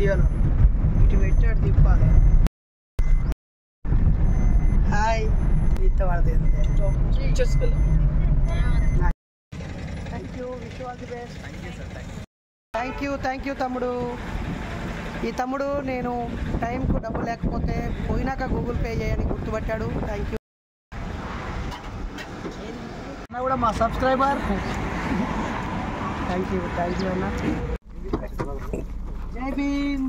వీడియోలో ఇటు పెట్టి అటు తిప్పాలి. హాయ్ ఈత పడుతుంది. Thank you, wish you all the best. Thank you తమ్ముడు. ఈ తమ్ముడు నేను టైంకు డబ్బు లేకపోతే పోయినాక గూగుల్ పే చేయని గుర్తుపట్టాడు. Thank you. అన్న కూడా మా సబ్స్క్రైబర్. థ్యాంక్ యూ అన్న. జై భీమ్.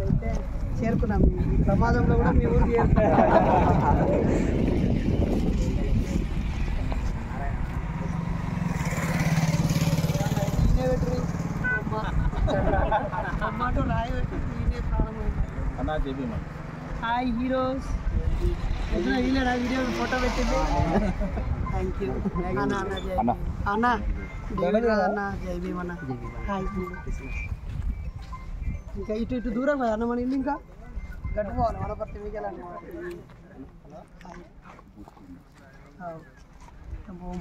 అయితే చేరుకున్నాం. ఈ ప్రమాదంలో కూడా మీ ఊరికి హాయ్ హీరోస్. వీళ్ళేనా వీడియో ఫోటో పెట్టింది? థ్యాంక్ యూ అన్న. అన్న జై భీమ్ అన్న. హాయ్. ఇంకా ఇటు దూరం కదా అన్న మన ఇల్లు. ఇంకా గట్టుకోవాలి వనపర్తి మీకెళ్ళండి.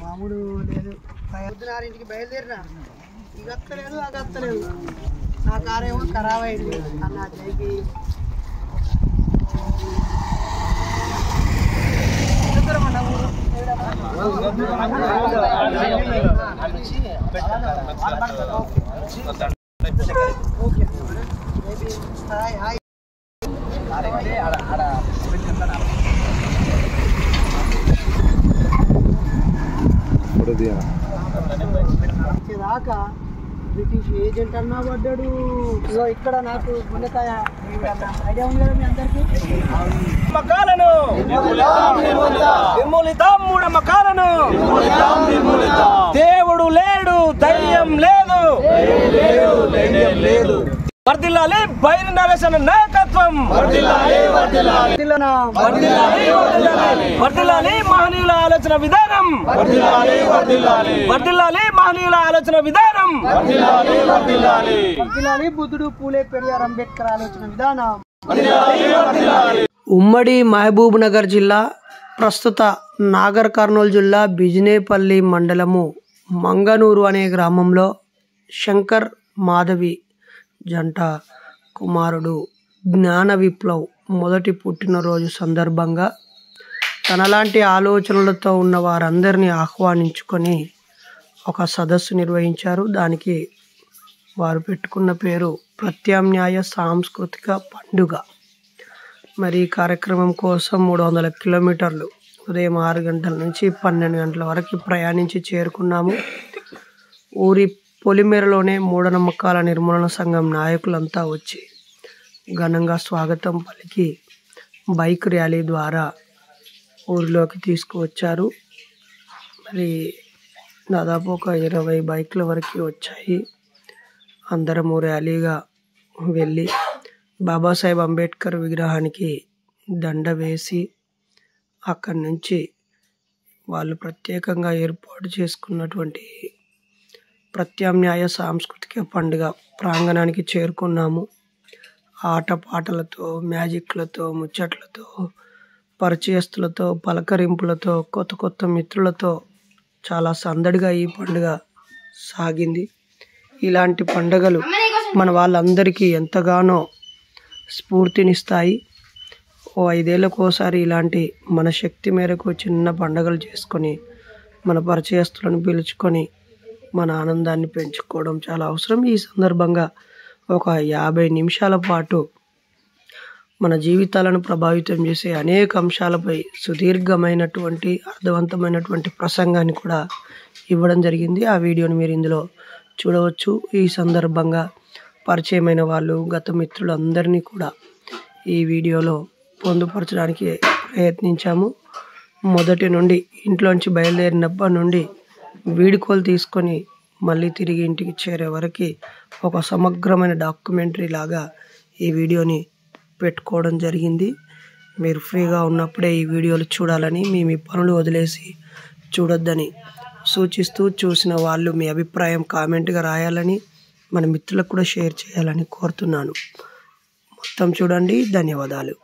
మామూలు లేదు. పొద్దునారింటికి బయలుదేరినా ఇక వస్తలేదు, అది వస్తలేదు. నా కారేమో ఖరాబ్ అయింది అన్న. జై భీమ్. దాకా బ్రిటిష్ ఏజెంట్ అన్నా పడ్డాడు. ఇగో ఇక్కడ నాకు గుండెకాయ ఐడియా ఉంది కదా మీ అందరికి. దేవుడు లేడు, దయ్యం లేదు. వర్ధిల్లాలి బైరి నరేష్ అన్న నాయకత్వం. వర్ధిల్లాలి మహనీయుల ఆలోచన విధానం. వర్ధిల్లాలి మహనీయుల ఆలోచన విధానం. వర్ధిల్లాలి బుద్ధుడు, పూలే, పెరియార్, అంబేద్కర్ ఆలోచన విధానం. ఉమ్మడి మహబూబ్ నగర్ జిల్లా, ప్రస్తుత నాగర్ కర్నూలు జిల్లా బిజినేపల్లి మండలము మంగనూరు అనే గ్రామంలో శంకర్ మాధవి జంట కుమారుడు జ్ఞాన విప్లవ్ మొదటి పుట్టినరోజు సందర్భంగా తనలాంటి ఆలోచనలతో ఉన్న వారందరినీ ఆహ్వానించుకొని ఒక సదస్సు నిర్వహించారు. దానికి వారు పెట్టుకున్న పేరు ప్రత్యామ్నాయ సాంస్కృతిక పండుగ. మరి ఈ కార్యక్రమం కోసం 300 కిలోమీటర్లు ఉదయం 6 గంటల నుంచి 12 గంటల వరకు ప్రయాణించి చేరుకున్నాము. ఊరి పొలిమేరలోనే మూఢనమ్మకాల నిర్మూలన సంఘం నాయకులంతా వచ్చి ఘనంగా స్వాగతం పలికి బైక్ ర్యాలీ ద్వారా ఊరిలోకి తీసుకువచ్చారు. మరి దాదాపు ఒక 20 బైకుల వరకు వచ్చాయి. అందరము ర్యాలీగా వెళ్ళి బాబాసాహెబ్ అంబేద్కర్ విగ్రహానికి దండ వేసి అక్కడి నుంచి వాళ్ళు ప్రత్యేకంగా ఏర్పాటు చేసుకున్నటువంటి ప్రత్యామ్నాయ సాంస్కృతిక పండుగ ప్రాంగణానికి చేరుకున్నాము. ఆటపాటలతో, మ్యాజిక్లతో, ముచ్చట్లతో, పరిచయస్తులతో, పలకరింపులతో, కొత్త కొత్త మిత్రులతో చాలా సందడిగా ఈ పండుగ సాగింది. ఇలాంటి పండుగలు మన వాళ్ళందరికీ ఎంతగానో స్ఫూర్తినిస్తాయి. ఓ 5 ఏళ్ళకోసారి ఇలాంటి మన శక్తి మేరకు చిన్న పండుగలు చేసుకొని మన పరిచయస్తులను పిలుచుకొని మన ఆనందాన్ని పెంచుకోవడం చాలా అవసరం. ఈ సందర్భంగా ఒక 50 నిమిషాల పాటు మన జీవితాలను ప్రభావితం చేసే అనేక అంశాలపై సుదీర్ఘమైనటువంటి అర్థవంతమైనటువంటి ప్రసంగాన్ని కూడా ఇవ్వడం జరిగింది. ఆ వీడియోని మీరు ఇందులో చూడవచ్చు. ఈ సందర్భంగా పరిచయమైన వాళ్ళు, గత మిత్రులందరినీ కూడా ఈ వీడియోలో పొందుపరచడానికి ప్రయత్నించాము. మొదటి నుండి ఇంట్లోంచి బయలుదేరినప్పటి నుండి వీడుకోలు తీసుకొని మళ్ళీ తిరిగి ఇంటికి చేరే వరకు ఒక సమగ్రమైన డాక్యుమెంటరీ లాగా ఈ వీడియోని పెట్టుకోవడం జరిగింది. మీరు ఫ్రీగా ఉన్నప్పుడే ఈ వీడియోలు చూడాలని, మీ పనులు వదిలేసి చూడొద్దని సూచిస్తూ, చూసిన వాళ్ళు మీ అభిప్రాయం కామెంట్గా రాయాలని, మన మిత్రులకు కూడా షేర్ చేయాలని కోరుతున్నాను. మొత్తం చూడండి. ధన్యవాదాలు.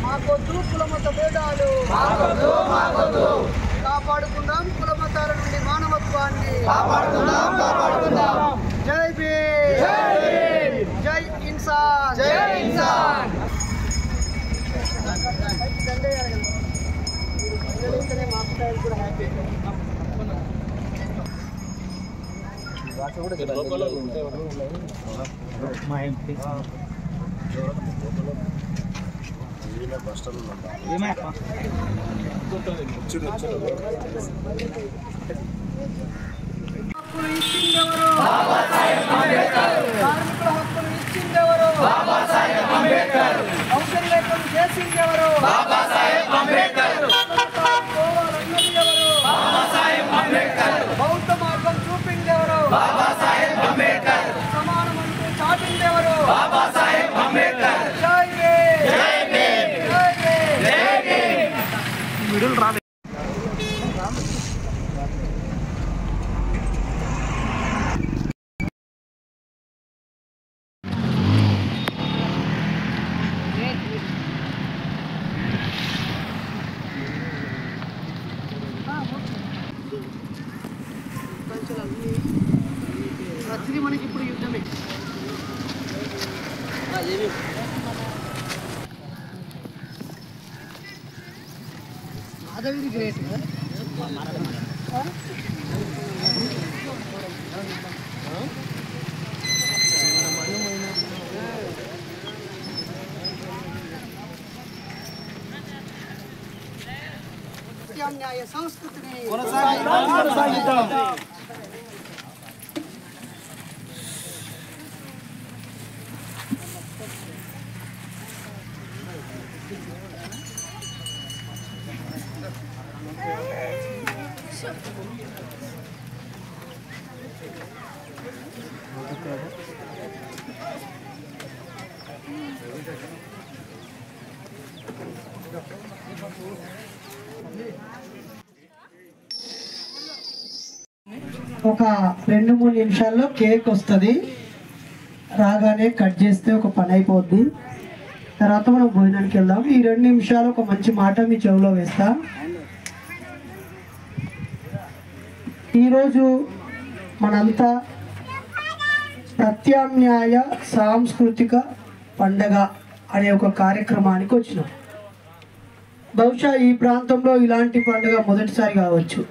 మాకొద్దు కులమత భేదాలు, కాపాడుకుందాం కులమతాల నుండి మానవత్వాన్ని. జై భీమ్, జై ఇన్సాన్. కూడా హ్యాపీ. హక్కులు ఇచ్చిందెవరు? కార్మికుల హక్కులు ఇచ్చిందెవరు? ఔషధలేఖలు చేసిందెవరు? బౌద్ధ మార్గం చూపిందెవరు? సమానమంటూ చాటిందెవరు? జై భీమ్, జై భీమ్, జై భీమ్. ప్రతిదీ మనకి ఇప్పుడు యుద్ధమే. మాధవి గ్రేట్. ప్రత్యామ్నాయ సంస్కృతిని కొనసాగిద్దాం. ఒక 2-3 నిమిషాల్లో కేక్ వస్తుంది. రాగానే కట్ చేస్తే ఒక పని అయిపోద్ది. తర్వాత మనం భోజనానికి వెళ్దాం. ఈ 2 నిమిషాలు ఒక మంచి మాట మీ చెవిలో వేస్తా. ఈరోజు మనంతా ప్రత్యామ్నాయ సాంస్కృతిక పండగ అనే ఒక కార్యక్రమానికి వచ్చినాం. బహుశా ఈ ప్రాంతంలో ఇలాంటి పండుగ మొదటిసారి కావచ్చు.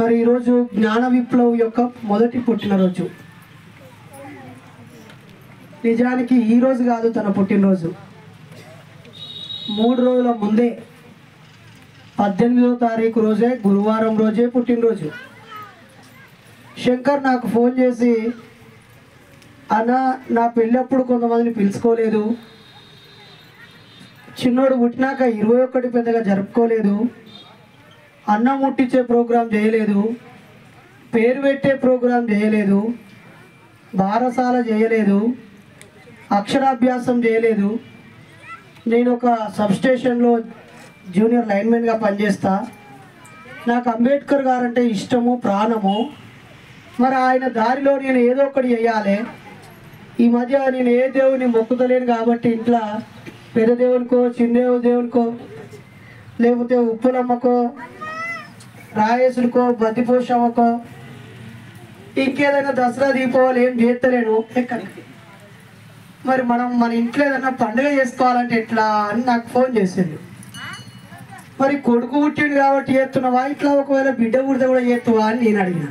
మరి ఈరోజు జ్ఞాన విప్లవ్ యొక్క మొదటి పుట్టినరోజు. నిజానికి ఈరోజు కాదు తన పుట్టినరోజు, 3 రోజుల ముందే 18వ తారీఖు రోజే, గురువారం రోజే పుట్టినరోజు. శంకర్ నాకు ఫోన్ చేసి, అన్న నా పెళ్ళప్పుడు కొంతమందిని పిలుచుకోలేదు, చిన్నోడు పుట్టినాక 21 పెద్దగా జరుపుకోలేదు, అన్నం ముట్టించే ప్రోగ్రాం చేయలేదు, పేరు పెట్టే ప్రోగ్రాం చేయలేదు, బారసాల చేయలేదు, అక్షరాభ్యాసం చేయలేదు. నేను ఒక సబ్స్టేషన్లో జూనియర్ లైన్మెన్గా పనిచేస్తా. నాకు అంబేద్కర్ గారంటే ఇష్టము, ప్రాణము. మరి ఆయన దారిలో నేను ఏదో ఒకటి చేయాలి. ఈ మధ్య నేను ఏ దేవుని మొక్కుతలేను కాబట్టి ఇంట్లో పెద్ద దేవునికో, చిన్న దేవునికో, లేకపోతే ఉప్పులమ్మకో, రాయేసుడికో, బద్దిపోషమ్మకో, ఇంకేదైనా దసరా దీపావళి ఏం చేస్తలేను ఎక్కడికి. మరి మనం మన ఇంట్లో ఏదైనా పండుగ చేసుకోవాలంటే ఎట్లా అని నాకు ఫోన్ చేసింది. మరి కొడుకు పుట్టిండు కాబట్టి చేస్తున్నావా, ఇట్లా ఒకవేళ బిడ్డ పుడితే కూడా చేస్తావా అని నేను అడిగిన.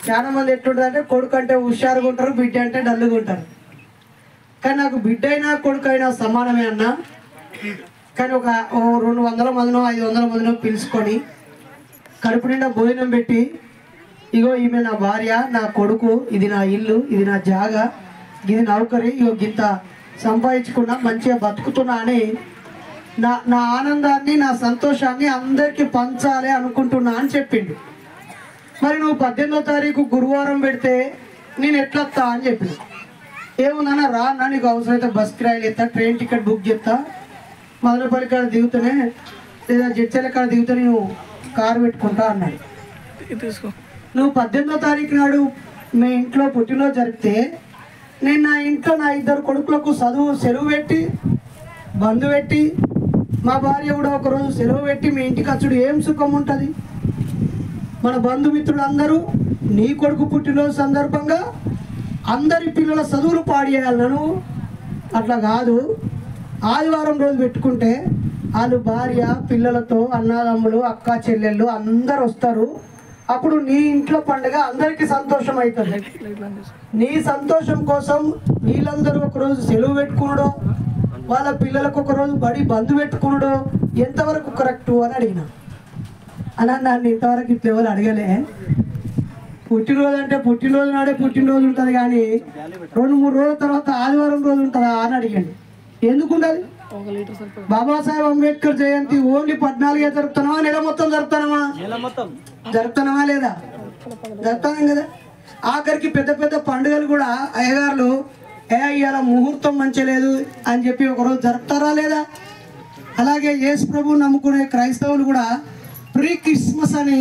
చాలా మంది ఎట్లుంటుంది అంటే కొడుకు అంటే హుషారుగా ఉంటారు, బిడ్డ అంటే డల్లుగా ఉంటారు. కానీ నాకు బిడ్డ అయినా కొడుకు అయినా సమానమే అన్న. కానీ ఒక 200 మందినో 500 మందినో పిలుచుకొని కడుపు నిండా భోజనం పెట్టి, ఇగో ఈమె నా భార్య, నా కొడుకు, ఇది నా ఇల్లు, ఇది నా జాగా, ఇది నౌకరి, ఇగో గింత సంపాదించుకున్నా, మంచిగా బతుకుతున్నా అని నా ఆనందాన్ని, నా సంతోషాన్ని అందరికీ పంచాలి అనుకుంటున్నా అని చెప్పిండు. మరి నువ్వు 18వ తారీఖు గురువారం పెడితే నేను ఎట్లా వస్తా అని చెప్పింది. ఏముందన్నా రా అన్న, నీకు అవసరమైతే బస్ కిరాయిలు ఇస్తా, ట్రైన్ టికెట్ బుక్ చేస్తా, మదనపల్లి కాడ దిగుతానే లేదా జడ్చర్ల కాడ దిగుతానే నువ్వు కారు పెట్టుకుంటా అన్నాడు. నువ్వు 18వ తారీఖు నాడు మీ ఇంట్లో పుట్టినరోజు జరిపితే నేను నా ఇంట్లో నా 2 కొడుకులకు సెలవు పెట్టి బంధు పెట్టి మా భార్య కూడా ఒకరోజు సెలవు పెట్టి మీ ఇంటికి వచ్చుడు ఏం సుఖం ఉంటుంది? మన బంధుమిత్రులందరూ నీ కొడుకు పుట్టినరోజు సందర్భంగా అందరి పిల్లల చదువులు పాడేయాలను అట్లా కాదు. ఆదివారం రోజు పెట్టుకుంటే వాళ్ళు భార్య పిల్లలతో అన్నదమ్ములు అక్క చెల్లెళ్ళు అందరు వస్తారు. అప్పుడు నీ ఇంట్లో పండుగ అందరికీ సంతోషం అవుతుంది. నీ సంతోషం కోసం వీళ్ళందరూ ఒకరోజు సెలవు పెట్టుకున్నాడో వాళ్ళ పిల్లలకు ఒకరోజు బంధు పెట్టుకున్నాడో ఎంతవరకు కరెక్టు అని అడిగిన. అలా నన్ను ఇంతవరకు ఇట్లా ఎవరు అడగలే. పుట్టినరోజు అంటే పుట్టినరోజు నాడే పుట్టినరోజు ఉంటుంది, కానీ 2-3 రోజుల తర్వాత ఆదివారం రోజు ఉంటుందా అని అడిగండి. ఎందుకుంటుంది? బాబాసాహెబ్ అంబేద్కర్ జయంతి ఓన్లీ 14 జరుపుతున్నావా, నెల మొత్తం జరుపుతున్నావా? జరుపుతున్నావా లేదా? జరుపుతాం కదా. ఆఖరికి పెద్ద పెద్ద పండుగలు కూడా అయ్యగారులు ఇవాళ ముహూర్తం మంచి లేదు అని చెప్పి ఒకరోజు జరుపుతారా లేదా? అలాగే యేసు ప్రభు నమ్ముకునే క్రైస్తవులు కూడా ప్రీ క్రిస్మస్ అని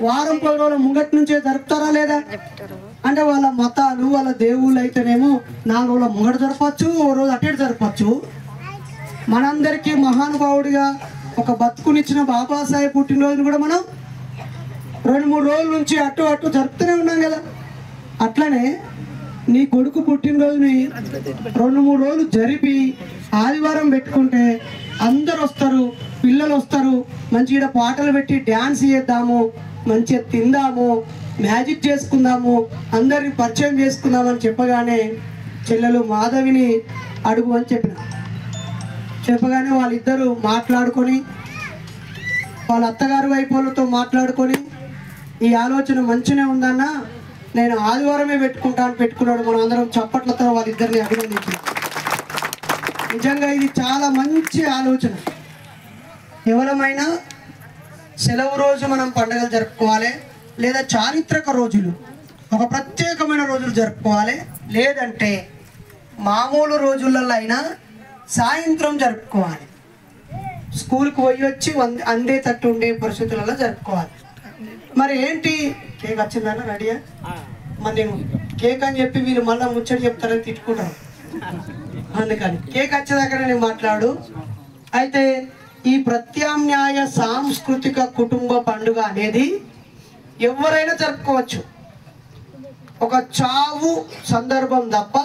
వారం 10 రోజుల ముంగటి నుంచే జరుపుతారా లేదా? అంటే వాళ్ళ మతాలు వాళ్ళ దేవుళ్ళు అయితేనేమో 4 రోజుల ముంగట జరపచ్చు, ఓ రోజు అటేటు జరపచ్చు. మనందరికీ మహానుభావుడిగా ఒక బతుకునిచ్చిన బాబాసాహెబ్ పుట్టినరోజును కూడా మనం 2-3 రోజుల నుంచి అటు జరుపుతూనే ఉన్నాం కదా. అట్లనే నీ కొడుకు పుట్టినరోజుని 2-3 రోజులు జరిపి ఆదివారం పెట్టుకుంటే అందరు వస్తారు, పిల్లలు వస్తారు, మంచిగా పాటలు పెట్టి డ్యాన్స్ చేద్దాము, మంచిగా తిందాము, మ్యాజిక్ చేసుకుందాము, అందరిని పరిచయం చేసుకుందామని చెప్పగానే చెల్లెలు మాధవిని అడుగు అని చెప్పగానే వాళ్ళిద్దరూ మాట్లాడుకొని వాళ్ళ అత్తగారు వైపులతో మాట్లాడుకొని ఈ ఆలోచన మంచిగా ఉందన్న, నేను ఆదివారమే పెట్టుకున్నాడు. మనం అందరం చప్పట్లతో వాళ్ళిద్దరిని అభినందించాం. నిజంగా ఇది చాలా మంచి ఆలోచన. ఎవరమైనా సెలవు రోజు మనం పండుగలు జరుపుకోవాలి, లేదా చారిత్రక రోజులు ఒక ప్రత్యేకమైన రోజులు జరుపుకోవాలి, లేదంటే మామూలు రోజులలో అయినా సాయంత్రం జరుపుకోవాలి. స్కూల్కి పోయి వచ్చి అందే తట్టు ఉండే పరిస్థితులలో జరుపుకోవాలి. మరి ఏంటి, కేక్ వచ్చిందన్న రెడీయా? మరి నేను కేక్ అని చెప్పి వీళ్ళు మళ్ళీ ముచ్చడి చెప్తారని తిట్టుకుంటారు, అందుకని కేక్ వచ్చేదాకా నేను మాట్లాడు. అయితే ఈ ప్రత్యామ్నాయ సాంస్కృతిక కుటుంబ పండుగ అనేది ఎవరైనా జరుపుకోవచ్చు. ఒక చావు సందర్భం తప్ప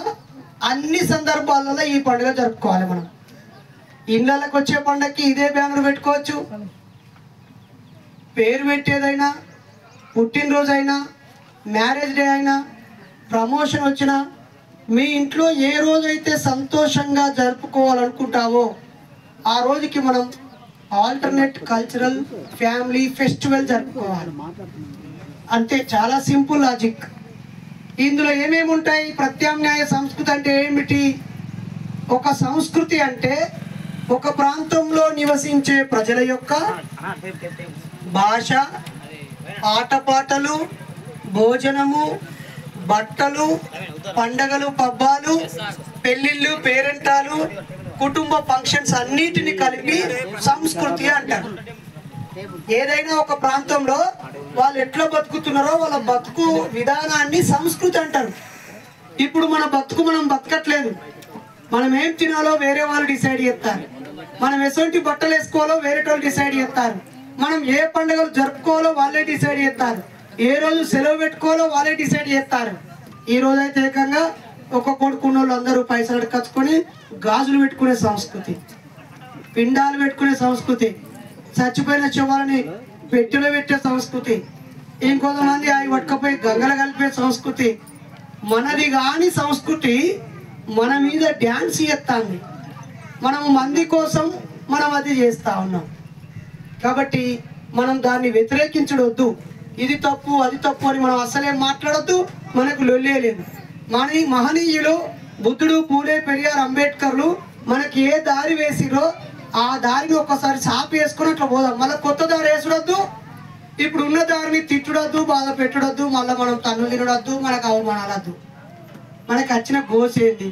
అన్ని సందర్భాలలో ఈ పండుగ జరుపుకోవాలి. మనం ఇళ్ళకి వచ్చే పండుగకి ఇదే బ్యానర్ పెట్టుకోవచ్చు. పేరు పెట్టేదైనా, పుట్టినరోజైనా, మ్యారేజ్ డే అయినా, ప్రమోషన్ వచ్చినా, మీ ఇంట్లో ఏ రోజైతే సంతోషంగా జరుపుకోవాలనుకుంటావో ఆ రోజుకి మనం ఆల్టర్నేట్ కల్చరల్ ఫ్యామిలీ ఫెస్టివల్ జరుపుకోవాలి. అంతే, చాలా సింపుల్ లాజిక్. ఇందులో ఏమేమి ఉంటాయి? ప్రత్యామ్నాయ సంస్కృతి అంటే ఏమిటి? ఒక సంస్కృతి అంటే ఒక ప్రాంతంలో నివసించే ప్రజల యొక్క భాష, ఆటపాటలు, భోజనము, బట్టలు, పండగలు, పబ్బాలు, పెళ్ళిళ్ళు, పేరెంటాలు, కుటుంబ ఫంక్షన్స్ అన్నిటిని కలిపి సంస్కృతి అంటారు. ఏదైనా ఒక ప్రాంతంలో వాళ్ళు ఎట్లా బతుకుతున్నారో వాళ్ళ బతుకు విధానాన్ని సంస్కృతి అంటారు. ఇప్పుడు మన బతుకు మనం బతకట్లేదు. మనం ఏం తినాలో వేరే వాళ్ళు డిసైడ్ చేస్తారు, మనం ఎటువంటి బట్టలు వేసుకోవాలో వేరే వాళ్ళు డిసైడ్ చేస్తారు, మనం ఏ పండుగలు జరుపుకోవాలో వాళ్ళే డిసైడ్ చేస్తారు, ఏ రోజు సెలవు పెట్టుకోవాలో వాళ్ళే డిసైడ్ చేస్తారు. ఈ రోజు అయితే ఏకంగా ఒక కొడుకున్న వాళ్ళు అందరూ పైసలు అడకచ్చుకొని గాజులు పెట్టుకునే సంస్కృతి, పిండాలు పెట్టుకునే సంస్కృతి, చచ్చిపోయిన శవాలని పెట్టెలో పెట్టే సంస్కృతి, ఇంకొంతమంది అవి పట్టుకపోయి గంగలు కలిపే సంస్కృతి. మనది కాని సంస్కృతి మన మీద డ్యాన్స్ చేస్తుంది. మనం మంది కోసం మనం అది చేస్తూ ఉన్నాం. కాబట్టి మనం దాన్ని వ్యతిరేకించడొద్దు. ఇది తప్పు అది తప్పు అని మనం అసలే మాట్లాడొద్దు. మనకు లొల్లే లేదు. మన మహనీయులు బుద్ధుడు, పూలే, పెరియార్, అంబేద్కర్లు మనకి ఏ దారి వేసిరో ఆ దారిని ఒక్కసారి సాపి వేసుకుని అట్లా పోదాం. మళ్ళీ కొత్త దారి వేసుడొద్దు. ఇప్పుడు ఉన్న దారిని తిట్టుడొద్దు, బాధ పెట్టుడొద్దు, మళ్ళీ మనం తన్ను తినడొద్దు, మనకు అవమానాలొద్దు. మనకి వచ్చిన గోస్ ఏంది?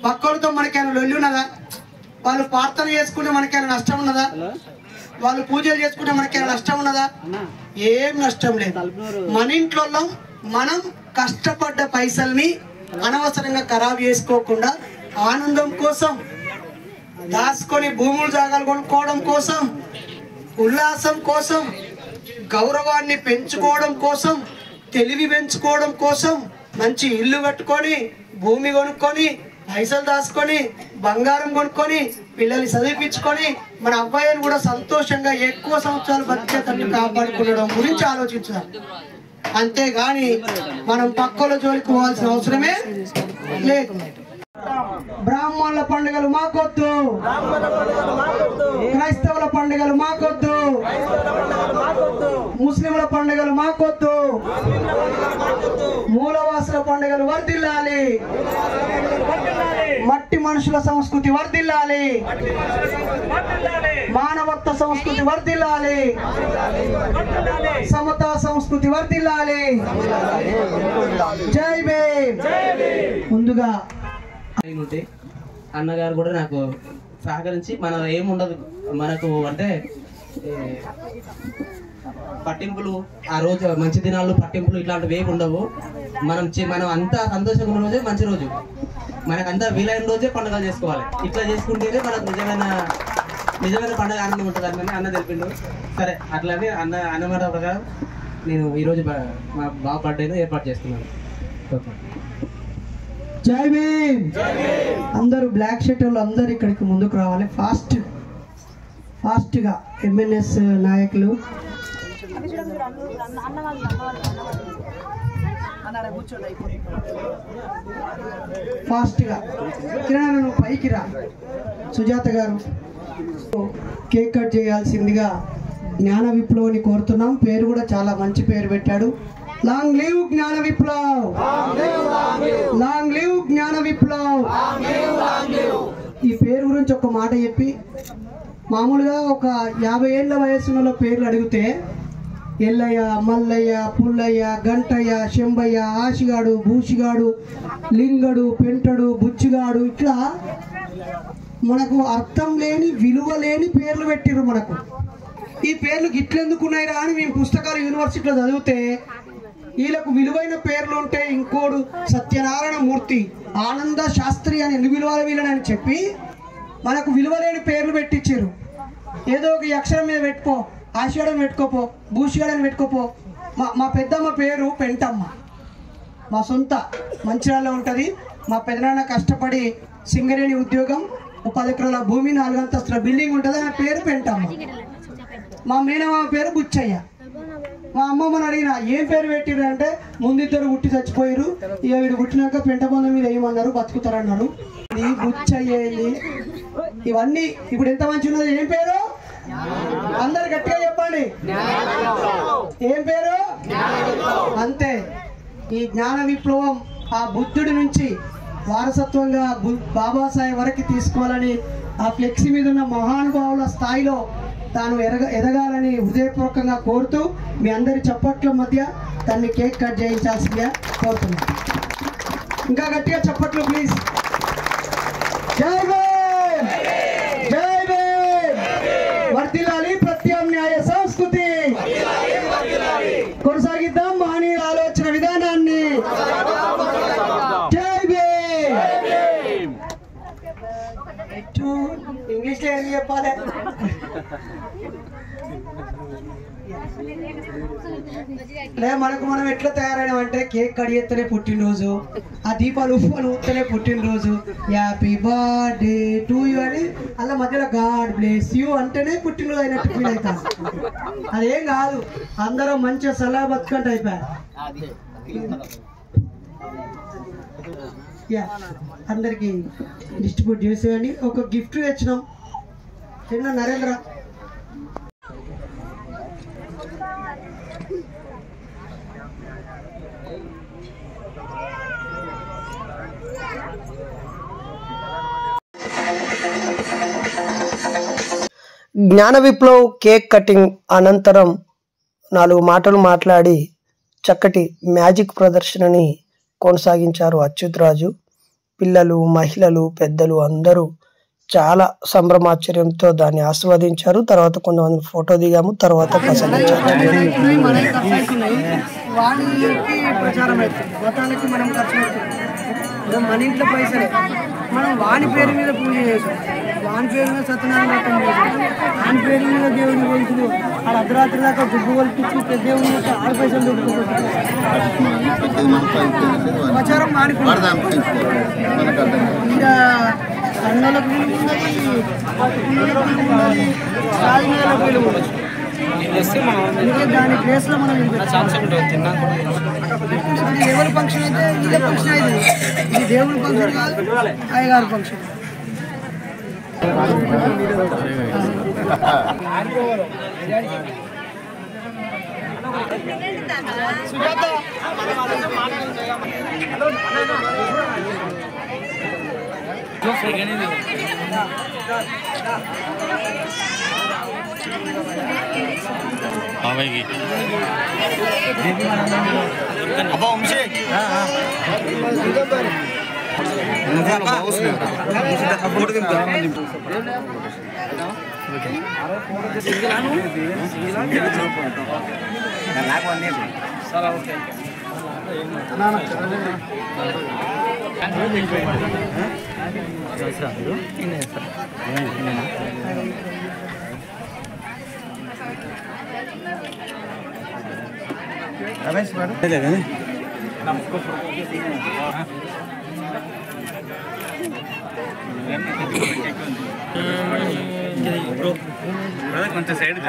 పక్కలతో మనకైనా లొల్లి ఉన్నదా? వాళ్ళు ప్రార్థన చేసుకుంటే మనకైనా నష్టం ఉన్నదా? వాళ్ళు పూజలు చేసుకుంటే మనకైనా నష్టం ఉన్నదా? ఏం నష్టం లేదు. మన ఇంట్లో మనం కష్టపడ్డ పైసల్ని అనవసరంగా ఖరాబ్ చేసుకోకుండా ఆనందం కోసం దాచుకొని భూములు జాగాలు కొనుక్కోవడం కోసం, ఉల్లాసం కోసం, గౌరవాన్ని పెంచుకోవడం కోసం, తెలివి పెంచుకోవడం కోసం మంచి ఇల్లు కట్టుకొని, భూమి కొనుక్కొని, పైసలు దాచుకొని, బంగారం కొనుక్కొని, పిల్లల్ని చదివించుకొని మన అబ్బాయిని కూడా సంతోషంగా ఎక్కువ సంవత్సరాలు బతికేటట్టు కాపాడుకోవడం గురించి ఆలోచించాలి. అంతేగాని మనం పక్కల జోలికి పోవాల్సిన అవసరమే లేదు. బ్రాహ్మణుల పండుగలు మాకొద్దు, క్రైస్తవుల పండుగలు మాకొద్దు, ముస్లింల పండుగలు మాకొద్దు, మూలవాసుల పండుగలు వర్ధిల్లాలి, మట్టి మనుషుల సంస్కృతి వర్ధిల్లాలి, మానవత్వ సంస్కృతి వర్ధిల్లాలి, సమతా సంస్కృతి వర్ధిల్లాలి. జై భీమ్. ముందుగా అన్నగారు కూడా నాకు సహకరించి మన ఏముండదు మనకు అంటే పట్టింపులు, ఆ రోజు మంచి దినాలు పట్టింపులు ఇట్లాంటివి ఏమి ఉండవు. మనం అంతా సంతోషంగా ఉన్న రోజే మంచి రోజు, మనకంతా వీలైన రోజే పండుగలు చేసుకోవాలి. ఇట్లా చేసుకుంటేనే మనకు నిజమైన పండుగ ఆనందం ఉంటుంది అని అన్న తెలిపిండు. సరే అట్లానే అన్నమాట ప్రకారం నేను ఈరోజు మా బాబు బర్త్డేను ఏర్పాటు చేస్తున్నాను. జై భీమ్. అందరూ బ్లాక్ షర్ట్ వాళ్ళు అందరు ఇక్కడికి ముందుకు రావాలి. ఫాస్ట్గా ఎంఎన్ఎస్ నాయకులు ఫాస్ట్గా. కిరణ్ నువ్వు పైకి రా. సుజాత గారు కేక్ కట్ చేయాల్సిందిగా జ్ఞాన విప్లవ్ని కోరుతున్నాం. పేరు కూడా చాలా మంచి పేరు పెట్టాడు. లాంగ్ లివ్ జ్ఞాన విప్లవ్, లాంగ్ లివ్ జ్ఞాన విప్లవ్. ఈ పేరు గురించి ఒక మాట చెప్పి, మామూలుగా ఒక 50 ఏళ్ల వయసులో పేర్లు అడిగితే ఎల్లయ్య, మల్లయ్య, పుల్లయ్య, గంటయ్య, శంబయ్య, ఆశిగాడు, భూషిగాడు, లింగడు, పెంటడు, బుచ్చిగాడు, ఇట్లా మనకు అర్థం లేని విలువ లేని పేర్లు పెట్టిర్రు మనకు. ఈ పేర్లు గిట్లెందుకున్నాయిరా అని మేము పుస్తకాలు యూనివర్సిటీలో చదివితే వీళ్ళకు విలువైన పేర్లు ఉంటే ఇంకోడు సత్యనారాయణ మూర్తి, ఆనంద శాస్త్రి అని ఎందుకు విలువాలి వీళ్ళని అని చెప్పి మనకు విలువలేని పేర్లు పెట్టించారు. ఏదో ఒక అక్షరం మీద పెట్టుకో, ఆషాఢం పెట్టుకోపో, భూషిగాడని పెట్టుకోపో. మా పెద్దమ్మ పేరు పెంటమ్మ, మా సొంత మంచిర్యాలలో ఉంటుంది. మా పెదనాన్న కష్టపడి సింగరేణి ఉద్యోగం, 10 ఎకరాల భూమి, 4 అంతస్తుల బిల్డింగ్ ఉంటుంది. ఆమె పేరు పెంటమ్మ. మా మేనమామ పేరు బుచ్చయ్య. మా అమ్మమ్మని అడిగిన ఏం పేరు పెట్టిరు అంటే ముందిద్దరు పుట్టి చచ్చిపోయారు, ఇక వీడు పుట్టినాక పెంట బంధం మీద ఏమన్నారు, బతుకుతారన్నారు. ఇది బుచ్చయ్యేది. ఇవన్నీ ఇప్పుడు ఎంత మంచి ఉన్నది. ఏం పేరు? అందరు గట్టిగా చెప్పండి. ఏం పేరు? అంతే. ఈ జ్ఞాన విప్లవం ఆ బుద్ధుడి నుంచి వారసత్వంగా బాబాసాహెబ్ వరకు తీసుకోవాలని, ఆ ఫ్లెక్సీ మీద ఉన్న మహానుభావుల స్థాయిలో తాను ఎదగాలని హృదయపూర్వకంగా కోరుతూ మీ అందరి చప్పట్ల మధ్య దాన్ని కేక్ కట్ చేయించాల్సిందిగా కోరుతున్నాను. ఇంకా గట్టిగా చప్పట్లు ప్లీజ్. జై భీమ్, జై భీమ్. వర్ధిల్లాలి ప్రత్యామ్నాయ సంస్కృతి, కొనసాగిద్దాం మహనీయుల ఆలోచన విధానాన్ని. జై భీమ్. ఇంగ్లీష్ లో ఏం చెప్పాలి? మనకు మనం ఎట్లా తయారైనామంటే కేక్ కడిగేస్తేనే పుట్టినరోజు, ఆ దీపాలు ఉప్పులు ఊస్తేనే పుట్టినరోజు, హ్యాపీ బర్త్డే టు యూ అని అలా మధ్యలో గాడ్ బ్లెస్ యూ అంటేనే పుట్టినరోజు అయినట్టు ఫీల్ అవుతాం. అదేం కాదు, అందరం మంచిగా సలహా బతుకంటే అయిపోయారు. అందరికి డిస్ట్రిబ్యూట్ చేసేయండి. ఒక గిఫ్ట్ తెచ్చినాం. చిన్న నరేంద్ర జ్ఞాన విప్లవ్ కేక్ కటింగ్ అనంతరం 4 మాటలు మాట్లాడి చక్కటి మ్యాజిక్ ప్రదర్శనని కొనసాగించారు అచ్యుత్ రాజు. పిల్లలు, మహిళలు, పెద్దలు అందరూ చాలా సంభ్రమాశ్చర్యంతో దాన్ని ఆస్వాదించారు. తర్వాత కొంతమంది ఫోటో దిగాము, తర్వాత ప్రసంగించారు. ప్రచారం అవుతుంది, మతాలకి మనం ఖర్చు పెడుతుంది. మన ఇంట్లో పైసలే మనం వాని పేరు మీద పూజ చేసాం, వాని పేరు మీద సత్యనారాయణ వ్రతం చేసాం, వాని పేరు మీద దేవుని కొలుసులు ఆడ అర్ధరాత్రి దాకా గుగ్గు కొలిపించి దేవుని యొక్క 6 పైసలు దొరుకుతుంటారు. ప్రచారం మారిపోయింది. ఇక కన్నులకు విలువ ఉన్నది, రాజకీయాలకు విలువ ఉండదు. దాని ప్లేస్లో మనం ఎవరి ఫంక్షన్ అయితే ఇదే ఫంక్షన్ అయితే ఇది దేవుడి ఫంక్షన్ కాదు, అయ్యగారి ఫంక్షన్. రమేష్ గారు కొంచెం సైడ్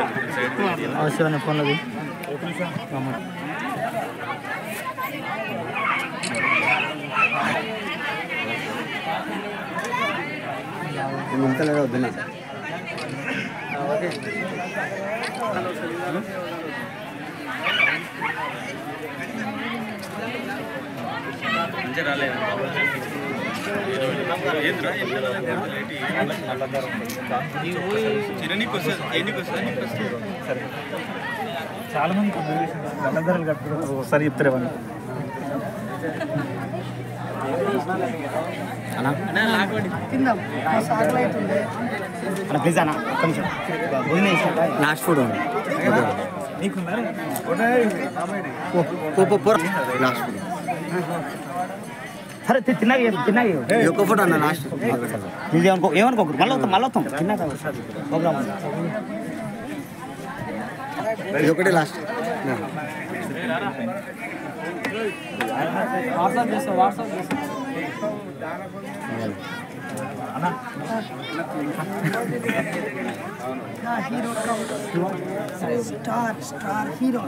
అవసరం ఫోన్లది వద్దున్నా చాలా మంది నల్లధరలు కట్టుకుంటారు, ఒకసారి చెప్తారు వాళ్ళు. ప్లీజ్ అన్న కొంచెం లాస్ట్ ఫుడ్ లాస్ట్ ఫుడ్ సరే తిన్నాయి ఒక్క ఫోటో అన్న లాస్ట్ ఏమనుకోకూడదు, మళ్ళీ వస్తాం తిన్నాక ప్రోగ్రామ్ ఇది ఒకటే లాస్ట్. వాట్సాప్ చేస్తా స్టార్ హీరో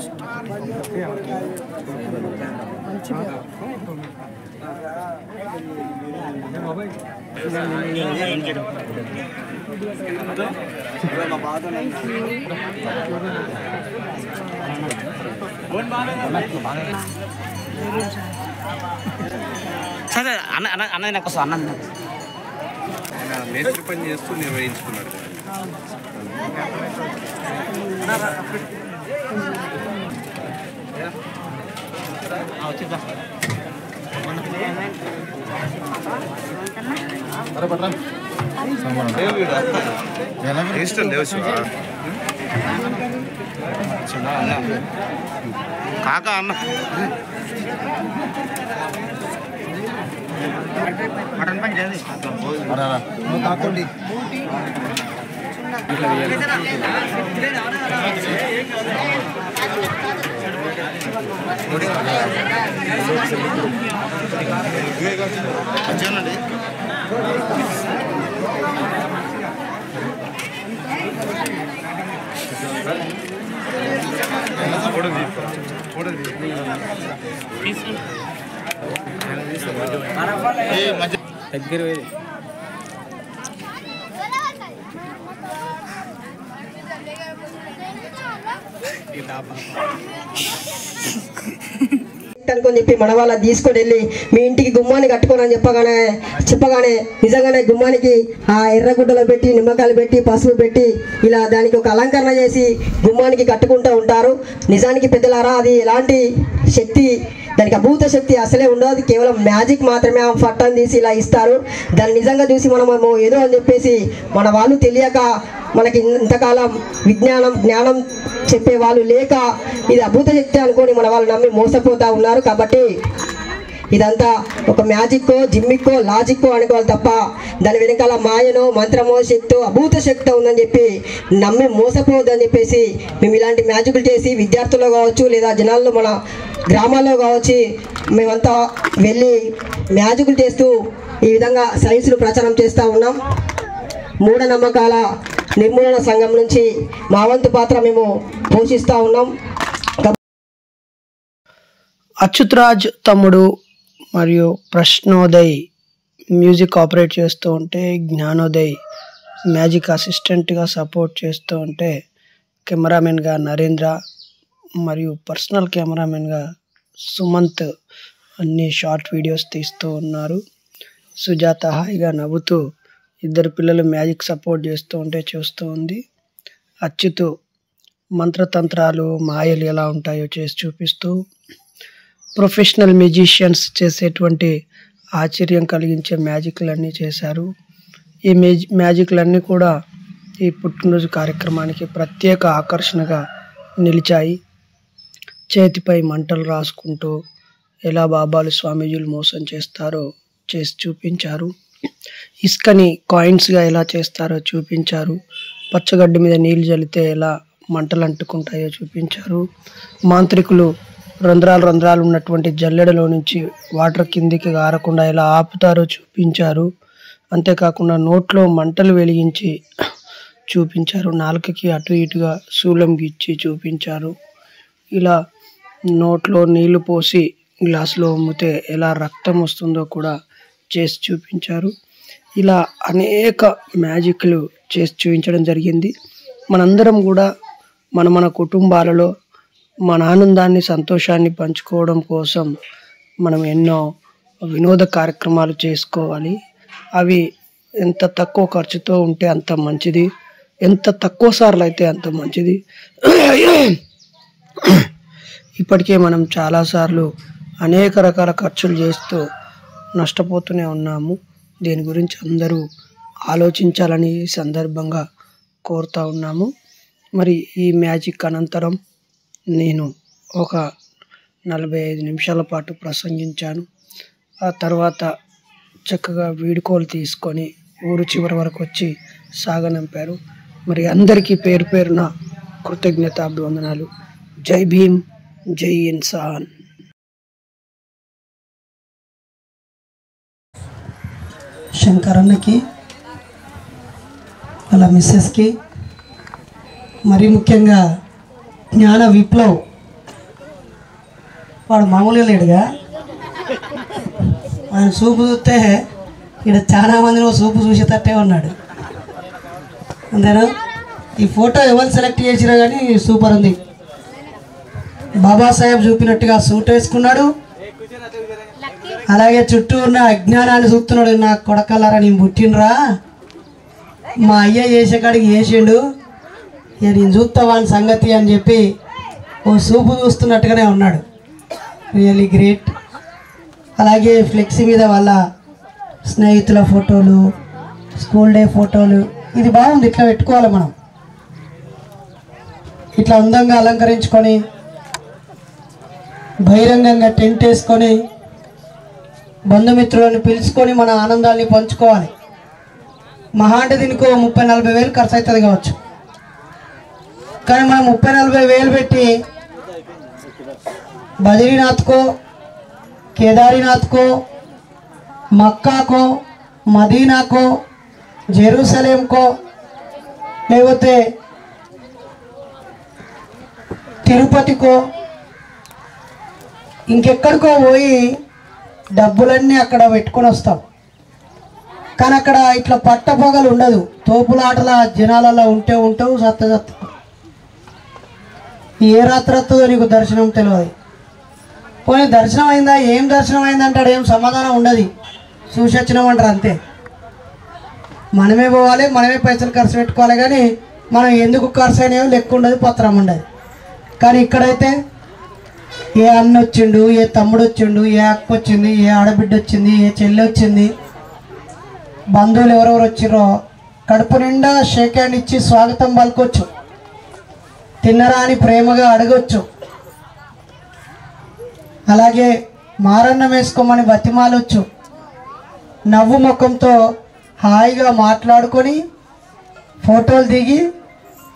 సరే అన్నది నాకు వస్తా అన్నది మేస్త్రి పని చేస్తూ నిర్వహించుకున్నాడు. కాకా అన్న మటన్ పని చేయాలి కాకండి వచ్చానండి. దగ్గర అనుకొని చెప్పి మన వాళ్ళ తీసుకొని వెళ్ళి మీ ఇంటికి గుమ్మాన్ని కట్టుకోనని చెప్పగానే నిజంగానే గుమ్మానికి ఆ ఎర్రగుడ్డలో పెట్టి నిమ్మకాయలు పెట్టి పసుపు పెట్టి ఇలా దానికి ఒక అలంకరణ చేసి గుమ్మానికి కట్టుకుంటూ ఉంటారు. నిజానికి పెద్దలారా అది ఎలాంటి శక్తి దానికి అభూత శక్తి అసలే ఉండదు, కేవలం మ్యాజిక్ మాత్రమే. ఆ పట్టం తీసి ఇలా ఇస్తారు. దాన్ని నిజంగా చూసి మనము ఏదో అని చెప్పేసి మన వాళ్ళు తెలియక మనకి ఇంతకాలం జ్ఞానం చెప్పే వాళ్ళు లేక ఇది అభూత శక్తి అనుకొని మన వాళ్ళు నమ్మి మోసపోతూ ఉన్నారు. కాబట్టి ఇదంతా ఒక మ్యాజిక్కో జిమ్మిక్కో లాజిక్కో అనుకోవాలి తప్ప దాని వెనకాల మాయనో మంత్రమో శక్తో అభూత శక్తి ఉందని చెప్పి నమ్మి మోసపోవద్దని చెప్పేసి మేము ఇలాంటి మ్యాజిక్లు చేసి విద్యార్థుల్లో కావచ్చు లేదా జనాల్లో మన గ్రామాల్లో కావచ్చు మేమంతా వెళ్ళి మ్యాజిక్లు చేస్తూ ఈ విధంగా సైన్స్ను ప్రచారం చేస్తూ ఉన్నాం. మూఢనమ్మకాల నిర్మూలన సంఘం నుంచి మా వంతు పాత్ర మేము పోషిస్తూ ఉన్నాం. అచ్యుతరాజ్ తమ్ముడు మరియు ప్రశ్నోదయ్ మ్యూజిక్ ఆపరేట్ చేస్తూ ఉంటే, జ్ఞానోదయ్ మ్యాజిక్ అసిస్టెంట్గా సపోర్ట్ చేస్తూ ఉంటే, కెమెరామెన్గా నరేంద్ర మరియు పర్సనల్ కెమెరామెన్గా సుమంత్ అన్ని షార్ట్ వీడియోస్ తీస్తూ ఉన్నారు. సుజాత హాయిగా నవ్వుతూ ఇద్దరు పిల్లలు మ్యాజిక్ సపోర్ట్ చేస్తూ ఉంటే చూస్తూ ఉంది. అచ్యుతు మంత్రతంత్రాలు మాయలు ఎలా ఉంటాయో చేసి చూపిస్తూ, ప్రొఫెషనల్ మ్యూజిషియన్స్ చేసేటువంటి ఆశ్చర్యం కలిగించే మ్యాజిక్లన్నీ చేశారు. ఈ మ్యాజిక్లన్నీ కూడా ఈ పుట్టినరోజు కార్యక్రమానికి ప్రత్యేక ఆకర్షణగా నిలిచాయి. చేతిపై మంటలు రాసుకుంటూ ఎలా బాబాలు స్వామీజీలు మోసం చేస్తారో చేసి చూపించారు. ఇసుకని కాయిన్స్గా ఎలా చేస్తారో చూపించారు. పచ్చగడ్డి మీద నీళ్ళు చల్లితే ఎలా మంటలు అంటుకుంటాయో చూపించారు. మాంత్రికులు రంధ్రాలు ఉన్నటువంటి జల్లెడలో నుంచి వాటర్ కిందికి గారకుండా ఎలా ఆపుతారో చూపించారు. అంతేకాకుండా నోట్లో మంటలు వెలిగించి చూపించారు. నాలుకకి అటు ఇటుగా శూలం గిచ్చి చూపించారు. ఇలా నోట్లో నీళ్లు పోసి గ్లాసులో అమ్మితే ఎలా రక్తం వస్తుందో కూడా చేసి చూపించారు. ఇలా అనేక మ్యాజిక్లు చేసి చూపించడం జరిగింది. మనందరం కూడా మన కుటుంబాలలో మన ఆనందాన్ని సంతోషాన్ని పంచుకోవడం కోసం మనం ఎన్నో వినోద కార్యక్రమాలు చేసుకోవాలి. అవి ఎంత తక్కువ ఖర్చుతో ఉంటే అంత మంచిది, ఎంత తక్కువ సార్లు అయితే అంత మంచిది. ఇప్పటికే మనం చాలాసార్లు అనేక రకాల ఖర్చులు చేస్తూ నష్టపోతూనే ఉన్నాము. దీని గురించి అందరూ ఆలోచించాలని ఈ సందర్భంగా కోరుతూ ఉన్నాము. మరి ఈ మ్యాజిక్ అనంతరం నేను ఒక 45 నిమిషాల పాటు ప్రసంగించాను. ఆ తర్వాత చక్కగా వీడుకోలు తీసుకొని ఊరు చివరి వరకు వచ్చి సాగనంపారు. మరి అందరికీ పేరు పేరున కృతజ్ఞతాభివందనాలు. జై భీమ్, జై ఇన్సాన్. శంకరన్నకి, వాళ్ళ మిస్సెస్కి, మరీ ముఖ్యంగా జ్ఞాన విప్లవ్, వాడు మామూలుగా లేడుగా. ఆయన సూపు చూస్తే ఇక్కడ చాలా మందిలో సూపు చూసేటట్టే ఉన్నాడు. అంతేనా? ఈ ఫోటో ఎవరు సెలెక్ట్ చేసినా కానీ సూపర్ ఉంది. బాబాసాహెబ్ చూపినట్టుగా సూట్ వేసుకున్నాడు. అలాగే చుట్టూ ఉన్న అజ్ఞానాన్ని చూస్తున్నాడు. నా కొడకల్లారా, నేను పుట్టినరా, మా అయ్య చేసే కాడికి చేసిండు, ఇక నేను చూస్తా వాని సంగతి అని చెప్పి ఓ సూపు చూస్తున్నట్టుగానే ఉన్నాడు. Really great. అలాగే ఫ్లెక్సీ మీద వాళ్ళ స్నేహితుల ఫోటోలు, స్కూల్ డే ఫోటోలు, ఇది బాగుంది. ఇట్లా పెట్టుకోవాలి మనం. ఇట్లా అందంగా అలంకరించుకొని బహిరంగంగా టెంట్ వేసుకొని బంధుమిత్రులను పిలుచుకొని మన ఆనందాన్ని పంచుకోవాలి. మహా అంటే దీనికో 30-40 వేలు ఖర్చు అవుతుంది కావచ్చు. కానీ మనం 30-40 వేలు పెట్టి బద్రీనాథ్కో, కేదారీనాథ్కో, మక్కాకో, మదీనాకో, జెరూసలేంకో, లేకపోతే తిరుపతికో, ఇంకెక్కడికో పోయి డబ్బులన్నీ అక్కడ పెట్టుకొని వస్తాం. కానీ అక్కడ ఇట్లా పట్టపగలు ఉండదు. తోపులాటల జనాలలో ఉంటావు సత్త ఏ రాత్రి వస్తుందో నీకు దర్శనం తెలియదు. పోనీ దర్శనం అయిందా, ఏం దర్శనం అయిందంటాడు, ఏం సమాధానం ఉండదు. చూసి వచ్చినామంటారు అంతే. మనమే పోవాలి, మనమే పైసలు ఖర్చు పెట్టుకోవాలి. కానీ మనం ఎందుకు ఖర్చు అయినాయో లెక్క ఉండదు, పత్రం ఉండదు. కానీ ఇక్కడైతే ఏ అన్న వచ్చిండు, ఏ తమ్ముడు వచ్చిండు, ఏ అక్క వచ్చింది, ఏ ఆడబిడ్డ వచ్చింది, ఏ చెల్లి వచ్చింది, బంధువులు ఎవరెవరు వచ్చిరో కడుపు నిండా షేక్ హ్యాండ్ ఇచ్చి స్వాగతం పలకొచ్చు, తిన్నరా అని ప్రేమగా అడగొచ్చు. అలాగే మారన్నం వేసుకోమని బతిమాలొచ్చు. నవ్వు ముఖంతో హాయిగా మాట్లాడుకొని ఫోటోలు దిగి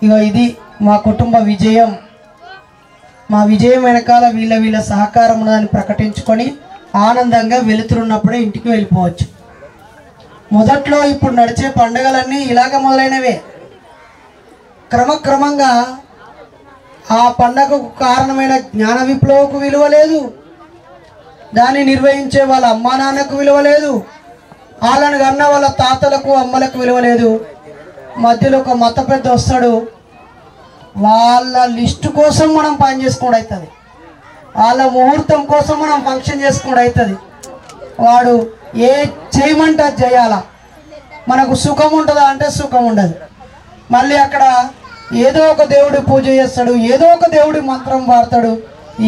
ఇగో ఇది మా కుటుంబ విజయం, మా విజయం వెనకాల వీళ్ళ సహకారం ఉన్నదని ప్రకటించుకొని ఆనందంగా వెళుతున్నప్పుడే ఇంటికి వెళ్ళిపోవచ్చు. మొదట్లో ఇప్పుడు నడిచే పండుగలన్నీ ఇలాగ మొదలైనవే. క్రమక్రమంగా ఆ పండగకు కారణమైన జ్ఞాన విప్లవకు విలువ లేదు, దాన్ని నిర్వహించే వాళ్ళ అమ్మా నాన్నకు విలువ లేదు, వాళ్ళని కన్న వాళ్ళ తాతలకు అమ్మలకు విలువ లేదు. మధ్యలో ఒక మత పెద్ద వస్తాడు, వాళ్ళ లిస్టు కోసం మనం పని చేసుకోవడం అవుతుంది, వాళ్ళ ముహూర్తం కోసం మనం ఫంక్షన్ చేసుకోవడం అవుతుంది. వాడు ఏ చేయమంటే అది చేయాలా, మనకు సుఖం ఉంటుందా అంటే సుఖం ఉండదు. మళ్ళీ అక్కడ ఏదో ఒక దేవుడి పూజ చేస్తాడు, ఏదో ఒక దేవుడి మంత్రం వాడతాడు,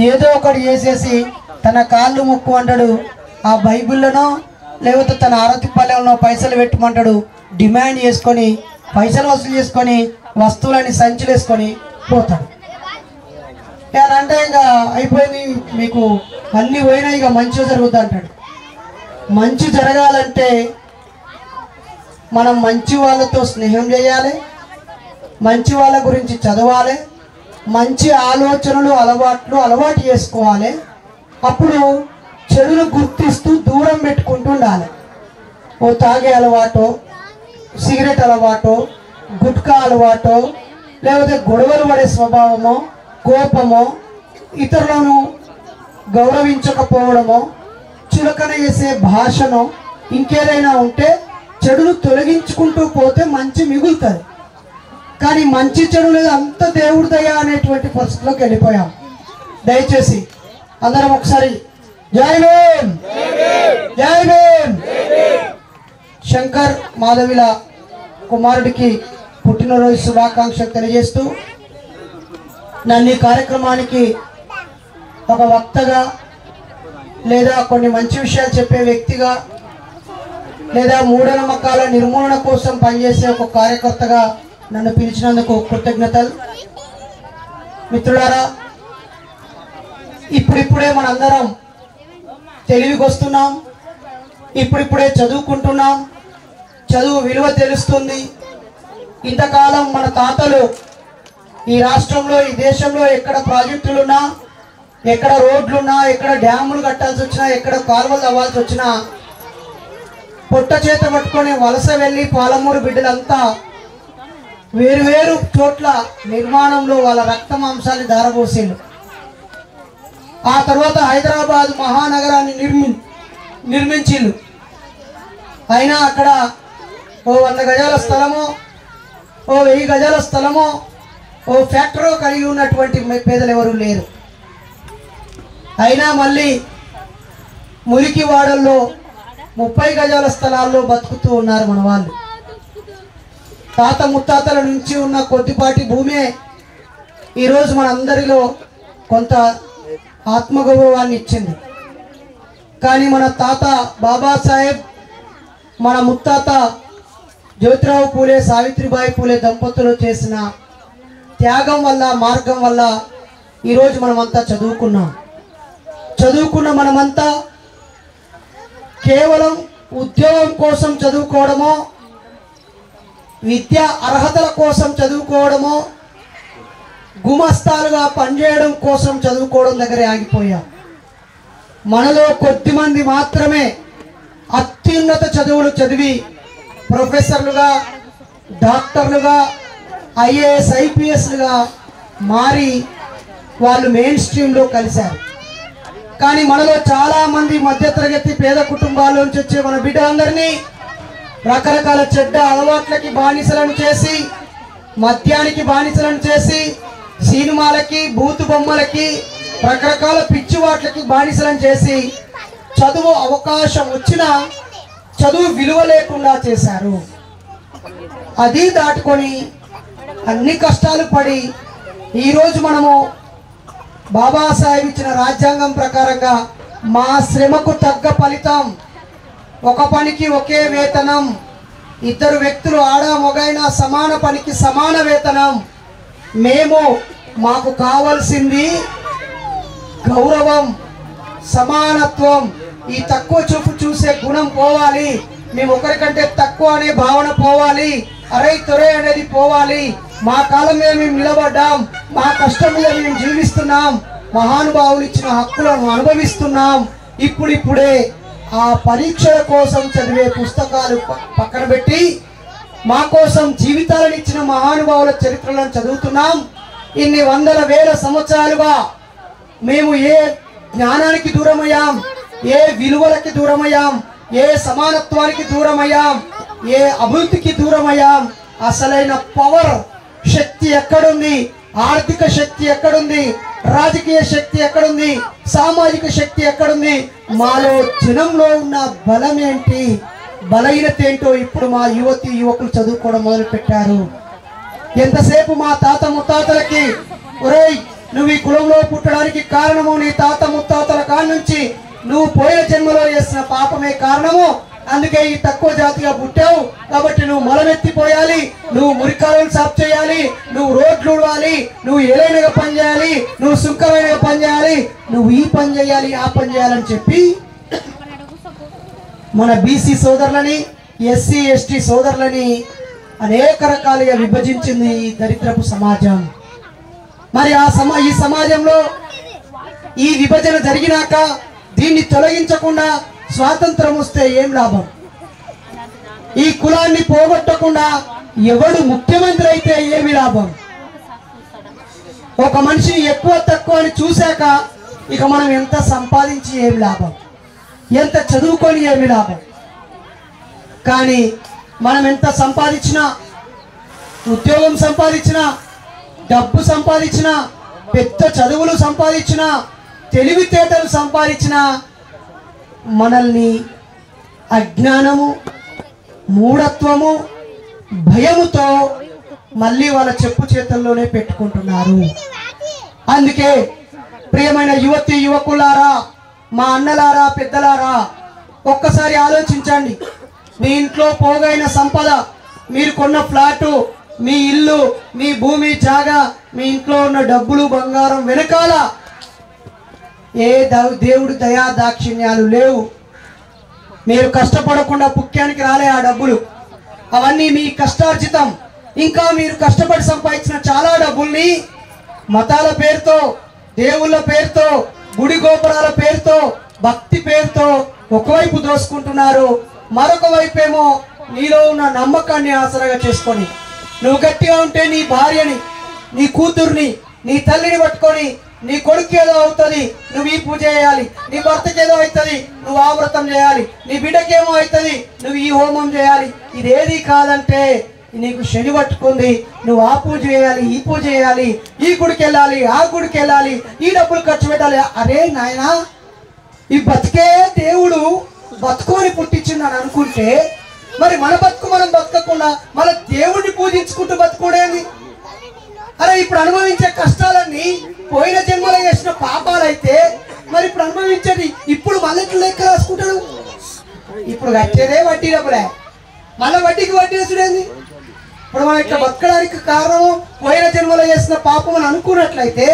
ఏదో ఒకటి చేసేసి తన కాళ్ళు మొక్కు అంటాడు. ఆ బైబిల్లోనో లేకపోతే తన ఆరతి పల్లెంలో పైసలు పెట్టమంటాడు. డిమాండ్ చేసుకొని పైసలు వసూలు చేసుకొని వస్తువులని సంచులు వేసుకొని పోతాడు. అంటే ఇక అయిపోయింది, మీకు అన్నీ పోయినా ఇక మంచిగా జరుగుతుంది అంటాడు. మంచి జరగాలంటే మనం మంచి వాళ్ళతో స్నేహం చేయాలి, మంచి వాళ్ళ గురించి చదవాలి, మంచి ఆలోచనలు అలవాటు చేసుకోవాలి. అప్పుడు చెడును గుర్తిస్తూ దూరం పెట్టుకుంటూ ఉండాలి. ఓ తాగే అలవాటు, సిగరెట్ అలవాటు, గుట్కా అలవాటు, లేకపోతే గొడవలు పడే స్వభావమో, కోపమో, ఇతరులను గౌరవించకపోవడమో, చులకన చేసే భాషను ఇంకేదైనా ఉంటే చెడును తొలగించుకుంటూ పోతే మంచి మిగులుతుంది. కానీ మంచి చెడు లేదు, అంత దేవుడి దయ అనేటువంటి పరిస్థితిలోకి వెళ్ళిపోయాం. దయచేసి అందరం ఒకసారి జై భీమ్, జై భీమ్. శంకర్ మాధవిల కుమారుడికి పుట్టినరోజు శుభాకాంక్షలు తెలియజేస్తూ నన్ను ఈ కార్యక్రమానికి ఒక వక్తగా లేదా కొన్ని మంచి విషయాలు చెప్పే వ్యక్తిగా లేదా మూఢనమ్మకాల నిర్మూలన కోసం పనిచేసే ఒక కార్యకర్తగా నన్ను పిలిచినందుకు కృతజ్ఞతలు. మిత్రులారా, ఇప్పుడిప్పుడే మనందరం తెలివికి వస్తున్నాం, ఇప్పుడిప్పుడే చదువుకుంటున్నాం, చదువు విలువ తెలుస్తుంది. ఇంతకాలం మన తాతలు ఈ రాష్ట్రంలో, ఈ దేశంలో ఎక్కడ ప్రాజెక్టులున్నా, ఎక్కడ రోడ్లున్నా, ఎక్కడ డ్యాములు కట్టాల్సి వచ్చినా, ఎక్కడ కాలువలు తవ్వాల్సి వచ్చినా పొట్ట చేత పట్టుకొని వలస వెళ్ళి పాలమూరు బిడ్డలంతా వేరు చోట్ల నిర్మాణంలో వాళ్ళ రక్త మాంసాన్ని ధారపోసేళ్ళు. ఆ తర్వాత హైదరాబాద్ మహానగరాన్ని నిర్మించిళ్ళు. అయినా అక్కడ ఓ 100 గజాల స్థలమో, ఓ 1000 గజాల స్థలమో, ఓ ఫ్యాక్టరీ కలిగి ఉన్నటువంటి పేదలు ఎవరు లేరు. అయినా మళ్ళీ మురికి వాడల్లో 30 గజాల స్థలాల్లో బతుకుతూ ఉన్నారు మన వాళ్ళు. తాత ముత్తాతల నుంచి ఉన్న కొద్దిపాటి భూమే ఈరోజు మనందరిలో కొంత ఆత్మగౌరవాన్ని ఇచ్చింది. కానీ మన తాత బాబాసాహెబ్, మన ముత్తాత జ్యోతిరావు పూలే, సావిత్రిబాయి పూలే దంపతులు చేసిన త్యాగం వల్ల, మార్గం వల్ల ఈరోజు మనమంతా చదువుకున్నాం. చదువుకున్న మనమంతా కేవలం ఉద్యోగం కోసం చదువుకోవడమో, విద్యా అర్హతల కోసం చదువుకోవడమో, గుమస్తాలుగా పనిచేయడం కోసం చదువుకోవడం దగ్గరే ఆగిపోయాం. మనలో కొద్దిమంది మాత్రమే అత్యున్నత చదువులు చదివి ప్రొఫెసర్లుగా, డాక్టర్లుగా, ఐఏఎస్ ఐపీఎస్లుగా మారి వాళ్ళు మెయిన్ స్ట్రీమ్లో కలిశారు. కానీ మనలో చాలామంది మధ్యతరగతి పేద కుటుంబాల్లోంచి వచ్చే మన బిడ్డలందరినీ రకరకాల చెడ్డ అలవాట్లకి బానిసలను చేసి, మద్యానికి బానిసలను చేసి, సినిమాలకి, బూతు బొమ్మలకి, రకరకాల పిచ్చివాట్లకి బానిసలను చేసి చదువు అవకాశం వచ్చినా చదువు విలువ లేకుండా చేశారు. అది దాటుకొని అన్ని కష్టాలు పడి ఈరోజు మనము బాబాసాహెబ్ ఇచ్చిన రాజ్యాంగం ప్రకారంగా మా శ్రమకు తగ్గ ఫలితం, ఒక పనికి ఒకే వేతనం, ఇద్దరు వ్యక్తులు ఆడ మొగైన సమాన పనికి సమాన వేతనం. మాకు కావాల్సింది గౌరవం, సమానత్వం. ఈ తక్కువ చూపు చూసే గుణం పోవాలి. మేము ఒకరికంటే తక్కువ అనే భావన పోవాలి. అరే తొరే అనేది పోవాలి. మా కాలం మీద మేము నిలబడ్డాం, మా కష్టం మీద మేము జీవిస్తున్నాం, మహానుభావులు ఇచ్చిన హక్కులను అనుభవిస్తున్నాం. ఇప్పుడిప్పుడే ఆ పరీక్షల కోసం చదివే పుస్తకాలు పక్కన పెట్టి మా కోసం జీవితాలను ఇచ్చిన మహానుభావుల చరిత్రలను చదువుతున్నాం. ఇన్ని వందల వేల సంవత్సరాలుగా మేము ఏ జ్ఞానానికి దూరమయ్యాం, ఏ విలువలకి దూరమయ్యాం, ఏ సమానత్వానికి దూరమయ్యాం, ఏ అభివృద్ధికి దూరమయ్యాం. అసలైన పవర్ శక్తి ఎక్కడుంది? ఆర్థిక శక్తి ఎక్కడుంది? రాజకీయ శక్తి ఎక్కడుంది? సామాజిక శక్తి ఎక్కడుంది? మాలో జనంలో ఉన్న బలం ఏంటి, బలహీనత ఏంటో ఇప్పుడు మా యువతి యువకులు చదువుకోవడం మొదలు పెట్టారు. ఎంతసేపు మా తాత ముత్తాతలకి ఒరేయ్ నువ్వు ఈ కులంలో పుట్టడానికి కారణము నీ తాత ముత్తాతల కాడి నుంచి నువ్వు పోయిన జన్మలో చేసిన పాపమే కారణము, అందుకే ఈ తక్కువ జాతిగా పుట్టావు కాబట్టి నువ్వు మలమెత్తిపోయాలి, నువ్వు మురికాలను సాఫ్ చేయాలి, నువ్వు రోడ్లు ఉడవాలి, నువ్వు ఏలైనగా పని చేయాలి, నువ్వు సుంకమైనగా పని చేయాలి, నువ్వు ఈ పని చేయాలి ఆ పని చేయాలని చెప్పి మన బీసీ సోదరులని ఎస్సీ ఎస్టీ సోదరులని అనేక రకాలుగా విభజించింది ఈ దరిద్రపు సమాజం. మరి ఈ సమాజంలో ఈ విభజన జరిగినాక దీన్ని తొలగించకుండా స్వాతంత్రం వస్తే ఏం లాభం? ఈ కులాన్ని పోగొట్టకుండా ఎవడు ముఖ్యమంత్రి అయితే ఏమి లాభం? ఒక మనిషిని ఎక్కువ తక్కువ అని చూశాక ఇక మనం ఎంత సంపాదించి ఏమి లాభం, ఎంత చదువుకొని ఏమి లాభం? కానీ మనం ఎంత సంపాదించినా, ఉద్యోగం సంపాదించినా, డబ్బు సంపాదించినా, పెద్ద చదువులు సంపాదించినా, తెలివితేటలు సంపాదించినా మనల్ని అజ్ఞానము, మూఢత్వము, భయముతో మళ్ళీ వాళ్ళ చెప్పు చేతుల్లోనే పెట్టుకుంటున్నారు. అందుకే ప్రియమైన యువతి యువకులారా, మా అన్నలారా, పెద్దలారా, ఒక్కసారి ఆలోచించండి. మీ ఇంట్లో పోగైన సంపద, మీరు కొన్న ఫ్లాటు, మీ ఇల్లు, మీ భూమి జాగా, మీ ఇంట్లో ఉన్న డబ్బులు బంగారం వెనకాల ఏ దేవుడి దయా దాక్షిణ్యాలు లేవు. మీరు కష్టపడకుండా పుక్యానికి రాలే ఆ డబ్బులు, అవన్నీ మీ కష్టార్జితం. ఇంకా మీరు కష్టపడి సంపాదించిన చాలా డబ్బుల్ని మతాల పేరుతో, దేవుళ్ళ పేరుతో, గుడి గోపురాల పేరుతో, భక్తి పేరుతో ఒకవైపు దోసుకుంటున్నారు. మరొక వైపేమో నీలో ఉన్న నమ్మకాన్ని ఆసరాగా చేసుకొని నువ్వు గట్టిగా ఉంటే నీ భార్యని, నీ కూతుర్ని, నీ తల్లిని పట్టుకొని నీ కొడుకు ఏదో అవుతుంది నువ్వు ఈ పూజ చేయాలి, నీ భర్తకి ఏదో అవుతుంది నువ్వు ఆ వ్రతం చేయాలి, నీ బిడ్డకేమో అవుతుంది నువ్వు ఈ హోమం చేయాలి. ఇదేది కాదంటే నీకు శని పట్టుకుంది, నువ్వు ఆ పూజ చేయాలి, ఈ పూజ చేయాలి, ఈ గుడికి వెళ్ళాలి, ఆ గుడికి వెళ్ళాలి, ఈ డబ్బులు ఖర్చు పెట్టాలి. అరే నాయనా, ఈ బతికే దేవుడు బతుకోని పుట్టించిందని అనుకుంటే మరి మన బతుకు మనం బతకకుండా మన దేవుడిని పూజించుకుంటూ బతుకుడేది? అరే ఇప్పుడు అనుభవించే కష్టాలన్నీ పోయిన జన్మలో చేసిన పాపాలైతే మరి ఇప్పుడు అనుభవించేది ఇప్పుడు మళ్ళీ లెక్క రాసుకుంటాడు. ఇప్పుడు కట్టేదే వడ్డీ డబ్బులే, మళ్ళీ వడ్డీకి వడ్డీ వేసుడేది? ఇప్పుడు మనం ఇట్లా బతకడానికి కారణము పోయిన జన్మలో చేసిన పాపం అని అనుకున్నట్లయితే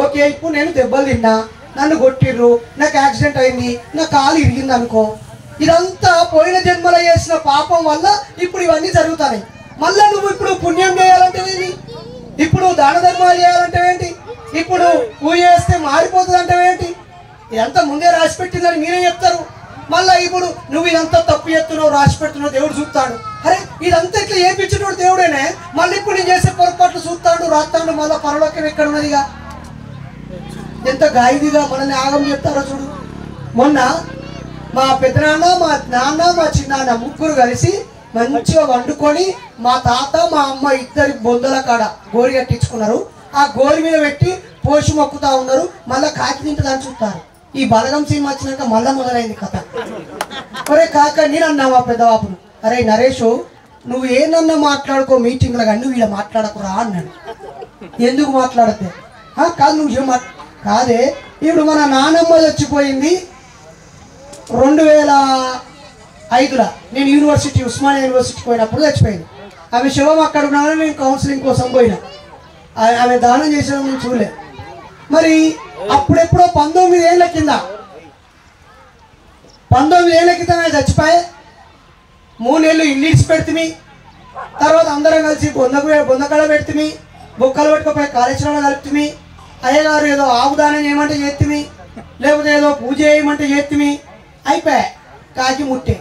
ఓకే, ఇప్పుడు నేను దెబ్బలు తిన్నా, నన్ను కొట్టిర్రు, నాకు యాక్సిడెంట్ అయింది, నా కాలు ఇరిగింది అనుకో, ఇదంతా పోయిన జన్మలో చేసిన పాపం వల్ల ఇప్పుడు ఇవన్నీ జరుగుతాయి. మళ్ళీ నువ్వు ఇప్పుడు పుణ్యం చేయాలంటే ఏంటి, ఇప్పుడు దాన ధర్మాలు చేయాలంటే ఏంటి, ఇప్పుడు పూజ చేస్తే మారిపోతుంది అంటే ఏంటి? ఇదంతా ముందే రాసి పెట్టిందని మీరే చెప్తారు. మళ్ళీ ఇప్పుడు నువ్వు ఇదంతా తప్పు చేస్తున్నావు, రాసి పెడుతున్నావు, దేవుడు చూస్తాడు. అరే ఇదంతా ఇట్లా ఏపించినోడు దేవుడేనే, మళ్ళీ ఇప్పుడు నేను చేసే పొరపాట్లు చూస్తాడు, రాస్తాడు, మళ్ళీ పరలోకం ఎక్కడ ఉన్నదిగా? ఎంత గాయదిగా మనల్ని ఆగం చెప్తారో చూడు. మొన్న మా పెద్దనాన్న, మా నాన్న, మా చిన్నాన్న ముగ్గురు కలిసి మంచిగా వండుకొని మా తాత మా అమ్మ ఇద్దరి బొందల కాడ గోరి కట్టించుకున్నారు. ఆ గోరి మీద పెట్టి పోసి మొక్కుతా ఉన్నారు. మళ్ళీ కాకి తింటుందని చూస్తారు. ఈ బలగం సినిమా వచ్చినాక మళ్ళా మొదలైంది కథ. ఒరే కాక నేను అన్నా మా పెద్దవాపును, అరే నరేషు నువ్వు ఏనన్నా మాట్లాడుకో మీటింగ్లో కానీ నువ్వు ఇలా మాట్లాడకురా అన్నాడు. ఎందుకు మాట్లాడద్దే? కాదు నువ్వు కాదే ఇప్పుడు మన నానమ్మ చచ్చిపోయింది 2005లో. నేను యూనివర్సిటీ ఉస్మానియా యూనివర్సిటీకి పోయినప్పుడు చచ్చిపోయింది. ఆమె శవం అక్కడ ఉన్నాను, నేను కౌన్సిలింగ్ కోసం పోయినా. ఆమె దానం చేసిన నేను చూడలే. మరి అప్పుడెప్పుడో 19 ఏళ్ళ కింద 19 ఏళ్ళ క్రితం చచ్చిపోయే 3 నెలలు ఇల్లు ఇడిచి పెడుతుంది. తర్వాత అందరం కలిసి బొందకడ పెడుతుంది, బొక్కలు పెట్టుకుపోయి కాళేశ్వరంలో కలుపుతుంది. అయ్యగారు ఏదో ఆవుదానం చేయమంటే చేస్తుంది, లేకపోతే ఏదో పూజ చేయమంటే చేస్తుంది. అయిపోయా కాకి ముట్టే.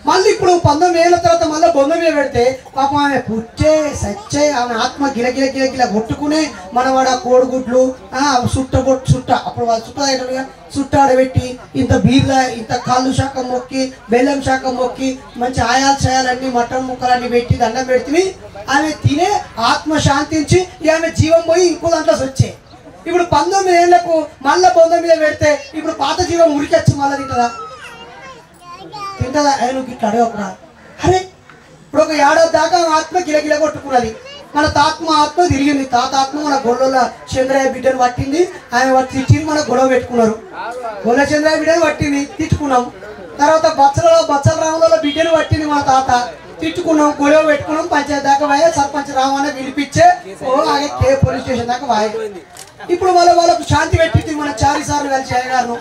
మళ్ళీ ఇప్పుడు 19 ఏళ్ళ తర్వాత మళ్ళీ బొంద మీద పెడితే పాపం ఆమె పుట్టే సచ్చే ఆమె ఆత్మ గిలగిల గిలగిల కొట్టుకునే మనవాడ కోడిగుడ్లు చుట్ట అప్పుడు వాళ్ళు చుట్ట ఆడబెట్టి ఇంత బీర్ల ఇంత కాళ్ళు శాఖం మొక్కి బెల్లం శాఖం మొక్కి మంచి ఆయాలు చేయాలన్నీ మటన్ ముక్కలన్నీ పెట్టి దండం పెడుతుంది. ఆమె తినే ఆత్మ శాంతించి ఆమె జీవం పోయి ఇంకో దాంట్లో వచ్చే. ఇప్పుడు 19 ఏళ్లకు మళ్ళీ బొంద మీద పెడితే ఇప్పుడు పాత జీవం ఉరికొచ్చి మళ్ళీ తింటదా? నువ్వు ఇట్లా అడగకురా. అరే ఇప్పుడు ఒక ఏడాది దాకా ఆత్మ గిలగిల కొట్టుకున్నది. మన ఆత్మ తిరిగింది. ఆత్మ మన గొడవల చంద్రయ్య బిడ్డను పట్టింది. ఆమె తిట్టి మన గొడవ పెట్టుకున్నారు. గొల్ల చంద్రయ్య బిడ్డను పట్టింది, తిట్టుకున్నాం. తర్వాత బచ్చల రాముల బిడ్డను పట్టింది మన తాత, తిట్టుకున్నాం, గొడవ పెట్టుకున్నాం. పంచాయతీ దాకా వాయ సర్పంచ్ రామన్న పిలిపించే పోలీస్ స్టేషన్ దాకా వాయ. ఇప్పుడు వాళ్ళకు శాంతి పెట్టింది మన 4 సార్లు కలిసి అయ్యగారు.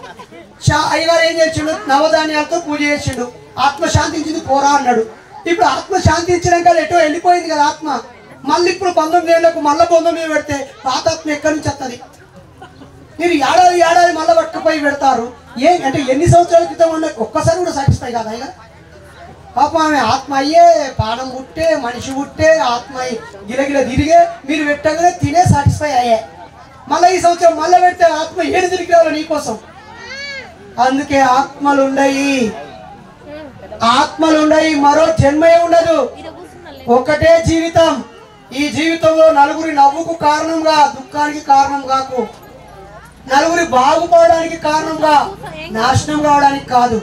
అయ్యగారు ఏం చేసిండు? నవధాన్యాలతో పూజ చేసిండు. ఆత్మ శాంతించింది పోరా అన్నాడు. ఇప్పుడు ఆత్మ శాంతించడానికి ఎటో వెళ్ళిపోయింది కదా ఆత్మ. మళ్ళీ ఇప్పుడు 19 ఏళ్లకు మళ్ళీ బొంద మీద పెడితే పాతాత్మ ఎక్కడి నుంచి వస్తుంది? మీరు ఏడాది మళ్ళీ పట్టుకుపోయి పెడతారు. అంటే ఎన్ని సంవత్సరాల క్రితం ఉన్న ఒక్కసారి కూడా సాటిస్ఫై కాదు అయ్యా. పాప ఆమె ఆత్మ అయ్యే పానం పుట్టే మనిషి పుట్టే ఆత్మ గిలగిల తిరిగే మీరు పెట్టగానే తినే సాటిస్ఫై అయ్యే. మళ్ళీ ఈ సంవత్సరం మళ్ళీ పెడితే ఆత్మ ఏడు తిరిగి రావాలి నీకోసం. అందుకే ఆత్మలుండయి మరో జన్మే ఉండదు. ఒకటే జీవితం. ఈ జీవితంలో నలుగురి నవ్వుకు కారణంగా దుఃఖానికి కారణం కాకు, నలుగురి బాగుపడడానికి కారణంగా నాశనం కావడానికి కాదు.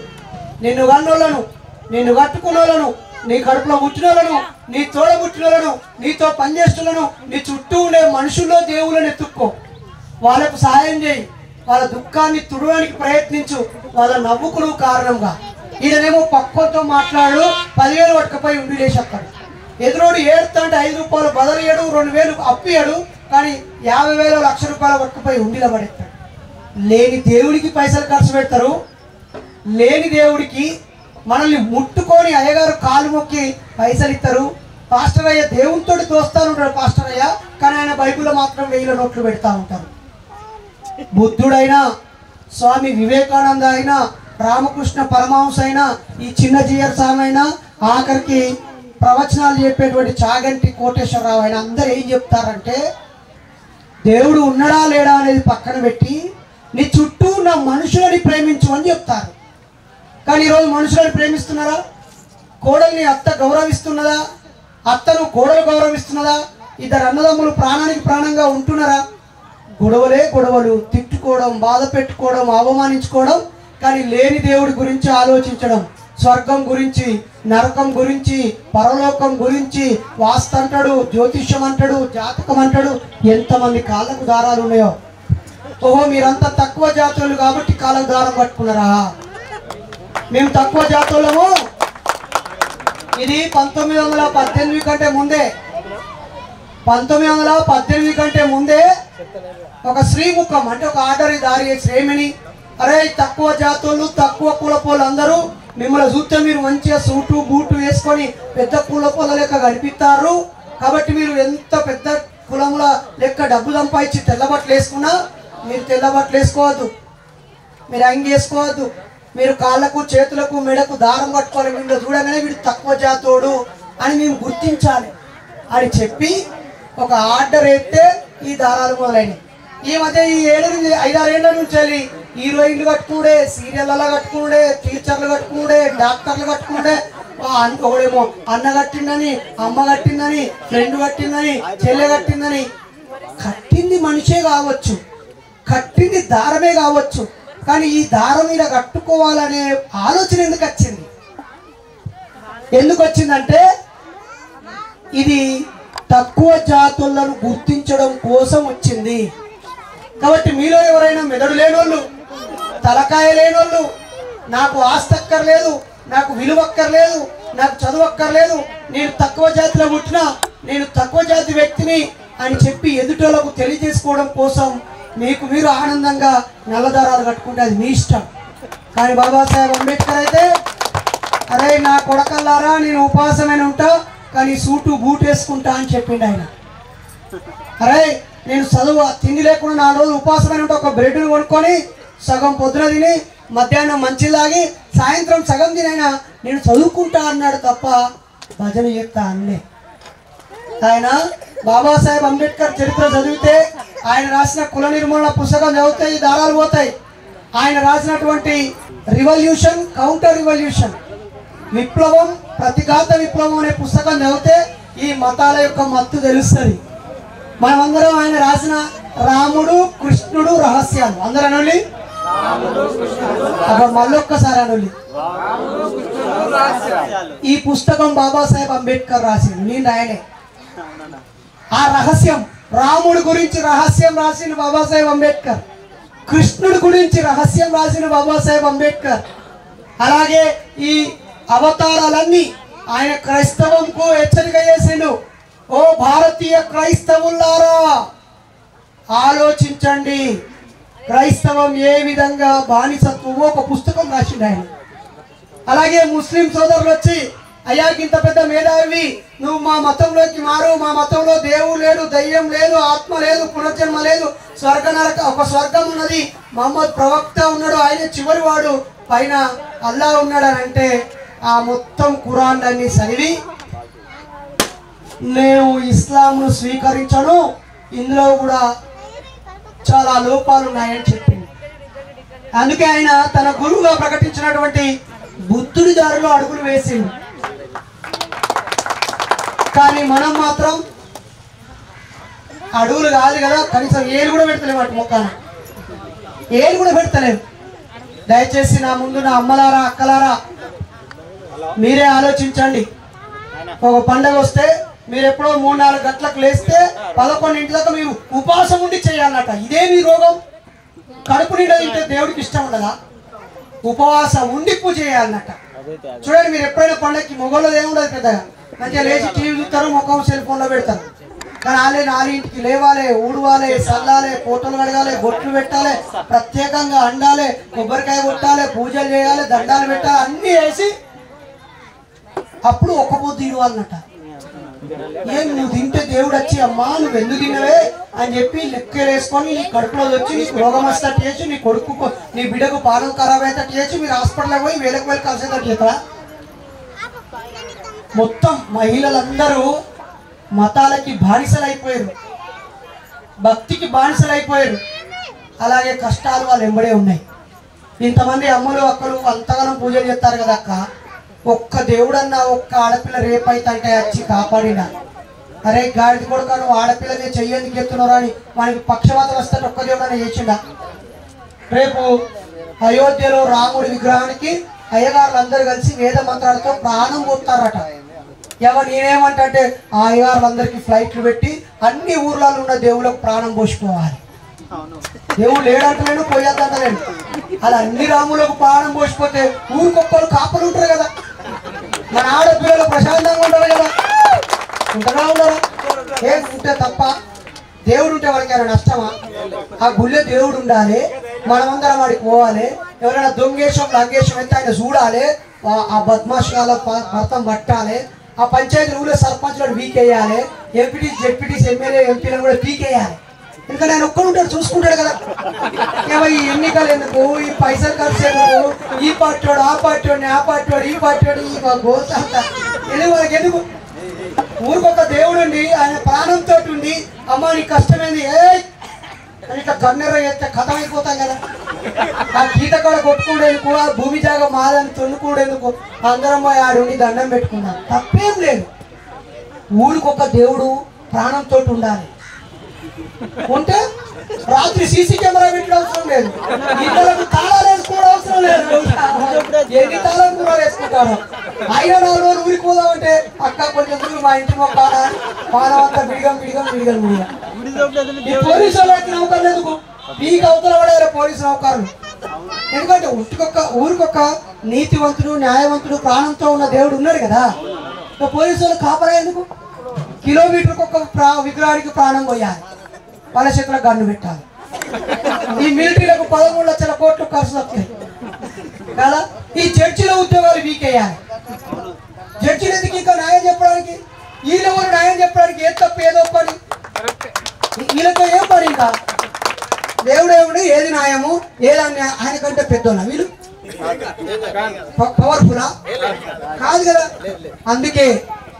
నిన్ను కన్నోళ్ళను, నిన్ను కట్టుకున్నోళ్ళను, నీ కడుపులో పుట్టినోళ్ళను, నీ తోడ పుట్టినోళ్ళను, నీతో పనిచేస్తులను, నీ చుట్టూ ఉండే మనుషుల్లో దేవుళ్ళని ఎత్తుక్కో. వాళ్ళకు సహాయం చేయి, వాళ్ళ దుఃఖాన్ని తుడవడానికి ప్రయత్నించు. వాళ్ళ నవ్వుకును కారణంగా. ఈయనేమో పక్కతో మాట్లాడు 10,000 పట్టుకపోయి ఉండి లేచేస్తాడు. ఎదురోడు ఏడుతా అంటే 5 రూపాయలు బదలియడు, 2,000 అప్పియడు. కానీ 50,000 1,00,000 పట్టుకుపోయి ఉండిలో పడేస్తాడు. లేని దేవుడికి పైసలు ఖర్చు పెడతారు. లేని దేవుడికి మనల్ని ముట్టుకొని అయ్యగారు కాలు మొక్కి పైసలు ఇస్తారు. పాస్టర్ అయ్య దేవునితో దోస్తాను ఉంటాడు పాస్టర్ అయ్య, కానీ ఆయన బైబిల్లో మాత్రం 1000 నోట్లు పెడతా ఉంటారు. బుద్ధుడైనా, స్వామి వివేకానంద అయినా, రామకృష్ణ పరమహంస అయినా, ఈ చిన్న జీయర్ స్వామి అయినా, ఆఖరికి ప్రవచనాలు చెప్పేటువంటి చాగంటి కోటేశ్వరరావు అయినా అందరూ ఏం చెప్తారంటే దేవుడు ఉన్నాడా లేడా అనేది పక్కన పెట్టి నీ చుట్టూ ఉన్న మనుషులని ప్రేమించు అని చెప్తారు. కానీ ఈరోజు మనుషులని ప్రేమిస్తున్నారా? కోడల్ని అత్త గౌరవిస్తున్నదా? అత్తను కోడలు గౌరవిస్తున్నదా? ఇద్దరు అన్నదమ్ములు ప్రాణానికి ప్రాణంగా ఉంటున్నారా? గొడవలు, తిట్టుకోవడం, బాధ పెట్టుకోవడం, అవమానించుకోవడం. కానీ లేని దేవుడి గురించి ఆలోచించడం, స్వర్గం గురించి, నరకం గురించి, పరలోకం గురించి వాస్తు అంటాడు, జ్యోతిష్యం అంటాడు, జాతకం అంటాడు. ఎంతమంది కాళ్ళకు దారాలు ఉన్నాయో. ఓహో మీరంతా తక్కువ జాతులు కాబట్టి కాళ్ళకు దారం పట్టుకున్నారా? మేము తక్కువ జాతులము. ఇది 1918 కంటే ముందే, 1918 కంటే ముందే ఒక శ్రీముఖం అంటే ఒక ఆర్డర్ దారి శ్రేమిని, అరే తక్కువ జాతులు తక్కువ కులపోలు అందరూ మిమ్మల్ని చూస్తే మీరు మంచిగా సూటు బూటు వేసుకొని పెద్ద కులపోల లెక్క కనిపిస్తారు. కాబట్టి మీరు ఎంత పెద్ద కులముల లెక్క డబ్బు సంపాదించి తెల్లబట్టలు వేసుకున్నా మీరు తెల్లబట్టలు వేసుకోవద్దు, మీరు అంగి వేసుకోవద్దు, మీరు కాళ్ళకు చేతులకు మెడకు దారం కట్టుకోవాలి. మీరు చూడగానే వీడు తక్కువ జాతోడు అని మేము గుర్తించాలి అని చెప్పి ఒక ఆర్డర్ వేస్తే ఈ దారాలు మొదలైనవి. ఈ మధ్య ఈ 5-6 ఏళ్ళ నుంచి హీరోయిన్లు కట్టుకునే, సీరియళ్ళ కట్టుకునే, టీచర్లు కట్టుకునే, డాక్టర్లు కట్టుకునే, ఒకడేమో అన్న కట్టిందని, అమ్మ కట్టిందని, ఫ్రెండ్ కట్టిందని, చెల్లె కట్టిందని. కట్టింది మనిషే కావచ్చు, కట్టింది దారమే కావచ్చు, కానీ ఈ దారం మీద కట్టుకోవాలనే ఆలోచన ఎందుకు వచ్చిందంటే ఇది తక్కువ జాతులను గుర్తించడం కోసం వచ్చింది. కాబట్టి మీలో ఎవరైనా మెదడు లేనోళ్ళు, తలకాయ లేనోళ్ళు, నాకు ఆస్తి అక్కర్లేదు, నాకు విలువ అక్కర్లేదు, నాకు చదువు అక్కర్లేదు, నేను తక్కువ జాతిలో పుట్టినా, నేను తక్కువ జాతి వ్యక్తిని అని చెప్పి ఎదుటోళ్ళకు తెలియజేసుకోవడం కోసం మీకు మీరు ఆనందంగా నల్లదారాలు కట్టుకుంటే అది మీ ఇష్టం. కానీ బాబాసాహెబ్ అంబేద్కర్ అయితే, అరే నా కొడకల్లారా నేను ఉపవాసమైన ఉంటా కానీ సూటు బూట్ వేసుకుంటా అని చెప్పిండు ఆయన. అరే నేను చదువు తిండి లేకుండా 4 రోజులు ఉపవాసమైన ఉంటా, ఒక బ్రెడ్ను కొనుక్కొని సగం పొద్దున తిని మధ్యాహ్నం మంచి తాగి సాయంత్రం సగం తినైనా నేను చదువుకుంటా అన్నాడు తప్ప భజన చేస్తా అన్నే. ఆయన బాబాసాహెబ్ అంబేద్కర్ చరిత్ర చదివితే, ఆయన రాసిన కుల నిర్మూలన పుస్తకం చదివితే ఈ దారాలు పోతాయి. ఆయన రాసినటువంటి రివల్యూషన్, కౌంటర్ రివల్యూషన్, విప్లవం ప్రతిఘాత విప్లవం అనే పుస్తకం చదివితే ఈ మతాల యొక్క మత్తు తెలుస్తుంది. మనమందరం ఆయన రాసిన రాముడు కృష్ణుడు రహస్యాలు అందరూ అనులి, మళ్ళొక్కసారి అనులి. ఈ పుస్తకం బాబాసాహెబ్ అంబేద్కర్ రాసింది, నేను రాయలే. ఆ రహస్యం, రాముడి గురించి రహస్యం రాసిన బాబాసాహెబ్ అంబేద్కర్, కృష్ణుడి గురించి రహస్యం రాసిన బాబాసాహెబ్ అంబేద్కర్. అలాగే ఈ అవతారాలన్నీ ఆయన క్రైస్తవంకు హెచ్చరిక చేసిండు. ఓ భారతీయ క్రైస్తవులారా ఆలోచించండి, క్రైస్తవం ఏ విధంగా బానిసత్వమో ఒక పుస్తకం రాసిండు ఆయన. అలాగే ముస్లిం సోదరులు వచ్చి, అయ్యా ఇంత పెద్ద మేధావి నువ్వు మా మతంలోకి మారు, మా మతంలో దేవుడు లేడు, దయ్యం లేదు, ఆత్మ లేదు, పునర్జన్మ లేదు, స్వర్గ నరక ఒక స్వర్గం ఉన్నది, మహమ్మద్ ప్రవక్త ఉన్నాడు, ఆయన చివరి వాడు, పైన అల్లా ఉన్నాడు అని అంటే ఆ మొత్తం ఖురాన్ అన్ని చదివి నేను ఇస్లాంను స్వీకరించను, ఇందులో కూడా చాలా లోపాలు ఉన్నాయని చెప్పింది. అందుకే ఆయన తన గురువుగా ప్రకటించినటువంటి బుద్ధుడి దారిలో అడుగులు వేసింది. కానీ మనం మాత్రం అడుగులు కాదు కదా, కనీసం ఏలు కూడా పెడతలేము, అటు మొక్కన ఏలు కూడా పెడతలేము. దయచేసి నా ముందు నా అమ్మలారా అక్కలారా మీరే ఆలోచించండి. ఒక పండగ వస్తే మీరు ఎప్పుడో 3-4 గంటలకు లేస్తే 11 దాకా మీరు ఉపవాసం ఉండి చేయాలన్నట. ఇదే మీ రోగం. కడుపు నిండా తింటే దేవుడికి ఇష్టం ఉండదా? ఉపవాసం ఉండి పూజ చేయాలన్నట. చూడండి, మీరు ఎప్పుడైనా పండగకి మొగోళ్ళు ఏముండదు, పెద్దగా మంచిగా లేచి టీవీ చూస్తారు, ముఖం సెల్ ఫోన్లో పెడతారు. కానీ వాళ్ళే 4ంటికి లేవాలి, ఊడవాలి, చల్లాలి, ఫోటోలు కడగాలి, బొట్లు పెట్టాలి, ప్రత్యేకంగా అండాలి, కొబ్బరికాయ కొట్టాలి, పూజలు చేయాలి, దండాలు పెట్టాలి, అన్నీ వేసి అప్పుడు ఒక్క పొద్దు ఇవ్వాలన్నట. ఏం నువ్వు తింటే దేవుడు వచ్చి అమ్మా నువ్వు ఎందుకు తిన్నవే అని చెప్పి లెక్కలు వేసుకొని నీ కడుపులో వచ్చి నీకు రోగం వస్తట్టు చేయొచ్చు, నీ కొడుకు నీ బిడ్డకు పానం ఖరాబ్ అయ్యేటట్టు చేయొచ్చు, మీరు హాస్పిటల్కి పోయి వేలకు కలిసేటట్టు చేస్తారా? మొత్తం మహిళలందరూ మతాలకి బానిసలు అయిపోయారు, భక్తికి బానిసలు అయిపోయారు. అలాగే కష్టాలు వాళ్ళు వెంబడే ఉన్నాయి. ఇంతమంది అమ్మలు అక్కలు అంతగానో పూజలు చేస్తారు కదా అక్క, ఒక్క దేవుడన్నా ఒక్క ఆడపిల్ల రేపైతే అంటే వచ్చి కాపాడినా, అరే గాడిది కొడుక నువ్వు ఆడపిల్లనే చెయ్యేందుకు ఎత్తున్నారా అని మనకి పక్షవాతం వస్తే ఒక్క దేవుడన్నా చేసిండా? రేపు అయోధ్యలో రాముడి విగ్రహానికి అయ్యగారులు అందరూ కలిసి వేద మంత్రాలతో ప్రాణం పోతారట. నేనేమంటే ఆ అయ్యగారులందరికీ ఫ్లైట్లు పెట్టి అన్ని ఊర్లలో ఉన్న దేవుళ్ళకు ప్రాణం పోసిపోవాలి. దేవుడు లేడంటలేను, పోయేద్దంటలేను, అలా అన్ని రాములకు ప్రాణం పోసిపోతే ఊరికొక్కరు కాపలు ఉంటారు కదా, మన ఆడపిల్లలు ప్రశాంతంగా ఉంటారు కదా, ఉంటగా ఉండరా? ఏం ఉంటే తప్ప దేవుడు ఉంటే వాడికి ఏమైనా నష్టమా? ఆ గుళ్ళే దేవుడు ఉండాలి, మనమందరం వాడికి పోవాలి. ఎవరైనా దొంగేశం లంగేశం అయితే ఆయన చూడాలి, ఆ బద్మాషాల భర్తం పట్టాలి, ఆ పంచాయతీ ఊళ్ళో సర్పంచ్లను పీకేయాలి, ఎంపీటీ జెడ్పీటీస్ ఎమ్మెల్యే ఎంపీలను కూడా పీకేయాలి. ఇంకా నేను ఒక్కడుంటాడు చూసుకుంటాడు కదా. ఈ ఎన్నికలు ఎందుకు, ఈ పైసలు ఖర్చు ఎందుకు, ఈ పార్టీ వాడు ఆ పార్టీ వాడిని, ఆ పార్టీ వాడు ఈ పార్టీ వాడు, ఈ గోత ఎందుకు వాళ్ళకి ఎందుకు? ఊరికొక దేవుడు ఉండి ఆయన ప్రాణంతో ఉండి అమ్మ నీ కష్టమేంది ఏ అని ఇట్లా కన్నెర్ర చేస్తే కథం అయిపోతాం కదా. ఆ గీత కాడ కొట్టుకుండేందుకు, ఆ భూమి జాగా మాదని తొన్నుకుండేందుకు అందరం పోయి ఆడుండి దండం పెట్టుకున్నాం, తప్పేం లేదు. ఊరికొక దేవుడు ప్రాణంతో ఉండాలి. ఉంటే రాత్రి సీసీ కెమెరా పెట్టడం అవసరం లేదు, ఇళ్ళకు తాళాలు వేసుకోవడం అవసరం లేదు. ఎన్ని తాళాలు కూడా వేసుకుంటారు. అయినా 4 రోజులు ఊరికి పోదామంటే అక్క కొంచెం దూరం మా ఇంటి మొక్కాలా, పానం అంతా విడిగం విడిగం విడిగం విడిగం. ఈ పోలీసు వాళ్ళకి నమ్మకం ఎందుకు? మీకు అవతల పడేయాలి పోలీసు నౌకర్లు. ఎందుకంటే ఊరికొక నీతివంతుడు న్యాయవంతుడు ప్రాణంతో ఉన్న దేవుడు ఉన్నాడు కదా. పోలీసు వాళ్ళు కాపరా ఎందుకు? కిలోమీటర్కి ఒక విగ్రహానికి ప్రాణం పోయాలి, వాళ్ళ చేతులకు గన్ను పెట్టాలి. ఈ మిలిటరీలకు 13 లక్షల కోట్లు ఖర్చు వస్తాయి కదా. ఈ చర్చిలో ఉద్యోగాలు వీకేయాలి. జడ్జిలు ఎందుకు ఇంకా న్యాయం చెప్పడానికి? వీళ్ళెవరు న్యాయం చెప్పడానికి? ఏ తప్పు ఏదో పని, వీళ్ళతో ఏం పని? ఇంకా దేవుడు ఏది న్యాయము ఏది ఆయన కంటే పెద్దోళ్ళ వీళ్ళు పవర్ఫులా? కాదు కదా. అందుకే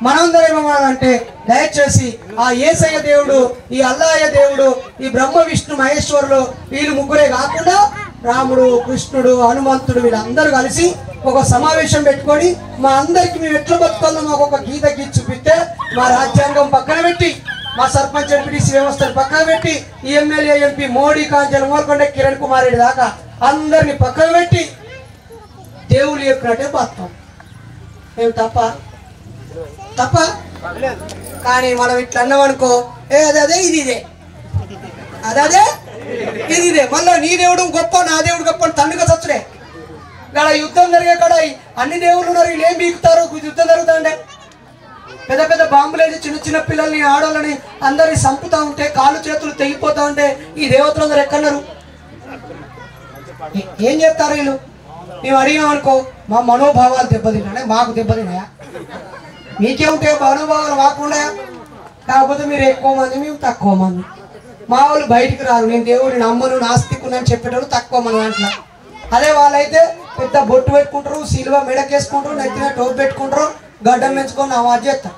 మనందరం ఏమన్నాడంటే దయచేసి ఆ యేసయ్య దేవుడు, ఈ అల్లాయ దేవుడు, ఈ బ్రహ్మ విష్ణు మహేశ్వరులు వీళ్ళు ముగ్గురే కాకుండా రాముడు కృష్ణుడు హనుమంతుడు వీళ్ళందరూ కలిసి ఒక సమావేశం పెట్టుకొని మా అందరికి మేము ఎట్లా బతుకోవాలో మాకు ఒక గీత గీసి చూపిస్తే మా రాజ్యాంగం పక్కన పెట్టి మా సర్పంచ్ ఎంపీటీసీ వ్యవస్థను పక్కన పెట్టి ఈ ఎమ్మెల్యే ఎంపీ మోడీ కాంచెల మోర్కొండ కిరణ్ కుమార్ రెడ్డి దాకా అందరిని పక్కన పెట్టి దేవుళ్ళు చెప్పినట్టే బతాం. మేము తప్ప కానీ మనం ఇట్లా అన్నామనుకో, అదే ఇది ఇదే అదే ఇది ఇదే, మళ్ళీ నీ దేవుడు గొప్ప నా దేవుడు గొప్ప తండ్రిగా చచ్చుడే. ఇక్కడ యుద్ధం జరిగే కాడ అన్ని దేవుళ్ళు ఉన్నారు, వీళ్ళు ఏం బీకుతారు? యుద్ధం జరుగుతుండే పెద్ద పెద్ద బాంబులు వేసి చిన్న చిన్న పిల్లల్ని ఆడవాళ్ళని అందరిని చంపుతా ఉంటే కాళ్ళు చేతులు తెగిపోతా ఉంటే ఈ దేవతలు అందరు ఎక్కన్నారు? ఏం చేస్తారు వీళ్ళు? మేము అడిగినాం అనుకో మా మనోభావాలు దెబ్బతిన్నాయి. మాకు దెబ్బతిన్నాయా? మీకేముంటే మనోభావాలు మాకుండాయా? కాకపోతే మీరు ఎక్కువ మంది మేము తక్కువ మంది. మా వాళ్ళు బయటికి రారు, నేను దేవుడిని నమ్మను నాస్తికుని చెప్పేటప్పుడు తక్కువ మంది దాంట్లో. అదే వాళ్ళైతే పెద్ద బొట్టు పెట్టుకుంటారు, సిలువ మెడకేసుకుంటారు, నెత్తిన టోపు పెట్టుకుంటారు, గడ్డం పెంచుకొని నమాజ్ చేస్తారు.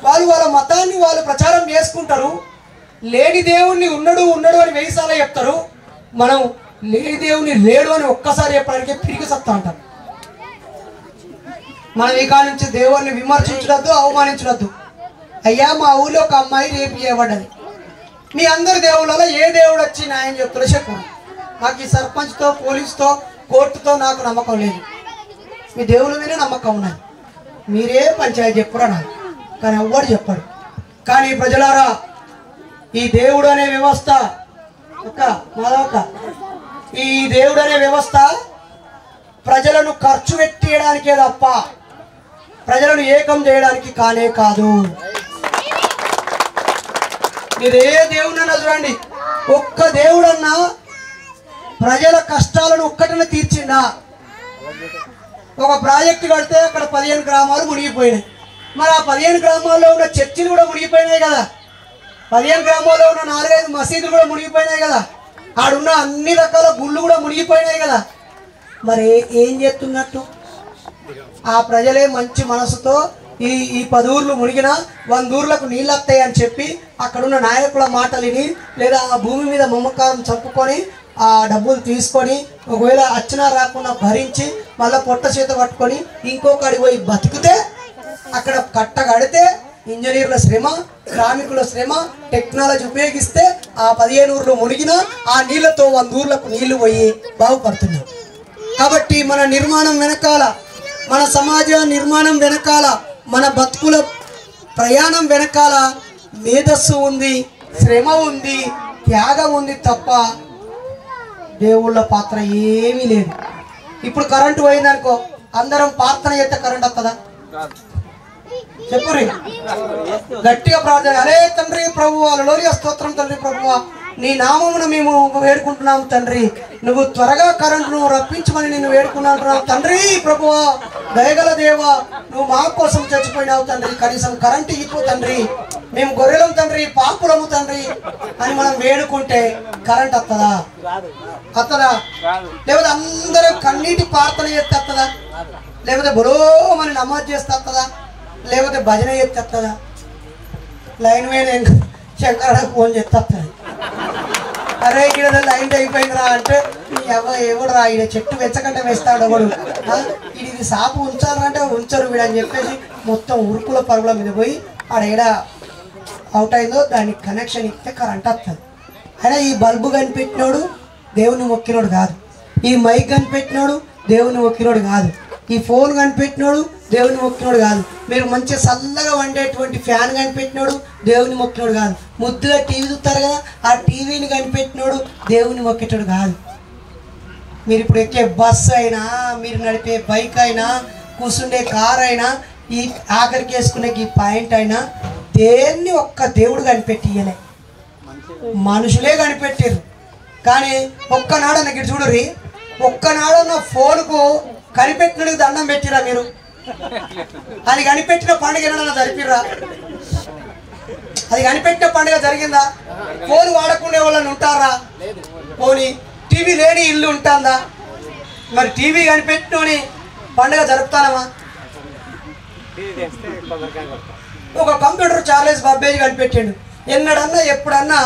వాళ్ళు వాళ్ళ మతాన్ని వాళ్ళు ప్రచారం చేసుకుంటారు. లేని దేవుణ్ణి ఉన్నాడు అని 1000 సార్లు చెప్తారు. మనం లేని దేవుని లేడు అని ఒక్కసారి చెప్పడానికి పిరికి సత్తా అంటారు. మనం ఈ కాడ నుంచి దేవుణ్ణి విమర్శించడద్దు, అవమానించడద్దు. అయ్యా మా ఊళ్ళో ఒక అమ్మాయి రేపు చేయబడ్డది. మీ అందరి దేవుళ్ళలో ఏ దేవుడు వచ్చి న్యాయం చెప్తారో చెప్పు. నాకు ఈ సర్పంచ్తో పోలీసుతో కోర్టుతో నాకు నమ్మకం లేదు, మీ దేవుళ్ళ మీదే నమ్మకం ఉన్నది. మీరే పంచాయతీ చెప్పురా నాకు, కానీ ఎవ్వడు చెప్పాడు. కానీ ప్రజలారా, ఈ దేవుడు అనే వ్యవస్థ ఈ దేవుడు అనే వ్యవస్థ ప్రజలను ఖర్చు పెట్టేయడానికే తప్ప ప్రజలను ఏకం చేయడానికి కానే కాదు. మీరు ఏ దేవుడన్నా చూడండి, ఒక్క దేవుడన్నా ప్రజల కష్టాలను ఒక్కటనే తీర్చిండా? ఒక ప్రాజెక్టు కడితే అక్కడ 15 గ్రామాలు మునిగిపోయినాయి. మరి ఆ 15 గ్రామాల్లో ఉన్న చర్చిలు కూడా మునిగిపోయినాయి కదా. 15 గ్రామాల్లో ఉన్న 4-5 మసీదులు కూడా మునిగిపోయినాయి కదా. ఆడున్న అన్ని రకాల గుళ్ళు కూడా మునిగిపోయినాయి కదా. మరి ఏం చేస్తున్నట్టు? ఆ ప్రజలే మంచి మనసుతో ఈ 10 ఊర్లు మునిగినా 100 ఊర్లకు నీళ్ళు వస్తాయి అని చెప్పి అక్కడున్న నాయకుల మాటలు విని లేదా ఆ భూమి మీద మమకారం చంపుకొని ఆ డబ్బులు తీసుకొని ఒకవేళ అచ్చినా రాకుండా భరించి మళ్ళీ పొట్ట చేత పట్టుకొని ఇంకొకటి పోయి బతికితే అక్కడ కట్ట కడితే ఇంజనీర్ల శ్రమ, శ్రామికుల శ్రమ, టెక్నాలజీ ఉపయోగిస్తే ఆ 15 ఊర్లు మునిగినా ఆ నీళ్లతో 100 ఊర్లకు నీళ్లు పోయి బాగుపడుతున్నాయి. కాబట్టి మన నిర్మాణం వెనకాల, మన సమాజ నిర్మాణం వెనకాల, మన బతుకుల ప్రయాణం వెనకాల మేధస్సు ఉంది, శ్రమ ఉంది, త్యాగం ఉంది తప్ప దేవుళ్ళ పాత్ర ఏమీ లేదు. ఇప్పుడు కరెంటు పోయిందనుకో అందరం ప్రార్థన చేస్తే కరెంట్ వస్తుందా? చెప్పురి గట్టిగా ప్రార్థన. అరే తండ్రి ప్రభువా, హల్లెలూయా స్తోత్రం తండ్రి ప్రభువా, నీ నామమును మేము వేడుకుంటున్నాము తండ్రి, నువ్వు త్వరగా కరెంటును రప్పించమని నిన్ను వేడుకున్నాను తండ్రి ప్రభువా, దయగల దేవా, నువ్వు మా కోసం చచ్చిపోయినావు తండ్రి, కనీసం కరెంటు ఇప్పు తండ్రి, మేము గొర్రెలం తండ్రి, పాపులము తండ్రి అని మనం వేడుకుంటే కరెంట్ వస్తుందా? లేకపోతే అందరం కన్నీటి ప్రార్థన చేస్తే వస్తుందా? లేకపోతే బరోమని నమాజ్ చేస్తే వస్తుందా? లేకపోతే భజన చేస్తే వస్తుందా? లైన్ మీద శంకరానికి ఫోన్ చేస్తే వస్తుంది. అరే ఇక్కడ లైన్ అయిపోయిందిరా అంటే ఎవడు రా, ఈడ చెట్టు వెచ్చకంటే వేస్తాడు ఎవడు, ఇది సాపు ఉంచాలంటే ఉంచరు వీడు అని చెప్పేసి మొత్తం ఉరుకుల పరుగుల మీద పోయి ఆడ ఏడ అవుట్ అయిందో దానికి కనెక్షన్ ఇస్తే కరెంట్ వస్తుంది. అయినా ఈ బల్బు కనిపెట్టినోడు దేవుని మొక్కినోడు కాదు, ఈ మైక్ కనిపెట్టినోడు దేవుని మొక్కినోడు కాదు. ఈ ఫోన్ కనిపెట్టినోడు దేవుని మొక్కినోడు కాదు. మీరు మంచిగా చల్లగా వండేటువంటి ఫ్యాన్ కనిపెట్టినోడు దేవుని మొక్కినోడు కాదు. ముద్దుగా టీవీ చూస్తారు కదా, ఆ టీవీని కనిపెట్టినోడు దేవుని మొక్కేటోడు కాదు. మీరు ఇప్పుడు ఎక్కే బస్సు అయినా, మీరు నడిపే బైక్ అయినా, కూర్చుండే కార్ అయినా, ఈ ఆఖరికి వేసుకునే ఈ పాయింట్ అయినా దేన్ని ఒక్క దేవుడు కనిపెట్టియలే, మనుషులే కనిపెట్టారు. కానీ ఒక్కనాడన్న గిట్టు చూడరి, ఒక్కనాడన్న ఫోన్కు కనిపెట్టినడికి దండం పెట్టిరా మీరు? అది కనిపెట్టిన పండుగ ఏమన్నా జరిపిర్రా? అది కనిపెట్టిన పండుగ జరిగిందా? ఫోన్ వాడకుండా వాళ్ళని ఉంటారా? పోనీ టీవీ లేని ఇల్లు ఉంటుందా? మరి టీవీ కనిపెట్టుకొని పండుగ జరుపుతానమా? ఒక కంప్యూటర్ చార్లెస్ బబ్బేజీ కనిపెట్టాడు. ఎన్నడన్నా ఎప్పుడన్నా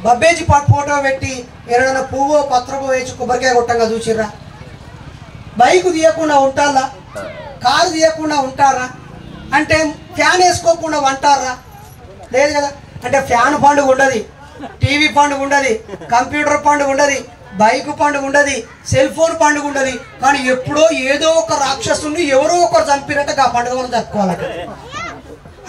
బబ్బేజీ ఫోటో పెట్టి ఎన్నడన్నా పువ్వు పత్రపు వేసి కొబ్బరికాయ కొట్టంగా చూసిర్రా? బైకు తీయకుండా ఉంటారా? కారు తీయకుండా ఉంటారా? అంటే ఫ్యాన్ వేసుకోకుండా ఉంటారా? లేదు కదా. అంటే ఫ్యాన్ పండుగ ఉండదు, టీవీ పండుగ ఉండదు, కంప్యూటర్ పండుగ ఉండదు, బైక్ పండుగ ఉండదు, సెల్ ఫోన్ పండుగ ఉండదు. కానీ ఎప్పుడో ఏదో ఒక రాక్షసుని ఎవరో ఒకరు చంపినట్టు ఆ పండుగ మనం జరుపుకోవాలట.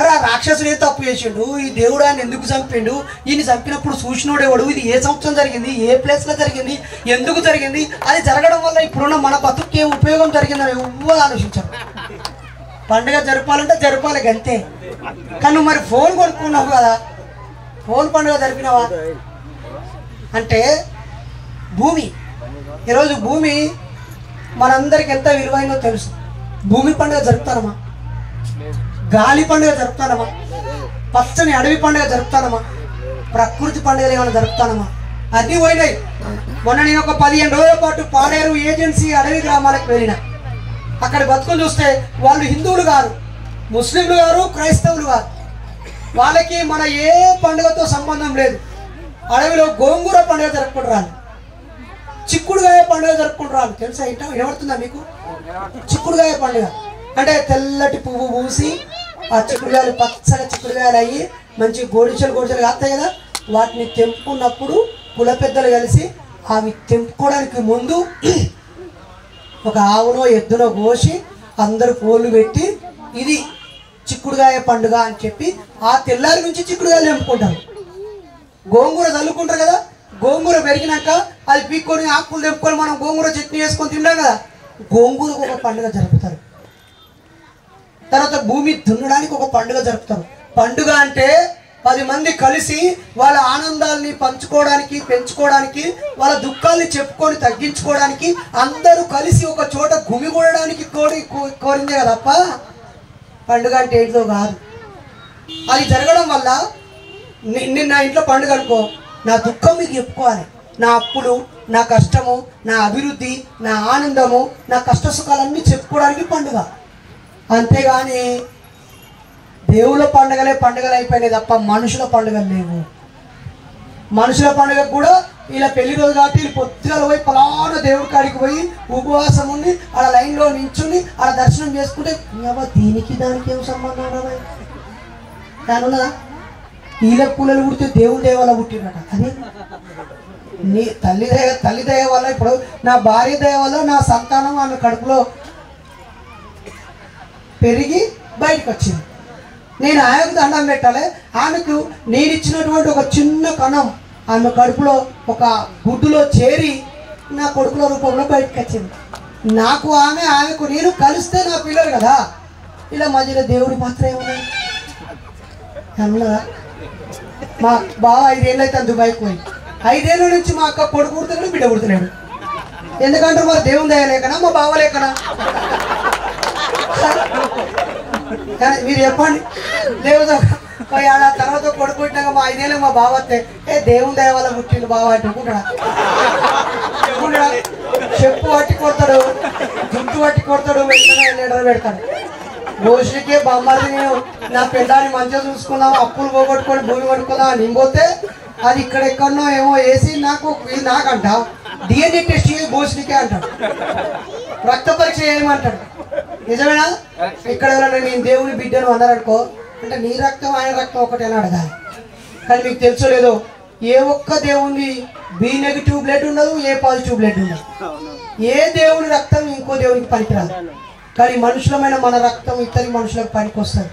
అరే ఆ రాక్షసుడు ఏ తప్పు చేసిండు? ఈ దేవుడు ఆయన ఎందుకు చంపిండు? ఈయన చంపినప్పుడు చూసినోడు ఎవడు? ఇది ఏ సంవత్సరం జరిగింది? ఏ ప్లేస్లో జరిగింది? ఎందుకు జరిగింది? అది జరగడం వల్ల ఇప్పుడున్న మన బతుకే ఉపయోగం జరిగిందని ఎవ్వరు ఆలోచించారు. పండుగ జరపాలంటే జరపాలి అంతే. కానీ మరి ఫోన్ కొనుక్కున్నావు కదా, ఫోన్ పండుగ జరిపినావా? అంటే భూమి, ఈరోజు భూమి మనందరికి ఎంత విలువైనో తెలుసు. భూమి పండుగ జరుపుతానమా? గాలి పండుగ జరుపుతానమా? పచ్చని అడవి పండుగ జరుపుతానమా? ప్రకృతి పండుగలు ఏమైనా జరుపుతానమా? అన్నీ పోయినాయి. మొన్న నేను ఒక 15 రోజుల పాటు పాడేరు ఏజెన్సీ అడవి గ్రామాలకు వెళ్ళిన. అక్కడ బతుకులు చూస్తే వాళ్ళు హిందువులు కాదు, ముస్లింలు గారు, క్రైస్తవులు కాదు. వాళ్ళకి మన ఏ పండుగతో సంబంధం లేదు. అడవిలో గోంగూర పండుగ జరుపుకుంటారు, చిక్కుడుగాయ పండుగ జరుపుకుంటారు. తెలుసా? ఇంట వినబడుతుందా మీకు? చిక్కుడుగాయ పండుగ అంటే తెల్లటి పువ్వు పూసి ఆ చిక్కుడుగాయలు పచ్చగా చిక్కుడుగాయలు అయ్యి మంచి గోడిచలు కాస్తాయి కదా, వాటిని తెంపుకున్నప్పుడు కుల పెద్దలు కలిసి అవి తెంపుకోవడానికి ముందు ఒక ఆవునో ఎద్దునో కోసి అందరు కోళ్ళు పెట్టి ఇది చిక్కుడుగాయ పండుగ అని చెప్పి ఆ తెల్లారి నుంచి చిక్కుడుగాయలు తెంపుకుంటారు. గోంగూర చల్లుకుంటారు కదా, గోంగూర పెరిగినాక అది పీక్కొని ఆకులు తెంపుకొని మనం గోంగూర చట్నీ వేసుకొని తింటాం కదా, గోంగూరకు ఒక పండుగ జరుపుతారు. తర్వాత భూమి దున్నడానికి ఒక పండుగ జరుపుతారు. పండుగ అంటే 10 మంది కలిసి వాళ్ళ ఆనందాల్ని పంచుకోవడానికి, పెంచుకోవడానికి, వాళ్ళ దుఃఖాల్ని చెప్పుకొని తగ్గించుకోవడానికి అందరూ కలిసి ఒక చోట గుమిగూడడానికి కోరిందే కదా తప్ప పండుగ అంటే ఏంటో కాదు. అది జరగడం వల్ల నిన్న ఇంట్లో పండుగ అనుకో, నా దుఃఖం మీకు చెప్పుకోవాలి, నా అప్పులు, నా కష్టము, నా అభివృద్ధి, నా ఆనందము, నా కష్ట సుఖాలన్నీ చెప్పుకోవడానికి పండుగ. అంతేగాని దేవుళ్ళ పండుగలు అయిపోయినాయి తప్ప మనుషుల పండుగలు లేవు. మనుషుల పండుగ కూడా ఇలా పెళ్లి రోజు కాబట్టి వీళ్ళు పొద్దుగాల పోయి పలానా దేవుడి కాడికి పోయి ఉపవాసం ఉండి ఆడ లైన్లో నించుని ఆడ దర్శనం చేసుకుంటే దీనికి దానికి ఏం సంబంధం ఉండదు. దానివల్ల వీళ్ళ పూలలు పుడితే దేవుని దయ వల్ల పుట్టినట. అది నీ తల్లి దయ వల్ల, ఇప్పుడు నా భార్య దయ వల్ల నా సంతానం ఆమె కడుపులో పెరిగి బయటకు వచ్చింది. నేను ఆమెకు దండం పెట్టాలి. ఆమెకు నేను ఇచ్చినటువంటి ఒక చిన్న కణం ఆమె కడుపులో ఒక గుడ్డులో చేరి నా కొడుకుల రూపంలో బయటకు వచ్చింది. నాకు ఆమెకు నేను కలిస్తే నా పిల్లలు కదా. ఇలా మధ్యలో దేవుడి పాత్ర ఏమున్నాయి అన్నదా? మా బావ 5 ఏళ్ళు అయితే దుబాయ్కి పోయి 5 ఏళ్ళ నుంచి మా అక్క కొడుకు పుడుతున్నాడు, బిడ్డ పుడుతున్నాడు. ఎందుకంటారు మరి? దేవుని దయ లేకనా, మా బావ లేకనా? కానీ మీరు చెప్పండి. దేవుడు తర్వాత కొడుకు పుట్టినాక మా 5 ఏళ్ళకి మా బావ వస్తే దేవుని దయ వల్ల పుట్టిండు బావ అంటుకుంటాడా? చెప్పు పట్టి కొడతాడు, జుట్టు పట్టి కొడతాడు, వెంటనే పెడతాడు. భోషుడికే బొమ్మది నేను నా పిల్లాన్ని మంచిగా చూసుకున్నాం, అప్పులు పోగొట్టుకొని భూమి పట్టుకుందాం అని పోతే అది ఇక్కడెక్కడనో ఏమో వేసి నాకంట డిఎన్ఏ టెస్ట్ చేసి భోషుడికే అంటాడు, రక్త పరీక్ష చేయమంటాడు. నిజమేనా? ఇక్కడ ఎవరైనా నేను దేవుని బిడ్డను అన్నారనుకో, అంటే నీ రక్తం ఆయన రక్తం ఒకటేనా అడగాలి. కానీ మీకు తెలుసో లేదో, ఏ ఒక్క దేవుని B నెగిటివ్ బ్లడ్ ఉండదు, A పాజిటివ్ బ్లడ్ ఉండదు. ఏ దేవుని రక్తం ఇంకో దేవునికి పనికిరాదు, కానీ మనుషులమైన మన రక్తం ఇతని మనుషులకు పనికొస్తుంది.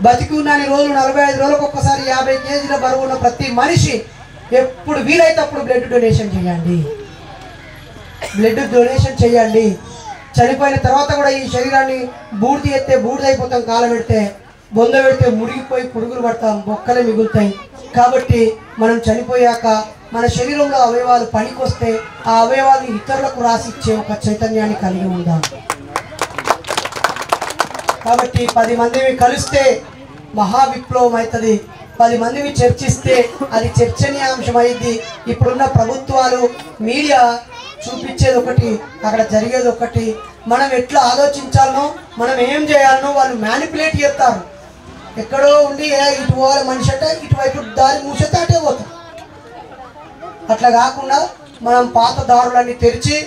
బతికి ఉన్నన్ని రోజులు 45 రోజులకు ఒక్కసారి 50 కేజీల బరువు ఉన్న ప్రతి మనిషి ఎప్పుడు వీలైతే అప్పుడు బ్లడ్ డొనేషన్ చేయండి. బ్లడ్ డొనేషన్ చేయండి. చనిపోయిన తర్వాత కూడా ఈ శరీరాన్ని బూడిద ఎత్తే బూడిదైపోతాం, కాలం పెడితే బొంద పెడితే మురిగిపోయి పురుగులు పడతాం, బొక్కలే మిగులుతాయి. కాబట్టి మనం చనిపోయాక మన శరీరంలో అవయవాలు పనికొస్తే ఆ అవయవాలను ఇతరులకు రాసిచ్చే ఒక చైతన్యాన్ని కలిగి ఉందాం. కాబట్టి 10 మందిని కలిస్తే మహా విప్లవం అవుతుంది. 10 మందిని చర్చిస్తే అది చర్చనీయాంశం అయింది. ఇప్పుడున్న ప్రభుత్వాలు మీడియా చూపించేది ఒకటి, అక్కడ జరిగేది ఒకటి. మనం ఎట్లా ఆలోచించాలనో మనం ఏం చేయాలనో వాళ్ళు మ్యానిపులేట్ చేస్తారు. ఎక్కడో ఉండి ఇటు పోవాలి మనిషి అంటే ఇటువైపు దారి మూసేస్తే అటే పోతాం. అట్లా కాకుండా మనం పాత దారులన్నీ తెరిచి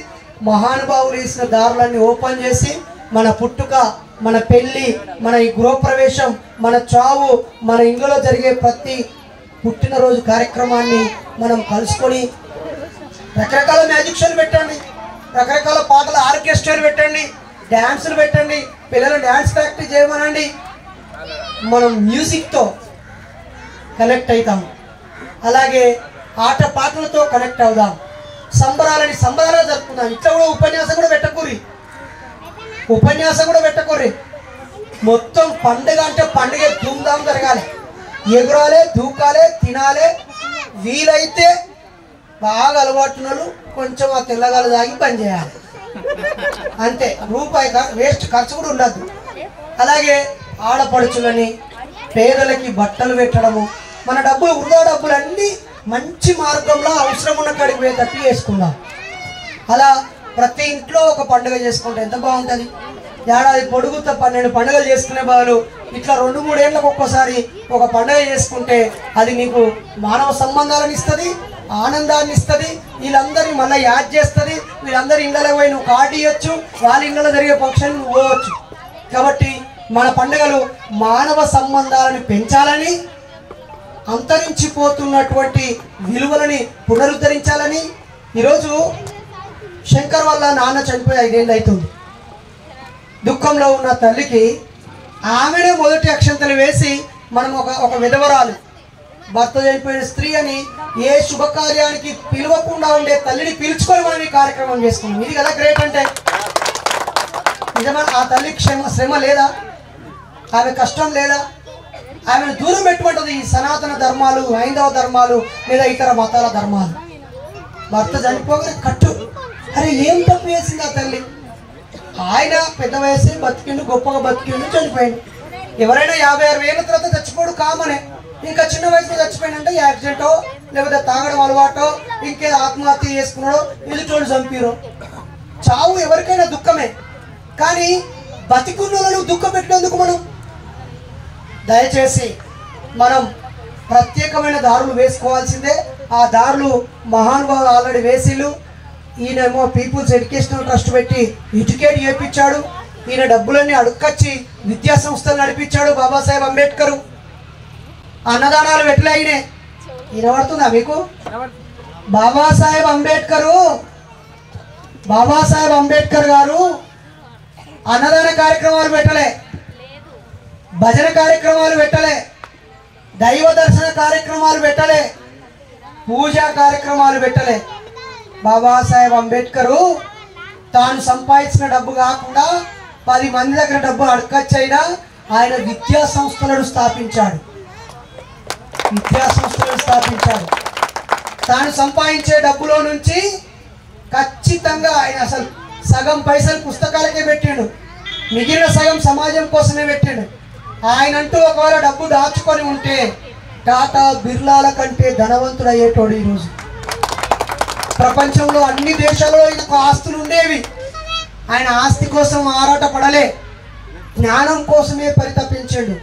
మహానుభావులు వేసిన దారులన్నీ ఓపెన్ చేసి మన పుట్టుక, మన పెళ్ళి, మన ఈ గృహప్రవేశం, మన చావు, మన ఇంట్లో జరిగే ప్రతి పుట్టినరోజు కార్యక్రమాన్ని మనం కలుసుకొని రకరకాల మ్యాజిక్ షోలు పెట్టండి, రకరకాల పాటల ఆర్కెస్ట్రాలు పెట్టండి, డ్యాన్సులు పెట్టండి, పిల్లలు డ్యాన్స్ ప్రాక్టీస్ చేయమనండి. మనం మ్యూజిక్తో కనెక్ట్ అవుతాం. అలాగే ఆట పాటలతో కనెక్ట్ అవుదాం. సంబరాలని సంబరాలుగా జరుపుకుందాం. ఇట్లా కూడా ఉపన్యాసం కూడా పెట్టకూరి. మొత్తం పండుగ అంటే పండుగ ధూమ్ధాం జరగాలి. ఎగురాలే, దూకాలే, తినాలే. వీలైతే బాగా అలవాటున్నాడు కొంచెం ఆ తెల్లగాలు తాగి పని చేయాలి, అంతే. రూపాయి వేస్ట్ ఖర్చు కూడా ఉండద్దు. అలాగే ఆడపడుచులని పేదలకి బట్టలు పెట్టడము, మన డబ్బులు వృధా డబ్బులన్నీ మంచి మార్గంలో అవసరం ఉన్న కాడికి పోయేటట్టు చేసుకుందాం. అలా ప్రతి ఇంట్లో ఒక పండుగ చేసుకుంటే ఎంత బాగుంటుంది. ఏడాది పొడుగుతో 12 పండుగలు చేసుకునే బదులు ఇట్లా 2-3 ఏళ్ళకు ఒక్కోసారి ఒక పండుగ చేసుకుంటే అది నీకు మానవ సంబంధాలను ఇస్తుంది, ఆనందాన్ని ఇస్తుంది. వీళ్ళందరినీ మళ్ళీ యాడ్ చేస్తుంది. వీళ్ళందరి ఇళ్ళలో పోయి నువ్వు కార్డు ఇవ్వచ్చు, వాళ్ళ ఇళ్ళలో జరిగే ఫంక్షన్ నువ్వు పోవచ్చు. కాబట్టి మన పండుగలు మానవ సంబంధాలను పెంచాలని, అంతరించిపోతున్నటువంటి విలువలని పునరుద్ధరించాలని. ఈరోజు శంకర్ వాళ్ళ నాన్న చనిపోయి 5 ఏళ్ళు అవుతుంది. దుఃఖంలో ఉన్న తల్లికి ఆమెనే మొదటి అక్షంతలు వేసి మనం ఒక విధవరాలు, భర్త చనిపోయిన స్త్రీ అని ఏ శుభకార్యానికి పిలవకుండా ఉండే తల్లిని పిలుచుకొని మనం ఈ కార్యక్రమం చేసుకున్నాం. ఇది కదా గ్రేట్ అంటే. నిజమైన ఆ తల్లికి శ్రమ లేదా? ఆమె కష్టం లేదా? ఆమెను దూరం పెట్టుకుంటుంది ఈ సనాతన ధర్మాలు, హైందవ ధర్మాలు లేదా ఇతర మతాల ధర్మాలు. భర్త చనిపోగానే కట్టు. అరే ఏం తప్పు చేసింది ఆ తల్లి? ఆయన పెద్ద వయసు బతికిండు, గొప్పగా బతికిండు, చనిపోయిండు. ఎవరైనా 56 ఏళ్ళ తర్వాత చచ్చిపోడు కామనే. ఇంకా చిన్న వయసులో చచ్చిపోయినంటే యాక్సిడెంటో లేకపోతే తాగడం అలవాటో ఇంకేదో ఆత్మహత్య చేసుకున్నాడో ఎదుటోళ్ళు చంపిరో. చావు ఎవరికైనా దుఃఖమే, కానీ బతికున్నోళ్ళను దుఃఖం పెట్టినందుకు మనం దయచేసి మనం ప్రత్యేకమైన దారులు వేసుకోవాల్సిందే. ఆ దారులు మహానుభావులు ఆల్రెడీ వేసిళ్ళు. ఈయనేమో పీపుల్స్ ఎడ్యుకేషనల్ ట్రస్ట్ పెట్టి ఎడ్యుకేట్ చేయించాడు. ఈయన డబ్బులన్నీ అడుక్కొచ్చి విద్యా సంస్థలు నడిపించాడు. బాబాసాహెబ్ అంబేద్కర్ అన్నదానాలు పెట్టలే ఆయనే. వినబడుతుందా మీకు? బాబాసాహెబ్ అంబేద్కర్ గారు అన్నదాన కార్యక్రమాలు పెట్టలే, భజన కార్యక్రమాలు పెట్టలే, దైవ దర్శన కార్యక్రమాలు పెట్టలే, పూజా కార్యక్రమాలు పెట్టలే. బాబాసాహెబ్ అంబేద్కర్ తాను సంపాదించిన డబ్బు కాకుండా 10 మంది దగ్గర డబ్బు అడగచ్చైనా ఆయన విద్యా సంస్థలను స్థాపించాడు. తాను సంపాదించే డబ్బులో నుంచి ఖచ్చితంగా ఆయన అసలు సగం పైసలు పుస్తకాలకే పెట్టాడు, మిగిలిన సగం సమాజం కోసమే పెట్టాడు. ఆయనంటూ ఒకవేళ డబ్బు దాచుకొని ఉంటే టాటా బిర్లాల కంటే ధనవంతుడు అయ్యేటోడు. ఈరోజు ప్రపంచంలో అన్ని దేశాల్లో ఆయనకు ఆస్తులు ఉండేవి. ఆయన ఆస్తి కోసం ఆరాట పడలే, జ్ఞానం కోసమే పరితపించాడు.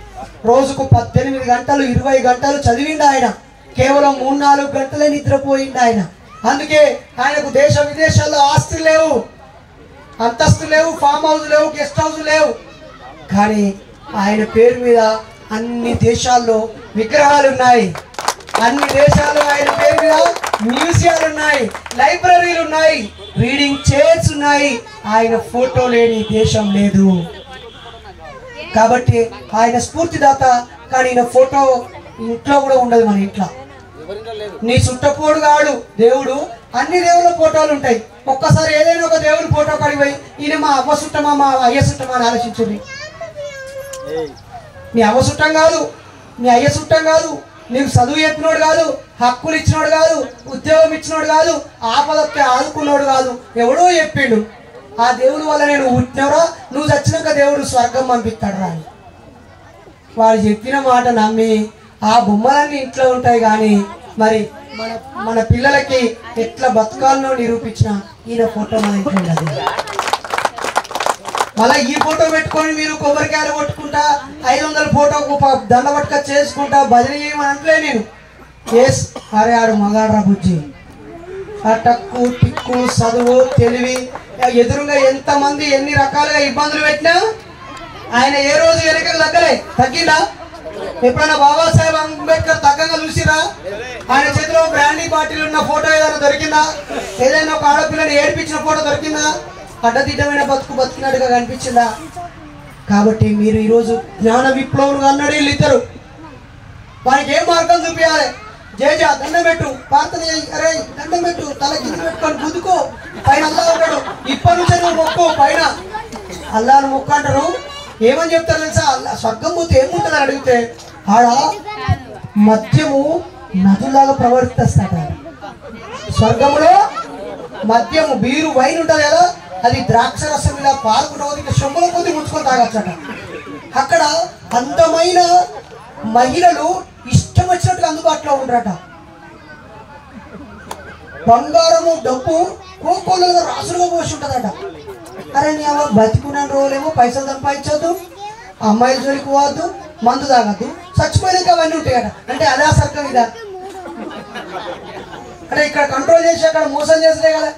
రోజుకు 18 గంటలు 20 గంటలు చదివిండు ఆయన. కేవలం 3-4 గంటలే నిద్రపోయిండు ఆయన. అందుకే ఆయనకు దేశ విదేశాల్లో ఆస్తులు లేవు, అంతస్తులు లేవు, ఫామ్ హౌస్ లేవు, గెస్ట్ హౌస్ లేవు. కానీ ఆయన పేరు మీద అన్ని దేశాల్లో విగ్రహాలు ఉన్నాయి. అన్ని దేశాల్లో ఆయన పేరు మీద మ్యూజియాలు ఉన్నాయి, లైబ్రరీలు ఉన్నాయి. రీడింగ్ చైర్స్ ఉన్నాయి, ఆయన ఫోటో లేని దేశం లేదు. కాబట్టి ఆయన స్ఫూర్తిదాత, కానీ ఈయన ఫోటో ఇంట్లో కూడా ఉండదు. మన ఇంట్లో నీ చుట్టపోడు కాడు దేవుడు, అన్ని దేవుళ్ళ ఫోటోలు ఉంటాయి. ఒక్కసారి ఏదైనా ఒక దేవుడి ఫోటో కడిగిపోయి ఈయన మా అవ్వ చుట్టమా మా అయ్య చుట్టమా అని ఆలోచించుంది. నీ అవ్వ చుట్టం కాదు, నీ అయ్య చుట్టం కాదు, నీకు చదువు చెప్పినోడు కాదు, హక్కులు ఇచ్చినోడు కాదు, ఉద్యోగం ఇచ్చినోడు కాదు, ఆపదొస్తే ఆదుకున్నోడు కాదు, ఎవడో చెప్పిండు ఆ దేవుడు వల్ల నేను పుట్టినవరా, నువ్వు చచ్చినాక దేవుడు స్వర్గం పంపిస్తాడు రా అని. వాడు చెప్పిన మాట నమ్మి ఆ బొమ్మలన్నీ ఇంట్లో ఉంటాయి, కానీ మరి మన పిల్లలకి ఎట్లా బతకాలనో నిరూపించిన ఈయన ఫోటో మన ఇంట్లో ఉండదు. మళ్ళీ ఈ ఫోటో పెట్టుకొని మీరు కొబ్బరికాయలు కొట్టుకుంటా 500 ఫోటోకు దండ పట్టుక చేసుకుంటా భజన చేయమని అంటలే నేను. ఎస్, అరే ఆడు మగాడ్రా బుజ్జి, ఆ టక్కు టిక్కు చదువు తెలివి ఎదురుగా ఎంతమంది ఎన్ని రకాలుగా ఇబ్బందులు పెట్టినా ఆయన ఏ రోజు వెనకకు తగ్గిందా? ఎప్పుడైనా బాబాసాహెబ్ అంబేద్కర్ తగ్గగా చూసిరా? ఆయన చేతిలో బ్రాండీ బాటిల్ ఉన్న ఫోటో ఏదైనా దొరికిందా? ఏదైనా ఒక ఆడపిల్లని ఏడిపించిన ఫోటో దొరికిందా? అడ్డదిడ్డమైన బతికినట్టుగా కనిపించిందా? కాబట్టి మీరు ఈరోజు జ్ఞాన విప్లవులు అన్నాడు వీళ్ళిద్దరు. వారికి ఏం మార్గం చూపించాలి? జేజా దండం పెట్టు, ప్రార్థన చేయి, అరే దండం పెట్టు, తల కింద పెట్టుకొని గుద్దుకో, పైన అల్లా ఉంటాడు, ఇప్పటి నుంచే నువ్వు మొక్కు, పైన అల్లాను మొక్కు అంటారు. ఏమని చెప్తారు తెలుసా? అల్లా స్వర్గం పోతే ఏముంటుంది అని అడిగితే ఆడ మద్యము నదులాగా ప్రవర్తిస్తాడ. స్వర్గములో మద్యము బీరు వైన్ ఉంటుంది కదా, అది ద్రాక్ష రసం ఇలా పాల్గొనవద్దు, ఇక సొమ్ముల కొద్ది ముంచుకొని తాగచ్చట. అక్కడ అందమైన మహిళలు ఇష్టం వచ్చినట్టుగా అందుబాటులో ఉండరట. బంగారము డబ్బు కోకోళ్ళగా రాసులుగా పోసి ఉంటుందట. అరే నీ అమ్మ బతికున్న రోజులేమో పైసలు సంపాదించవద్దు, అమ్మాయిల జోలికి పోవద్దు, మందు తాగద్దు, చచ్చిపోయినాక అవన్నీ ఉంటాయట. అంటే అదే సర్కం ఇదా? అంటే ఇక్కడ కంట్రోల్ చేసి అక్కడ మోసం చేసలే కదా.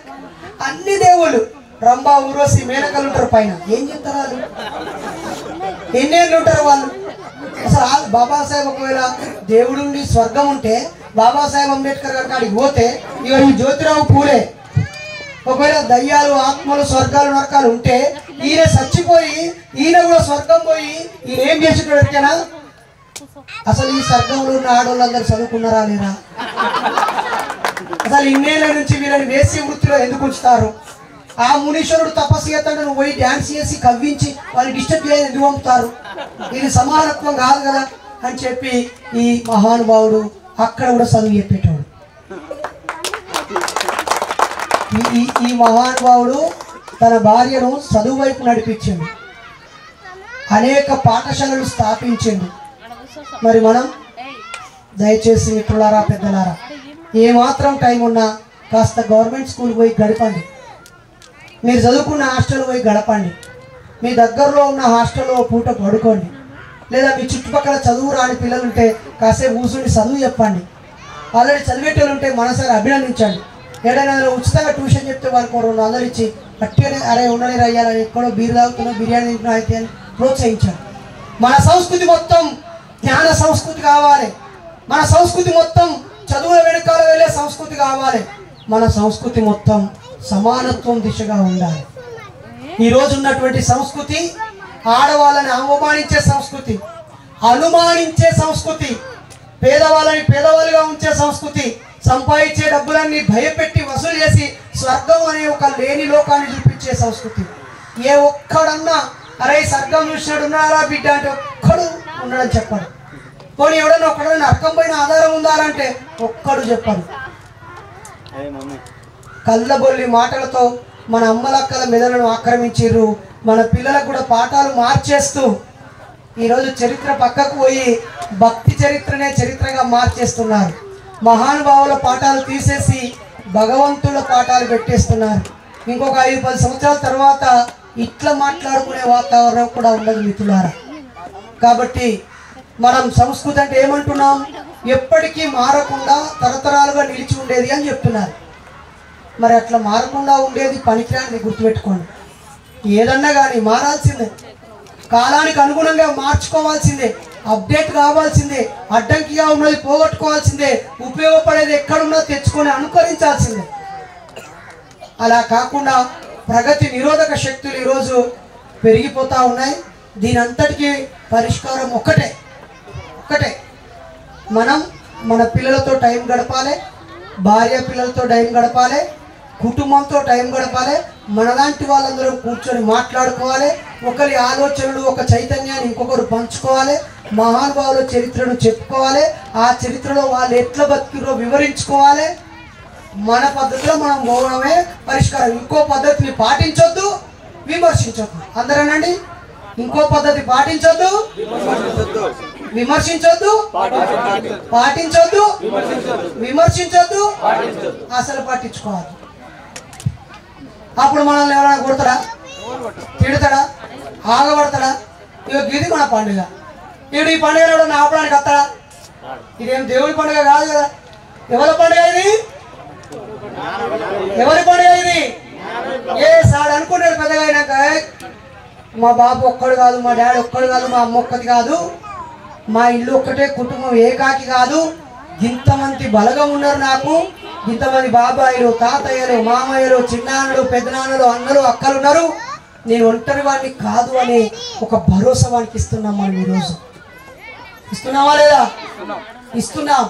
అన్ని దేవుళ్ళు రంభా ఊర్వశి మేనకలు ఉంటారు పైన. ఏం చెప్తారు వాళ్ళు? ఎన్నేళ్ళు ఉంటారు వాళ్ళు? అసలు బాబాసాహెబ్ ఒకవేళ దేవుడుండి స్వర్గం ఉంటే బాబాసాహెబ్ అంబేద్కర్ గారి కాడికి పోతే ఇక ఈ జ్యోతిరావు పూలే ఒకవేళ దయ్యాలు ఆత్మలు స్వర్గాలు నరకాలు ఉంటే ఈయన చచ్చిపోయి ఈయన కూడా స్వర్గం పోయి ఈయన ఏం చేసేటోడికేనా? అసలు ఈ స్వర్గంలో ఉన్న ఆడవాళ్ళందరూ చదువుకున్నారా లేరా? అసలు ఇన్నేళ్ల నుంచి వీళ్ళని వేసి వృత్తిలో ఎందుకు ఉంచుతారు? ఆ మునీశ్వరుడు తపస్సు చేస్తాడు, నువ్వు పోయి డ్యాన్స్ చేసి కవ్వించి వాళ్ళని డిస్టర్బ్ చేయని ఎందుకు పంపుతారు? ఇది సమానత్వం కాదు కదా అని చెప్పి ఈ మహానుభావుడు అక్కడ కూడా చదువు చెప్పేటోడు. ఈ మహానుభావుడు తన భార్యను చదువు వైపు నడిపించిండు, అనేక పాఠశాలలు స్థాపించిండు. మరి మనం దయచేసి మిత్రులారా, పెద్దలారా, ఏమాత్రం టైం ఉన్నా కాస్త గవర్నమెంట్ స్కూల్ పోయి గడపండి. మీరు చదువుకున్న హాస్టల్ పోయి గడపండి. మీ దగ్గరలో ఉన్న హాస్టల్లో పూట పడుకోండి. లేదా మీ చుట్టుపక్కల చదువు రాని పిల్లలు ఉంటే కాసేపు కూర్చుని చదువు చెప్పండి. ఆల్రెడీ చదివేటోళ్ళు ఉంటే మనసారి అభినందించండి. ఏదైనా ఉచితంగా ట్యూషన్ చెప్తే వాళ్ళకి 200 ఇచ్చి పట్టినే అరే ఉండని రయ్యాలని ఎక్కడో బీరు తాగుతున్నా బిర్యానీ తింటున్నా అయితే అని ప్రోత్సహించండి. మన సంస్కృతి మొత్తం జ్ఞాన సంస్కృతి కావాలి. మన సంస్కృతి మొత్తం చదువుల వెనకాల వెళ్ళే సంస్కృతి కావాలి. మన సంస్కృతి మొత్తం సమానత్వం దిశగా ఉండాలి. ఈరోజు ఉన్నటువంటి సంస్కృతి ఆడవాళ్ళని అవమానించే సంస్కృతి, అనుమానించే సంస్కృతి, పేదవాళ్ళని పేదవాళ్ళుగా ఉంచే సంస్కృతి, సంపాదించే డబ్బులన్నీ భయపెట్టి వసూలు చేసి స్వర్గం అనే ఒక లేని లోకాన్ని చూపించే సంస్కృతి. ఏ ఒక్కడన్నా అరే స్వర్గం చూసినాడు ఉన్నారా బిడ్డ అంటే ఒక్కడు ఉండడం చెప్పడు. పోనీ ఎవడన్నా ఒక్కడన్నా నరకం పైన ఆధారం ఉందా అంటే ఒక్కడు చెప్పడు. కళ్ళబొల్లి మాటలతో మన అమ్మలక్కల మెదడును ఆక్రమించిర్రు. మన పిల్లలకు కూడా పాఠాలు మార్చేస్తూ ఈరోజు చరిత్ర పక్కకు పోయి భక్తి చరిత్రనే చరిత్రగా మార్చేస్తున్నారు. మహానుభావుల పాఠాలు తీసేసి భగవంతుల పాఠాలు పెట్టేస్తున్నారు. ఇంకొక 5-10 సంవత్సరాల తర్వాత ఇట్లా మాట్లాడుకునే వాతావరణం కూడా ఉండదు మిత్రులారా. కాబట్టి మనం సంస్కృతి అంటే ఏమంటున్నాం? ఎప్పటికీ మారకుండా తరతరాలుగా నిలిచి ఉండేది అని చెప్తున్నారు. మరి అట్లా మారకుండా ఉండేది పనికిరాని గుర్తుపెట్టుకోండి. ఏదన్నా కానీ మారాల్సిందే, కాలానికి అనుగుణంగా మార్చుకోవాల్సిందే, అప్డేట్ కావాల్సిందే, అడ్డంకిగా ఉన్నది పోగొట్టుకోవాల్సిందే, ఉపయోగపడేది ఎక్కడున్నా తెచ్చుకొని అనుకరించాల్సిందే. అలా కాకుండా ప్రగతి నిరోధక శక్తులు ఈరోజు పెరిగిపోతూ ఉన్నాయి. దీని అంతటికీ పరిష్కారం ఒక్కటే, మనం మన పిల్లలతో టైం గడపాలి, భార్య పిల్లలతో టైం గడపాలి, కుటుంబంతో టైం గడపాలి. మనలాంటి వాళ్ళందరూ కూర్చొని మాట్లాడుకోవాలి. ఒకరి ఆలోచనలు, ఒక చైతన్యాన్ని ఇంకొకరు పంచుకోవాలి. మహానుభావుల చరిత్రను చెప్పుకోవాలి. ఆ చరిత్రలో వాళ్ళు ఎట్లా బతికిరో వివరించుకోవాలి. మన పద్ధతిలో మనం పోవడమే పరిష్కారం. ఇంకో పద్ధతిని పాటించొద్దు, విమర్శించొద్దు. అందరేనండి, ఇంకో పద్ధతి పాటించొద్దు, విమర్శించొద్దు, పాటించొద్దు, విమర్శించొద్దు, అసలు పట్టించుకోవాలి. అప్పుడు మనల్ని ఎవరైనా కొడతాడా, తిడతాడా, ఆగబడతాడా? ఇది మన పండుగ. ఇప్పుడు ఈ పండుగ ఎవడన్నా ఆపడానికి వస్తాడా? ఇదేం దేవుడి పండుగ కాదు కదా. ఎవరి పండుగ ఇది? ఎవరి పండుగ ఇది? ఏ సార్ అనుకుంటాడు పెద్దగా అయినాక, మా బాబు ఒక్కడు కాదు, మా డాడీ ఒక్కడు కాదు, మా అమ్మ ఒక్కటి కాదు, మా ఇల్లు ఒక్కటే, కుటుంబం ఏకాకి కాదు, ఇంతమంది బలగం ఉన్నారు నాకు, ఇంతమంది బాబాయిలు, తాతయ్యలు, మామయ్యలు, చిన్నాన్నలు, పెద్దనాన్నలు, అన్నలు, అక్కలు ఉన్నారు, నేను ఒంటరి వాడిని కాదు అని ఒక భరోసా వానికి ఇస్తున్నాం. మనం ఈరోజు ఇస్తున్నామా లేదా? ఇస్తున్నాం.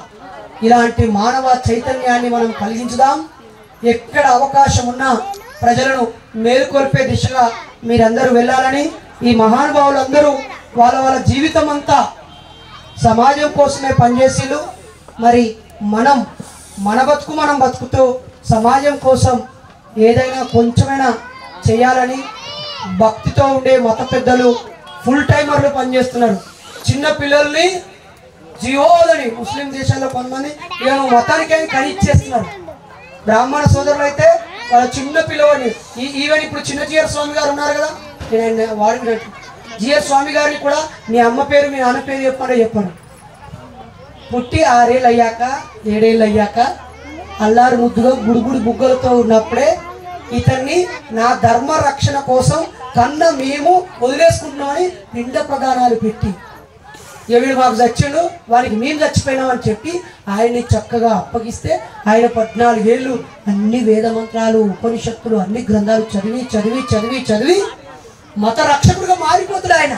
ఇలాంటి మానవ చైతన్యాన్ని మనం కలిగించుదాం. ఎక్కడ అవకాశం ఉన్నా ప్రజలను మేలుకొల్పే దిశగా మీరందరూ వెళ్ళాలని, ఈ మహానుభావులందరూ వాళ్ళ వాళ్ళ జీవితం అంతా సమాజం కోసమే పనిచేసిళ్ళు. మరి మన బతుకు మనం బతుకుతూ సమాజం కోసం ఏదైనా కొంచెమైనా చేయాలని భక్తితో ఉండే మత పెద్దలు, ఫుల్ టైమర్లు పనిచేస్తున్నారు. చిన్న పిల్లల్ని జియోదని ముస్లిం దేశాల్లో కొంతమంది ఏమో మతానికి కనిచ్చేస్తున్నారు. బ్రాహ్మణ సోదరులు అయితే వాళ్ళ చిన్న పిల్లవాడిని, ఈవెన్ ఇప్పుడు చిన్న జిఆర్ స్వామి గారు ఉన్నారు కదా, నేను వాడి జిఆర్ స్వామి గారిని కూడా మీ అమ్మ పేరు, మీ నాన్న పేరు చెప్పండి. పుట్టి 6 ఏళ్ళు అయ్యాక, 7 ఏళ్ళు అయ్యాక అల్లారు ముద్దుగా గుడిగుడి బుగ్గలతో ఉన్నప్పుడే ఇతన్ని నా ధర్మ రక్షణ కోసం కన్న మేము వదిలేసుకుంటున్నామని పిండ ప్రదానాలు పెట్టి, వీడు మాకు చచ్చిండు, వానికి మేము చచ్చిపోయినామని చెప్పి ఆయన్ని చక్కగా అప్పగిస్తే ఆయన 14 ఏళ్ళు అన్ని వేద మంత్రాలు, ఉపనిషత్తులు, అన్ని గ్రంథాలు చదివి చదివి చదివి చదివి మత రక్షకుడిగా మారిపోతాడు ఆయన.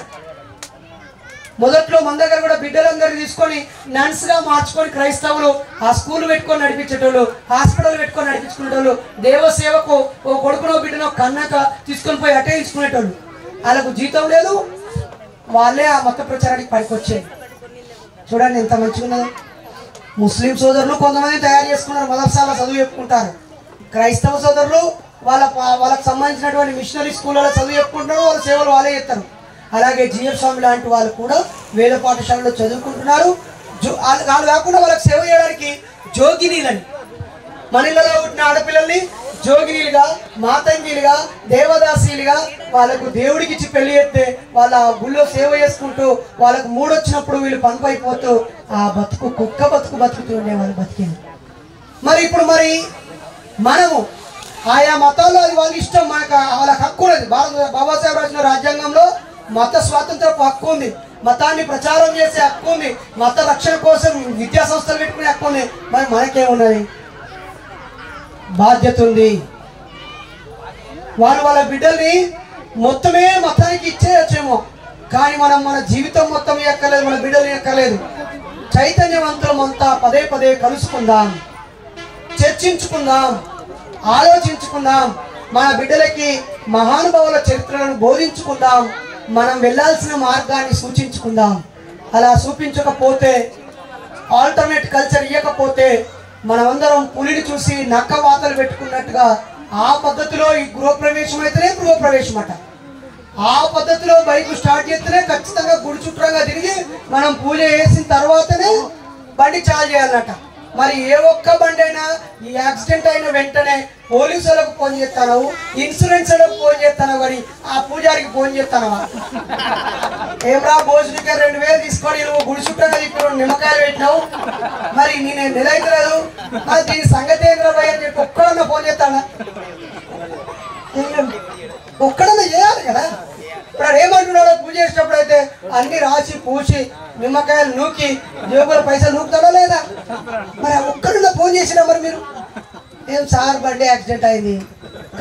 మొదట్లో మన దగ్గర కూడా బిడ్డలందరినీ తీసుకొని నర్స్గా మార్చుకొని క్రైస్తవులు ఆ స్కూల్ పెట్టుకొని నడిపించేటోళ్ళు, హాస్పిటల్ పెట్టుకొని నడిపించుకునేటోళ్ళు, దేవసేవకు ఓ కొడుకునో బిడ్డనో కన్నాక తీసుకొని పోయి అటే తీసుకునేటోళ్ళు. వాళ్ళకు జీతం లేదు, వాళ్ళే ఆ మత ప్రచారానికి పనికొచ్చేది. చూడండి ఎంత మంచిగా ఉన్నదో. ముస్లిం సోదరులు కొంతమంది తయారు చేసుకున్నారు, మదర్సాల చదువు చెప్పుకుంటారు. క్రైస్తవ సోదరులు వాళ్ళకు సంబంధించినటువంటి మిషనరీ స్కూళ్ళలో చదువు చెప్పుకుంటారు, వాళ్ళ సేవలు వాళ్ళే చేస్తారు. అలాగే జిఆర్ స్వామి లాంటి వాళ్ళు కూడా వేద పాఠశాలలో చదువుకుంటున్నారు. వాళ్ళు కాకుండా వాళ్ళకి సేవ చేయడానికి జోగినీలని, మన ఇళ్ళలో పుట్టిన ఆడపిల్లల్ని జోగినీలుగా, మాతంగిలుగా, దేవదాసీలుగా వాళ్ళకు దేవుడికి ఇచ్చి పెళ్లి చేస్తే వాళ్ళ గుళ్ళో సేవ చేసుకుంటూ వాళ్ళకు మూడొచ్చినప్పుడు వీళ్ళు పనిపైపోతూ ఆ బతుకు కుక్క బతుకు బతుకుతూ ఉండేవాళ్ళు బతికింది. మరి ఇప్పుడు మనము ఆయా మతాల్లో అది వాళ్ళ ఇష్టం, వాళ్ళకి హక్కు ఉన్నది. బాబాసాహెబ్ రాసిన రాజ్యాంగంలో మత స్వాతంత్రపు హక్కు ఉంది, మతాన్ని ప్రచారం చేసే హక్కు ఉంది, మత రక్షణ కోసం విద్యా సంస్థలు పెట్టుకునే హక్కు ఉంది. మరి మనకేమున్నది? బాధ్యత ఉంది. వాళ్ళ బిడ్డల్ని మొత్తమే మతానికి ఇచ్చేయచ్చేమో, కానీ మన జీవితం మొత్తం ఎక్కలేదు, మన బిడ్డలు ఎక్కలేదు. చైతన్యవంతులం అంతా పదే పదే కలుసుకుందాం, చర్చించుకుందాం, ఆలోచించుకుందాం, మన బిడ్డలకి మహానుభావుల చరిత్రలను బోధించుకుందాం, మనం వెళ్ళాల్సిన మార్గాన్ని సూచించుకుందాం. అలా చూపించకపోతే, ఆల్టర్నేట్ కల్చర్ ఇవ్వకపోతే మనమందరం పులిని చూసి నక్క వాతలు పెట్టుకున్నట్టుగా ఆ పద్ధతిలో ఈ గృహప్రవేశం అయితేనే గృహప్రవేశం అట, ఆ పద్ధతిలో బైక్ స్టార్ట్ చేస్తేనే ఖచ్చితంగా గుడి చుట్టూగా తిరిగి మనం పూజ చేసిన తర్వాతనే బండి చాలు చేయాలన్నట. మరి ఏ ఒక్క బండి అయినా ఈ యాక్సిడెంట్ అయిన వెంటనే పోలీసులకు ఫోన్ చేస్తాను, ఇన్సూరెన్స్ వాళ్ళకి ఫోన్ చేస్తాను, కానీ ఆ పూజారికి ఫోన్ చేస్తానవా? ఏమరా భోజనకి 2000 తీసుకొని నువ్వు గుడి చుట్టూగా ఇప్పుడు నిమ్మకాయలు పెట్టినావు, మరి నేను నెల అవుతలేదు, మరి దీని సంగతి ఏంద్రా భయ అని చెప్పి ఒక్కడన్నా ఫోన్ చేస్తానా? ఒక్కడన్నా చేయాలి కదా. ఇప్పుడు ఏమంటున్నాడో పూజ చేసేటప్పుడు అయితే అన్ని రాసి పూసి నిమ్మకాయలు నూకి జేబుల పైసలు నూకుతాడా లేదా? మరి ఒక్కడున్నా ఫోన్ చేసినా మరి మీరు ఏం సార్ బండి యాక్సిడెంట్ అయింది,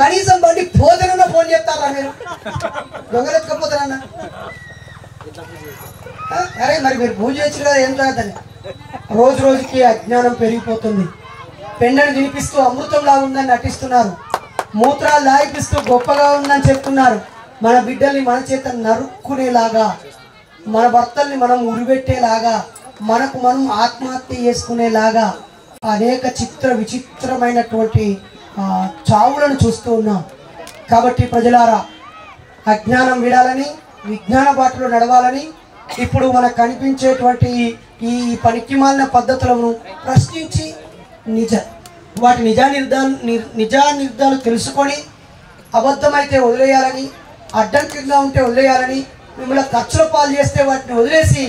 కనీసం బండి పోతేనన్నా ఫోన్ చేస్తారా మీరు? దొంగలు ఎత్తుకపోతారన్నా? అరే మరి మీరు పూజ చేయొచ్చు కదా, ఏం కాదని. రోజు రోజుకి అజ్ఞానం పెరిగిపోతుంది. పెండను తినిపిస్తూ అమృతంలా ఉందని నటిస్తున్నారు. మూత్రాలు దాయిపిస్తూ గొప్పగా ఉందని చెప్తున్నారు. మన బిడ్డల్ని మన చేత నరుక్కునేలాగా, మన భర్తల్ని మనం ఉరిపెట్టేలాగా, మనకు మనం ఆత్మహత్య చేసుకునేలాగా అనేక విచిత్రమైనటువంటి చావులను చూస్తూ ఉన్నాం. కాబట్టి ప్రజలారా, అజ్ఞానం విడాలని, విజ్ఞాన బాటలో నడవాలని, ఇప్పుడు మనకు కనిపించేటువంటి ఈ పనికిమాలిన పద్ధతులను ప్రశ్నించి వాటి నిజానిర్ధాలు తెలుసుకొని అబద్ధమైతే వదిలేయాలని, అడ్డంకిగా ఉంటే వదిలేయాలని, మిమ్మల్ని ఖర్చుల పాలు చేస్తే వాటిని వదిలేసి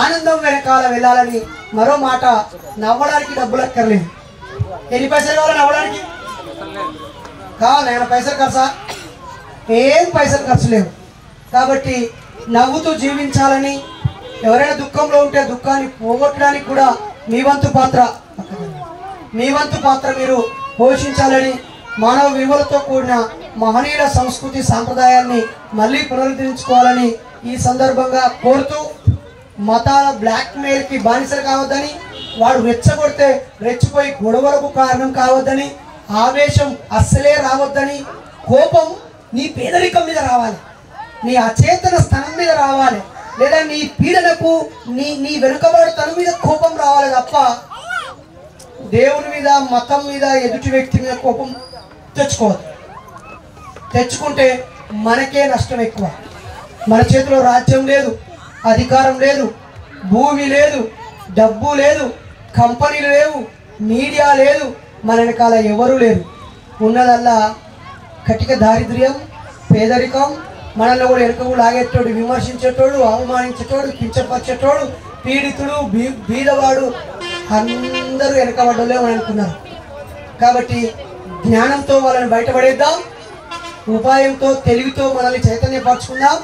ఆనందం వెనకాల వెళ్ళాలని. మరో మాట, నవ్వడానికి డబ్బులు అక్కర్లేదు. ఎన్ని పైసలు కావాలి నవ్వడానికి? కావాలి, ఏమైనా పైసలు ఖర్చా? ఏం పైసలు ఖర్చు లేవు. కాబట్టి నవ్వుతూ జీవించాలని, ఎవరైనా దుఃఖంలో ఉంటే దుఃఖాన్ని పోగొట్టడానికి కూడా మీ వంతు పాత్ర మీరు పోషించాలని, మానవ విలువలతో కూడిన మహనీయుల సంస్కృతి సాంప్రదాయాల్ని మళ్ళీ పునరుద్ధరించుకోవాలని ఈ సందర్భంగా కోరుతూ, మతాల బ్లాక్మెయిల్కి బానిసలు కావద్దని, వాడు రెచ్చగొడితే రెచ్చిపోయి గొడవలకు కారణం కావద్దని, ఆవేశం అస్సలే రావద్దని, కోపం నీ పేదరికం మీద రావాలి, నీ అచేతన స్థానం మీద రావాలి, లేదా నీ పీడనకు నీ వెనుకబడుతనం మీద కోపం రావాలి తప్ప దేవుని మీద, మతం మీద, ఎదుటి వ్యక్తి మీద కోపం తెచ్చుకోవద్దు. తెచ్చుకుంటే మనకే నష్టం ఎక్కువ. మన చేతిలో రాజ్యం లేదు, అధికారం లేదు, భూమి లేదు, డబ్బు లేదు, కంపెనీలు లేవు, మీడియా లేదు, మన వెనకాల ఎవరూ లేరు. ఉన్నదల్లా కటిక దారిద్ర్యం, పేదరికం. మనల్ని కూడా వెనుకకు లాగేటోడు, విమర్శించేటోడు, అవమానించేటోడు, కించపరిచేటోడు, పీడితుడు, బీదవాడు అందరూ వెనకబడ్డోళ్ళే అని అనుకున్నారు. కాబట్టి జ్ఞానంతో వాళ్ళని బయటపడేద్దాం, ఉపాయంతో, తెలివితో మనల్ని చైతన్యపరచుకుందాం.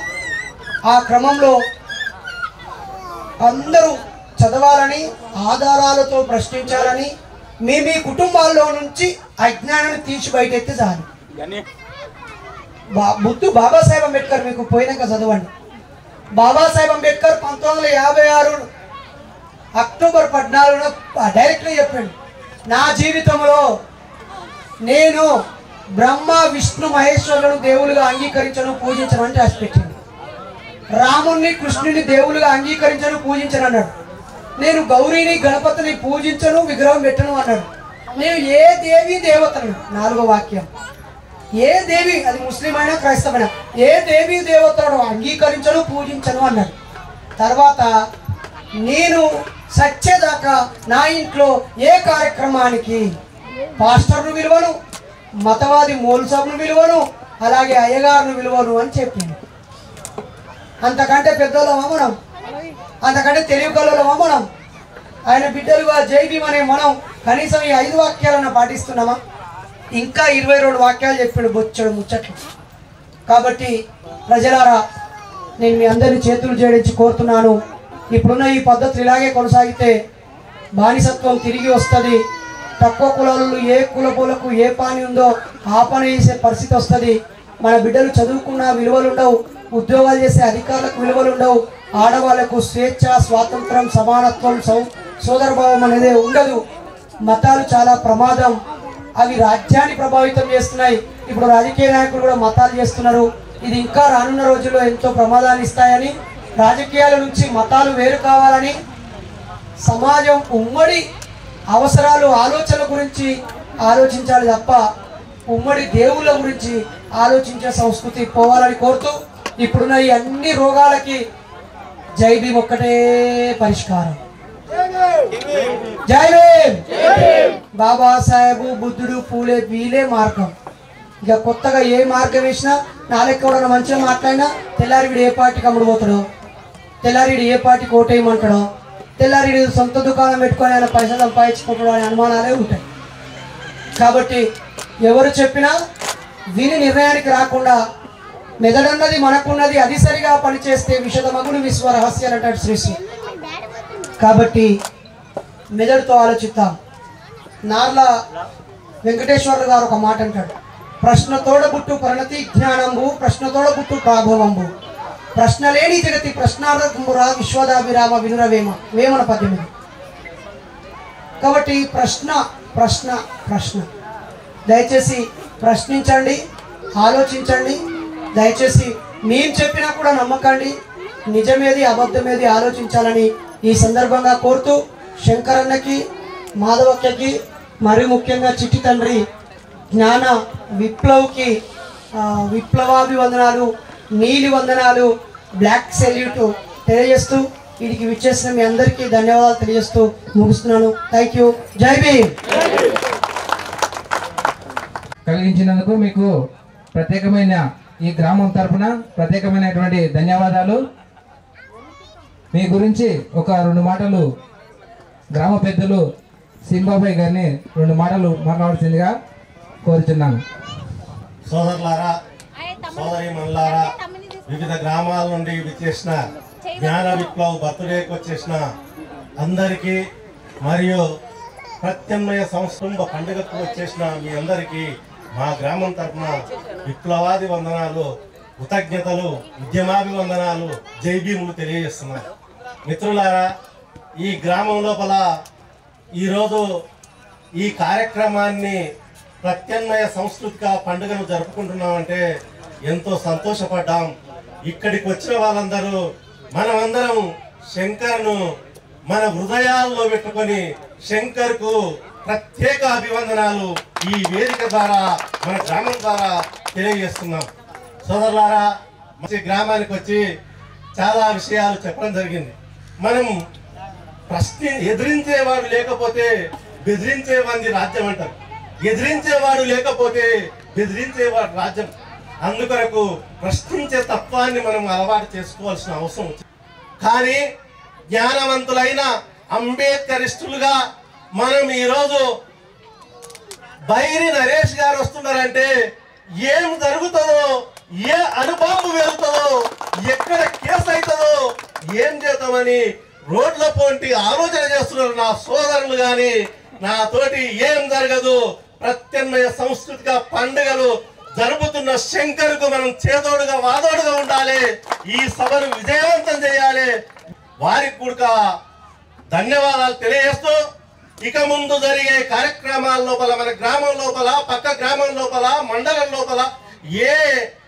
ఆ క్రమంలో అందరూ చదవాలని, ఆధారాలతో ప్రశ్నించాలని, మీ కుటుంబాల్లో నుంచి అజ్ఞానాన్ని తీసి బయటెత్తే చాలు. బాబాసాహెబ్ అంబేద్కర్ మీకు పోయినాక చదవండి. బాబాసాహెబ్ అంబేద్కర్ 1956 అక్టోబర్ 14 డైరెక్ట్గా చెప్పాడు, నా జీవితంలో నేను బ్రహ్మ విష్ణు మహేశ్వరులను దేవులుగా అంగీకరించను, పూజించను అని రాసి పెట్టాను. రాముణ్ణి కృష్ణుని దేవులుగా అంగీకరించను, పూజించను అన్నాడు. నేను గౌరీని గణపతిని పూజించను, విగ్రహం పెట్టను అన్నాడు. నేను ఏ దేవి దేవతను, 4వ వాక్యం, ఏ దేవి, అది ముస్లిం అయినా క్రైస్తవైనా, ఏ దేవి దేవతలను అంగీకరించను, పూజించను అన్నాడు. తర్వాత నేను సచ్చేదాకా నా ఇంట్లో ఏ కార్యక్రమానికి పాస్టర్ను విలువను, మతవాది మౌల్సాబ్ను విలువను, అలాగే అయ్యగారును విలువను అని చెప్పింది. అంతకంటే పెద్దోళ్ళమా మనం? అంతకంటే తెలివి కలవమా మనం? ఆయన బిడ్డలుగా జైబీ అనే మనం కనీసం ఈ 5 వాక్యాలను పాటిస్తున్నామా? ఇంకా 22 వాక్యాలు చెప్పాడు, బొచ్చడు ముచ్చట్లు. కాబట్టి ప్రజలారా, నేను మీ అందరినీ చేతులు జోడించి కోరుతున్నాను, ఇప్పుడున్న ఈ పద్ధతులు ఇలాగే కొనసాగితే బానిసత్వం తిరిగి వస్తుంది. తక్కువ కులాలు ఏ కులపోలకు ఏ పని ఉందో ఆ పని చేసే పరిస్థితి వస్తుంది. మన బిడ్డలు చదువుకున్న విలువలు ఉండవు, ఉద్యోగాలు చేసే అధికారులకు విలువలు ఉండవు, ఆడవాళ్లకు స్వేచ్ఛ, స్వాతంత్రం, సమానత్వం, సోదరభావం అనేది ఉండదు. మతాలు చాలా ప్రమాదం, అవి రాజ్యాన్ని ప్రభావితం చేస్తున్నాయి. ఇప్పుడు రాజకీయ నాయకులు కూడా మతాలు చేస్తున్నారు. ఇది ఇంకా రానున్న రోజుల్లో ఎంతో ప్రమాదాన్ని ఇస్తాయని, రాజకీయాల నుంచి మతాలు వేరు కావాలని, సమాజం ఉమ్మడి అవసరాలు, ఆలోచనల గురించి ఆలోచించాలి తప్ప ఉమ్మడి దేవుళ్ళ గురించి ఆలోచించే సంస్కృతి పోవాలని కోరుతూ, ఇప్పుడున్న ఈ అన్ని రోగాలకి జై భీమ్ ఒక్కటే పరిష్కారం. జై భీమ్. బాబాసాహెబ్, బుద్ధుడు, పూలే వీలే మార్గం. ఇక కొత్తగా ఏ మార్గం వేసినా, నాలుగు కూడా మంచిగా మాట్లాడినా తెల్లారి వీడు ఏ పార్టీకి అమ్ముడు పోతాడో, తెల్లారి వీడు ఏ పార్టీకి ఓటేయమంటాడో, తెల్లారి వీడు సొంత దుకాణం పెట్టుకొని ఆయన పైసలు సంపాదించుకుంటాడో అనే అనుమానాలే ఉంటాయి. కాబట్టి ఎవరు చెప్పినా విని నిర్ణయానికి రాకుండా, మెదడన్నది మనకున్నది, అది సరిగా పనిచేస్తే విషదమగుడు విశ్వ రహస్యాలు అంటాడు శ్రీశ్రీ. కాబట్టి మెదడుతో ఆలోచిద్దాం. నార్ల వెంకటేశ్వర గారు ఒక మాట అంటాడు, ప్రశ్న తోడబుట్టు పరిణతి జ్ఞానంబు ప్రశ్న తోడబుట్టు ప్రాభవంబు ప్రశ్న లేని జగతి ప్రశ్నార్థమురా విశ్వదాభిరామ వినురవేమ వేమన 18. కాబట్టి ప్రశ్న ప్రశ్న ప్రశ్న దయచేసి ప్రశ్నించండి, ఆలోచించండి. దయచేసి మేము చెప్పినా కూడా నమ్మకండి, నిజమేది అబద్ధమేది ఆలోచించాలని ఈ సందర్భంగా కోరుతూ శంకరన్నకి, మాధవక్కకి, మరి ముఖ్యంగా చిట్టి తండ్రి జ్ఞాన విప్లవ్కి విప్లవాభివందనాలు, నీలి వందనాలు, బ్లాక్ సెల్యూట్ తెలియజేస్తూ వీడికి విచ్చేసిన మీ అందరికీ ధన్యవాదాలు తెలియజేస్తూ ముగిస్తున్నాను. Thank you. జై భీమ్. కలిగించినందుకు మీకు ప్రత్యేకమైన ఈ గ్రామం తరపున ప్రత్యేకమైనటువంటి ధన్యవాదాలు. మీ గురించి ఒక 2 మాటలు గ్రామ పెద్దలు సింబాబాయ్ గారిని 2 మాటలు మాట్లాడాల్సిందిగా కోరుచున్నాను. సోదరులారా, సోదరీమణులారా, వివిధ గ్రామాల నుండి విచ్చేసిన జ్ఞాన విప్లవ్ బర్త్డేకి వచ్చేసిన అందరికీ మరియు ప్రత్యామ్నాయ సంస్కృత పండుగకు వచ్చేసిన మీ అందరికీ మా గ్రామం తరఫున విప్లవాది వందనాలు, కృతజ్ఞతలు, ఉద్యమాభివందనాలు, జై భీములు తెలియజేస్తున్నాను. మిత్రులారా, ఈ గ్రామం లోపల ఈరోజు ఈ కార్యక్రమాన్ని ప్రత్యామ్నాయ సాంస్కృతిక పండుగను జరుపుకుంటున్నామంటే ఎంతో సంతోషపడ్డాం. ఇక్కడికి వచ్చిన వాళ్ళందరూ మనమందరం శంకర్ను మన హృదయాల్లో పెట్టుకొని శంకర్కు ప్రత్యేక అభివందనాలు ఈ వేదిక ద్వారా మన గ్రామం ద్వారా తెలియజేస్తున్నాం. సోదరులారా, మంచి గ్రామానికి వచ్చి చాలా విషయాలు చెప్పడం జరిగింది. మనం ఎదిరించేవాడు లేకపోతే బెదిరించేవాడి రాజ్యం అంటారు. ఎదిరించేవాడు లేకపోతే బెదిరించేవాడు రాజ్యం. అందుకొరకు ప్రశ్నించే తత్వాన్ని మనం అలవాటు చేసుకోవాల్సిన అవసరం ఉంది. కానీ జ్ఞానవంతులైన అంబేద్కరిస్టులుగా మనం ఈరోజు బైరి నరేష్ గారు వస్తున్నారంటే ఏం జరుగుతుందో, ఏ అనుభవం వెళ్తుందో, ఎక్కడ కేసు అవుతుందో, ఏం చేద్దామని రోడ్ల పోటీ ఆలోచన చేస్తున్నారు నా సోదరులు. కానీ నాతోటి ఏం జరగదు. ప్రత్యామ్నాయ సాంస్కృతిక పండుగలు జరుపుతున్న శంకర్కు మనం చేదోడుగా వాదోడుగా ఉండాలి. ఈ సభను విజయవంతం చేయాలి. వారికి కూడా ధన్యవాదాలు తెలియజేస్తూ ఇక ముందు జరిగే కార్యక్రమాల లోపల మన గ్రామం లోపల, పక్క గ్రామం లోపల, మండలం లోపల ఏ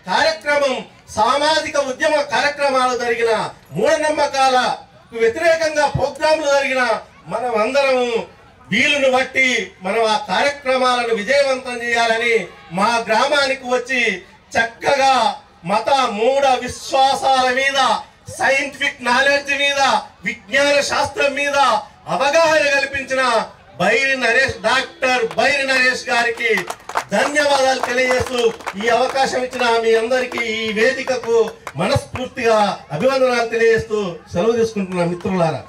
కార్యక్రమం సామాజిక ఉద్యమ కార్యక్రమాలు జరిగిన, మూఢనమ్మకాలకు వ్యతిరేకంగా ప్రోగ్రాంలు జరిగిన మనం అందరం వీలును బట్టి మనం ఆ కార్యక్రమాలను విజయవంతం చేయాలని మా గ్రామానికి వచ్చి చక్కగా మత మూఢ విశ్వాసాల మీద, సైంటిఫిక్ నాలెడ్జ్ మీద, విజ్ఞాన శాస్త్రం మీద అవగాహన కల్పించిన డాక్టర్ బైరి నరేష్ గారికి ధన్యవాదాలు తెలియజేస్తూ ఈ అవకాశం ఇచ్చిన మీ అందరికీ ఈ వేదికకు మనస్ఫూర్తిగా అభివందనాలు తెలియజేస్తూ సెలవు తీసుకుంటున్నా మిత్రులారా.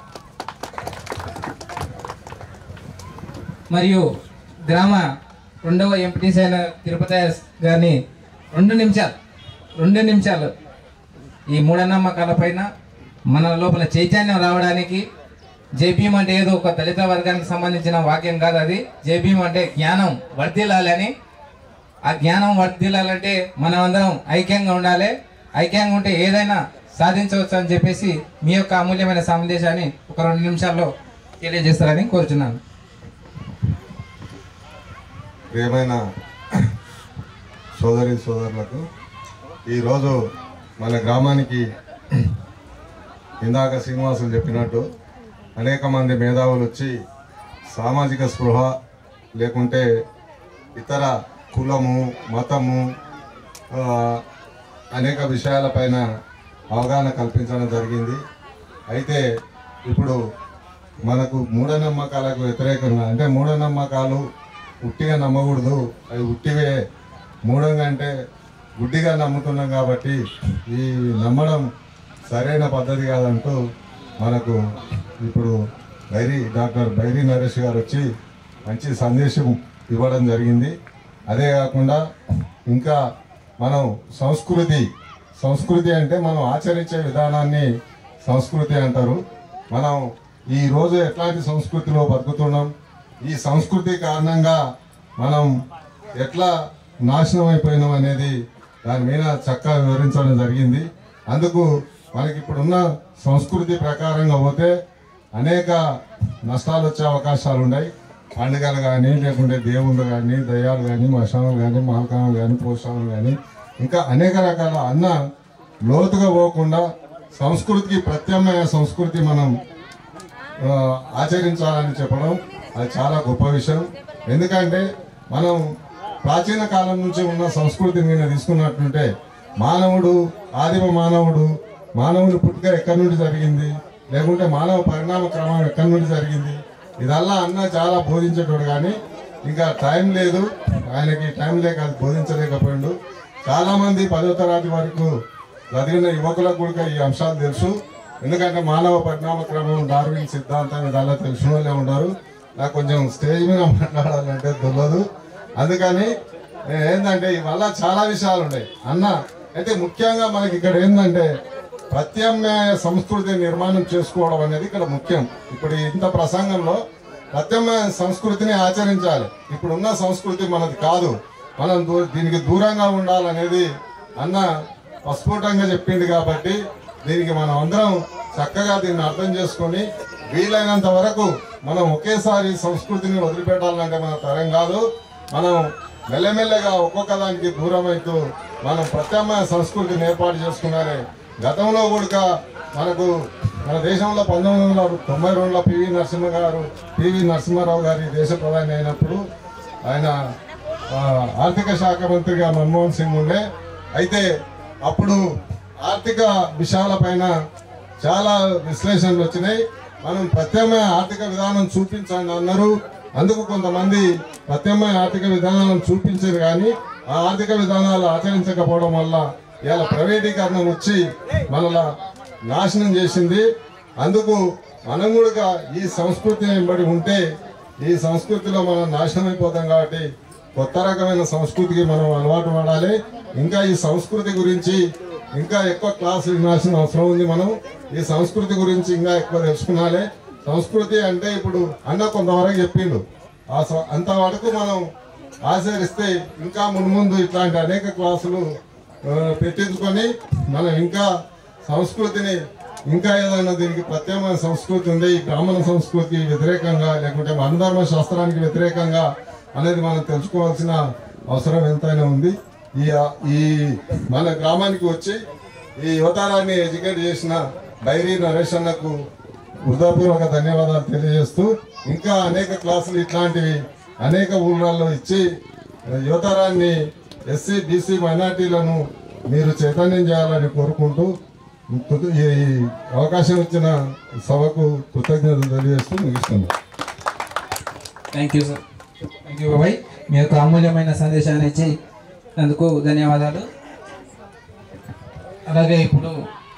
మరియు గ్రామ 2వ ఎంపీటీసీ అయిన తిరుపతి గారిని 2 నిమిషాలు ఈ మూఢనమ్మకాల పైన మన లోపల చైతన్యం రావడానికి, జేబీఎం అంటే ఏదో ఒక దళిత వర్గానికి సంబంధించిన వాక్యం కాదు. అది జేబీఎం అంటే జ్ఞానం వర్ధిల్లాలని. ఆ జ్ఞానం వర్ధిల్లాలంటే మనం అందరం ఐక్యంగా ఉండాలి. ఐక్యంగా ఉంటే ఏదైనా సాధించవచ్చు అని చెప్పేసి మీ యొక్క అమూల్యమైన సందేశాన్ని ఒక 2 నిమిషాల్లో తెలియజేస్తారని కోరుచున్నాను. ప్రియమైన సోదరులకు, ఈరోజు మన గ్రామానికి ఇందాక శ్రీనివాసులు చెప్పినట్టు అనేక మంది మేధావులు వచ్చి సామాజిక స్పృహ లేకుంటే ఇతర కులము, మతము, అనేక విషయాలపైన అవగాహన కల్పించడం జరిగింది. అయితే ఇప్పుడు మనకు మూఢనమ్మకాలకు వ్యతిరేకంగా, అంటే మూఢనమ్మకాలు ఉట్టిగా నమ్మకూడదు, అవి ఉట్టివే, మూఢంగా అంటే గుడ్డిగా నమ్ముతున్నాం కాబట్టి ఈ నమ్మడం సరైన పద్ధతి కాదంటూ మనకు ఇప్పుడు డాక్టర్ బైరి నరేష్ గారు వచ్చి మంచి సందేశం ఇవ్వడం జరిగింది. అదే కాకుండా ఇంకా మనం సంస్కృతి అంటే మనం ఆచరించే విధానాన్ని సంస్కృతి అంటారు. మనం ఈరోజు ఎట్లాంటి సంస్కృతిలో బతుకుతున్నాం, ఈ సంస్కృతి కారణంగా మనం ఎట్లా నాశనం అయిపోయినాం అనేది దాని మీద చక్కగా వివరించడం జరిగింది. అందుకు మనకి ఇప్పుడున్న సంస్కృతి ప్రకారంగా పోతే అనేక నష్టాలు వచ్చే అవకాశాలు ఉన్నాయి. పండుగలు కానీ, లేకుంటే దేవుళ్ళు కానీ, దయ్యాలు కానీ, మశాలు కానీ, మాల్కాలు కానీ, పోషాలు కానీ, ఇంకా అనేక రకాల అన్న లోతుగా పోకుండా సంస్కృతికి ప్రత్యామ్నాయ సంస్కృతి మనం ఆచరించాలని చెప్పడం అది చాలా గొప్ప విషయం. ఎందుకంటే మనం ప్రాచీన కాలం నుంచి ఉన్న సంస్కృతిని మీద తీసుకున్నట్టుంటే మానవుడు, ఆదిమ మానవుని పుట్టుక ఎక్కడి నుండి జరిగింది, లేకుంటే మానవ పరిణామ క్రమం ఎక్కడి నుండి జరిగింది, ఇదల్లా అన్న చాలా బోధించేటోడు. కానీ ఇంకా టైం లేదు, ఆయనకి టైం లేక అది బోధించలేకపోయిండు. చాలామంది 10వ తరగతి వరకు చదివిన యువకులకు కూడా ఈ అంశాలు తెలుసు. ఎందుకంటే మానవ పరిణామ క్రమం, డార్విన్ సిద్ధాంతం ఇదల్లా తెలిసిన వాళ్ళే ఉన్నారు. నాకు కొంచెం స్టేజ్ మీద మాట్లాడాలంటే తెలియదు. అందుకని ఏంటంటే ఇవల్ల చాలా విషయాలు ఉన్నాయి అన్న. అయితే ముఖ్యంగా మనకి ఇక్కడ ఏంటంటే ప్రత్యామ్నాయ సంస్కృతి నిర్మాణం చేసుకోవడం అనేది ఇక్కడ ముఖ్యం. ఇప్పుడు ఇంత ప్రసంగంలో ప్రత్యామ్నాయ సంస్కృతిని ఆచరించాలి. ఇప్పుడున్న సంస్కృతి మనది కాదు, మనం దీనికి దూరంగా ఉండాలనేది అన్న ప్రస్ఫుటంగా చెప్పింది. కాబట్టి దీనికి మనం అందరం చక్కగా దీన్ని అర్థం చేసుకొని వీలైనంత వరకు మనం ఒకేసారి సంస్కృతిని వదిలిపెట్టాలంటే మన తరం కాదు. మనం మెల్లమెల్లగా ఒక్కొక్క దానికి దూరం అవుతూ మనం ప్రత్యామ్నాయ సంస్కృతిని ఏర్పాటు చేసుకున్నారే. గతంలో కూడా మనకు మన దేశంలో 1992లో పివి నరసింహారావు గారి దేశ ప్రధాని అయినప్పుడు ఆయన ఆర్థిక శాఖ మంత్రిగా మన్మోహన్ సింగ్ ఉండే. అయితే అప్పుడు ఆర్థిక విషయాలపైన చాలా విశ్లేషణలు వచ్చినాయి. మనం ప్రత్యామ్నాయ ఆర్థిక విధానం చూపించండి అన్నారు. అందుకు కొంతమంది ప్రత్యామ్నాయ ఆర్థిక విధానాలను చూపించారు, కానీ ఆ ఆర్థిక విధానాలు ఆచరించకపోవడం వల్ల ఇలా ప్రైవేటీకరణ వచ్చి మనలా నాశనం చేసింది. అందుకు మనం కూడా ఈ సంస్కృతి వెంబడి ఉంటే ఈ సంస్కృతిలో మనం నాశనం అయిపోతాం. కాబట్టి కొత్త రకమైన సంస్కృతికి మనం అలవాటు పడాలి. ఇంకా ఈ సంస్కృతి గురించి ఇంకా ఎక్కువ క్లాసులు వినాల్సిన అవసరం ఉంది. మనం ఈ సంస్కృతి గురించి ఇంకా ఎక్కువ తెలుసుకున్నాలి. సంస్కృతి అంటే ఇప్పుడు అన్న కొంతవరకు చెప్పిండు, అంతవరకు మనం ఆచరిస్తే ఇంకా మున్ముందు ఇట్లాంటి అనేక క్లాసులు పెట్టించుకొని మనం ఇంకా సంస్కృతిని ఇంకా ఏదైనా దీనికి ప్రత్యామ్నాయ సంస్కృతి ఉంది, ఈ బ్రాహ్మణ సంస్కృతికి వ్యతిరేకంగా లేకుంటే మనధర్మ శాస్త్రానికి వ్యతిరేకంగా అనేది మనం తెలుసుకోవాల్సిన అవసరం ఎంతైనా ఉంది. ఈ మన గ్రామానికి వచ్చి ఈ యువతరాన్ని ఎడ్యుకేట్ చేసిన బైరీ నరేష్ అన్నకు హృదయపూర్వక ధన్యవాదాలు తెలియజేస్తూ ఇంకా అనేక క్లాసులు ఇట్లాంటివి అనేక ఊళ్ళల్లో ఇచ్చి యువతరాన్ని ఎస్సీ బీసీ మైనార్టీలను మీరు చైతన్యం చేయాలని కోరుకుంటూ ఈ అవకాశం ఇచ్చిన సభకు కృతజ్ఞతలు తెలియజేస్తూ ముగిస్తున్నాను. Thank you sir. Thank you బాబాయ్. మీ యొక్క అమూల్యమైన సందేశాన్ని ఇచ్చి అందుకు ధన్యవాదాలు. అలాగే ఇప్పుడు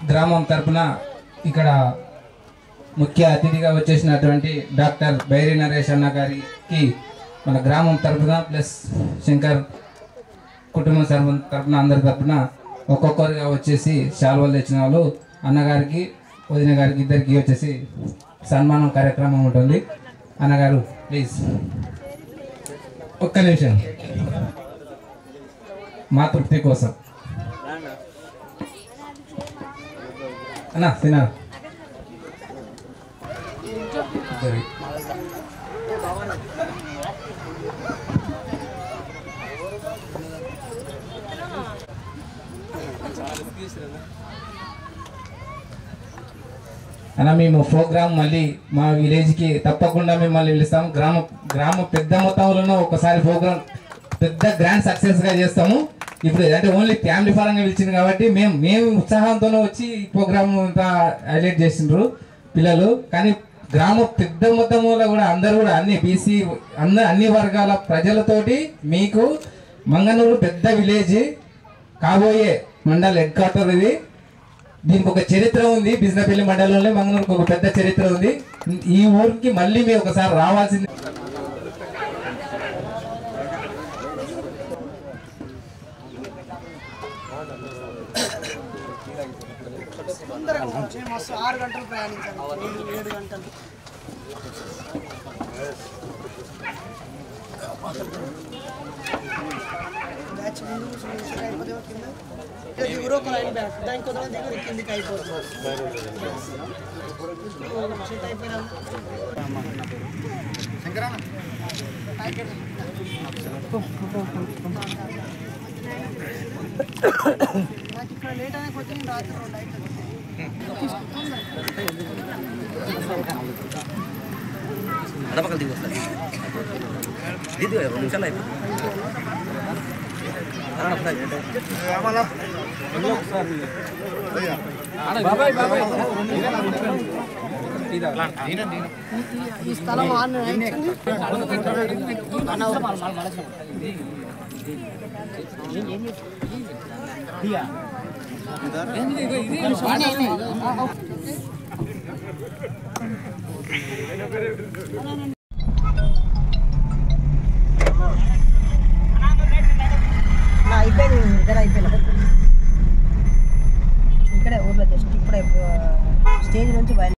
గ్రామం తరపున ఇక్కడ ముఖ్య అతిథిగా వచ్చేసినటువంటి డాక్టర్ బైరీ నరేష్ అన్న గారికి మన గ్రామం తరపున ప్లస్ శంకర్ కుటుంబం తరపున అందరి తరపున ఒక్కొక్కరిగా వచ్చేసి శాల్వాలు తెచ్చిన వాళ్ళు అన్నగారికి వదిన గారికి ఇద్దరికి వచ్చేసి సన్మానం కార్యక్రమం ఉంటుంది. అన్నగారు ప్లీజ్ ఒక్క నిమిషం మా తృప్తి కోసం అన్నా తినా అన్న మేము ప్రోగ్రామ్ మళ్ళీ మా విలేజ్కి తప్పకుండా మిమ్మల్ని పిలుస్తాము. గ్రామ పెద్ద మొత్తంలోనూ ఒకసారి ప్రోగ్రామ్ పెద్ద గ్రాండ్ సక్సెస్గా చేస్తాము. ఇప్పుడు అంటే ఓన్లీ ఫ్యామిలీ పరంగా పిలిచింది కాబట్టి మేము ఉత్సాహంతోనే వచ్చి ఈ ప్రోగ్రామ్ అంతా హైలైట్ చేసిండ్రు పిల్లలు. కానీ గ్రామ పెద్ద మొత్తంలో కూడా అందరూ కూడా అన్ని బీసీ అన్ని వర్గాల ప్రజలతోటి మీకు మంగనూరు పెద్ద విలేజ్ కాబోయే మండల్ హెడ్ క్వార్టర్ ఇది. దీనికి ఒక చరిత్ర ఉంది. బిజినపల్లి మండలంలో మంగనూరుకు ఒక పెద్ద చరిత్ర ఉంది. ఈ ఊరికి మళ్ళీ మీరు ఒకసారి రావాల్సింది. మస్తు 6 గంటలు ప్రయాణించాలి, 7 గంటలు. బ్యాచ్ ముందు కూర్చొని అయిపోతే కింద ఇక దిగురు ఒక లైన్ బ్యాచ్ దానికి కొంతమంది దిగురు కిందికి అయిపోతుంది సెట్ అయిపోయినా నాకు ఇక్కడ లేట్ అయినా కొద్ది నేను రాత్రి 2 లైట్లు అడపక్కలు దిగి వస్తుంది దిగు 2 నిమిషాలు అయిపోతుంది ఈ స్థలం అయిపోయింది ఇద్దరు అయిపోయినా ఇక్కడే ఊర్లో జస్ట్ ఇప్పుడే స్టేజ్ నుంచి బయలు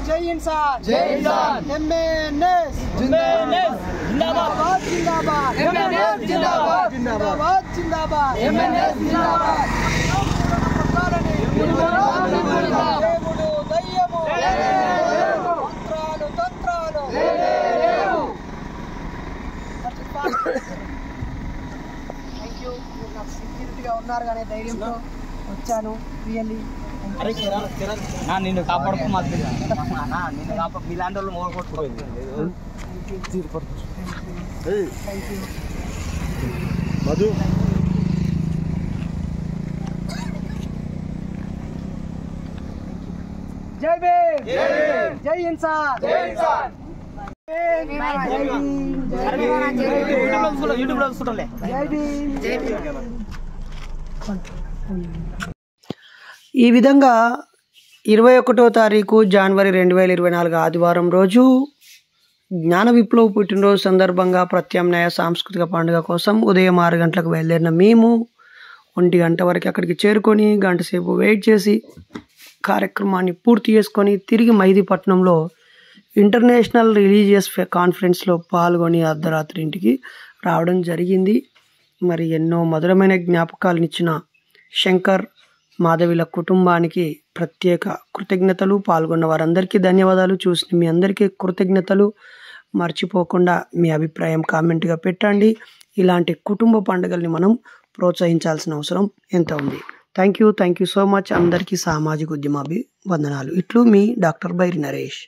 జై ఇన్సాన్ జై ఇన్సాన్ ఎంఎన్ఎస్ జిందాబాద్ జిందాబాద్ జిందాబాద్ ఎంఎన్ఎస్ జిందాబాద్ జిందాబాద్ జిందాబాద్ ఎంఎన్ఎస్ జిందాబాద్ దేవుడు దయ్యము మంత్రాలు తంత్రాలు థ్యాంక్ యూ మీరు నాకు సెక్యూరిటీగా ఉన్నారు కానీ ధైర్యంతో వచ్చాను రియల్లీ నిన్ను కాపాడుకో మాకు నిన్ను కాపాడు మీలాంటి వాళ్ళు మోగ కొట్టుకోలేదు మధు జై భీమ్ జై ఇన్సాన్ జై ఇన్సాన్ యూట్యూబ్లో చూసుకోలే ఈ విధంగా 21వ తారీఖు జనవరి 2024 ఆదివారం రోజు జ్ఞాన విప్లవ్ పుట్టినరోజు సందర్భంగా ప్రత్యామ్నాయ సాంస్కృతిక పండుగ కోసం ఉదయం 6 గంటలకు బయలుదేరిన మేము 1 గంట వరకు అక్కడికి చేరుకొని గంట సేపు వెయిట్ చేసి కార్యక్రమాన్ని పూర్తి చేసుకొని తిరిగి మైదీపట్నంలో ఇంటర్నేషనల్ రిలీజియస్ కాన్ఫరెన్స్లో పాల్గొని అర్ధరాత్రి ఇంటికి రావడం జరిగింది. మరి ఎన్నో మధురమైన జ్ఞాపకాలనిచ్చిన శంకర్ మాధవిల కుటుంబానికి ప్రత్యేక కృతజ్ఞతలు. పాల్గొన్న వారందరికీ ధన్యవాదాలు. చూసిన మీ అందరికీ కృతజ్ఞతలు. మర్చిపోకుండా మీ అభిప్రాయం కామెంట్గా పెట్టండి. ఇలాంటి కుటుంబ పండుగల్ని మనం ప్రోత్సహించాల్సిన అవసరం ఎంత ఉంది. Thank you so much. అందరికీ సామాజిక ఉద్యమాభివందనాలు. ఇట్లు మీ డాక్టర్ బైరి నరేష్.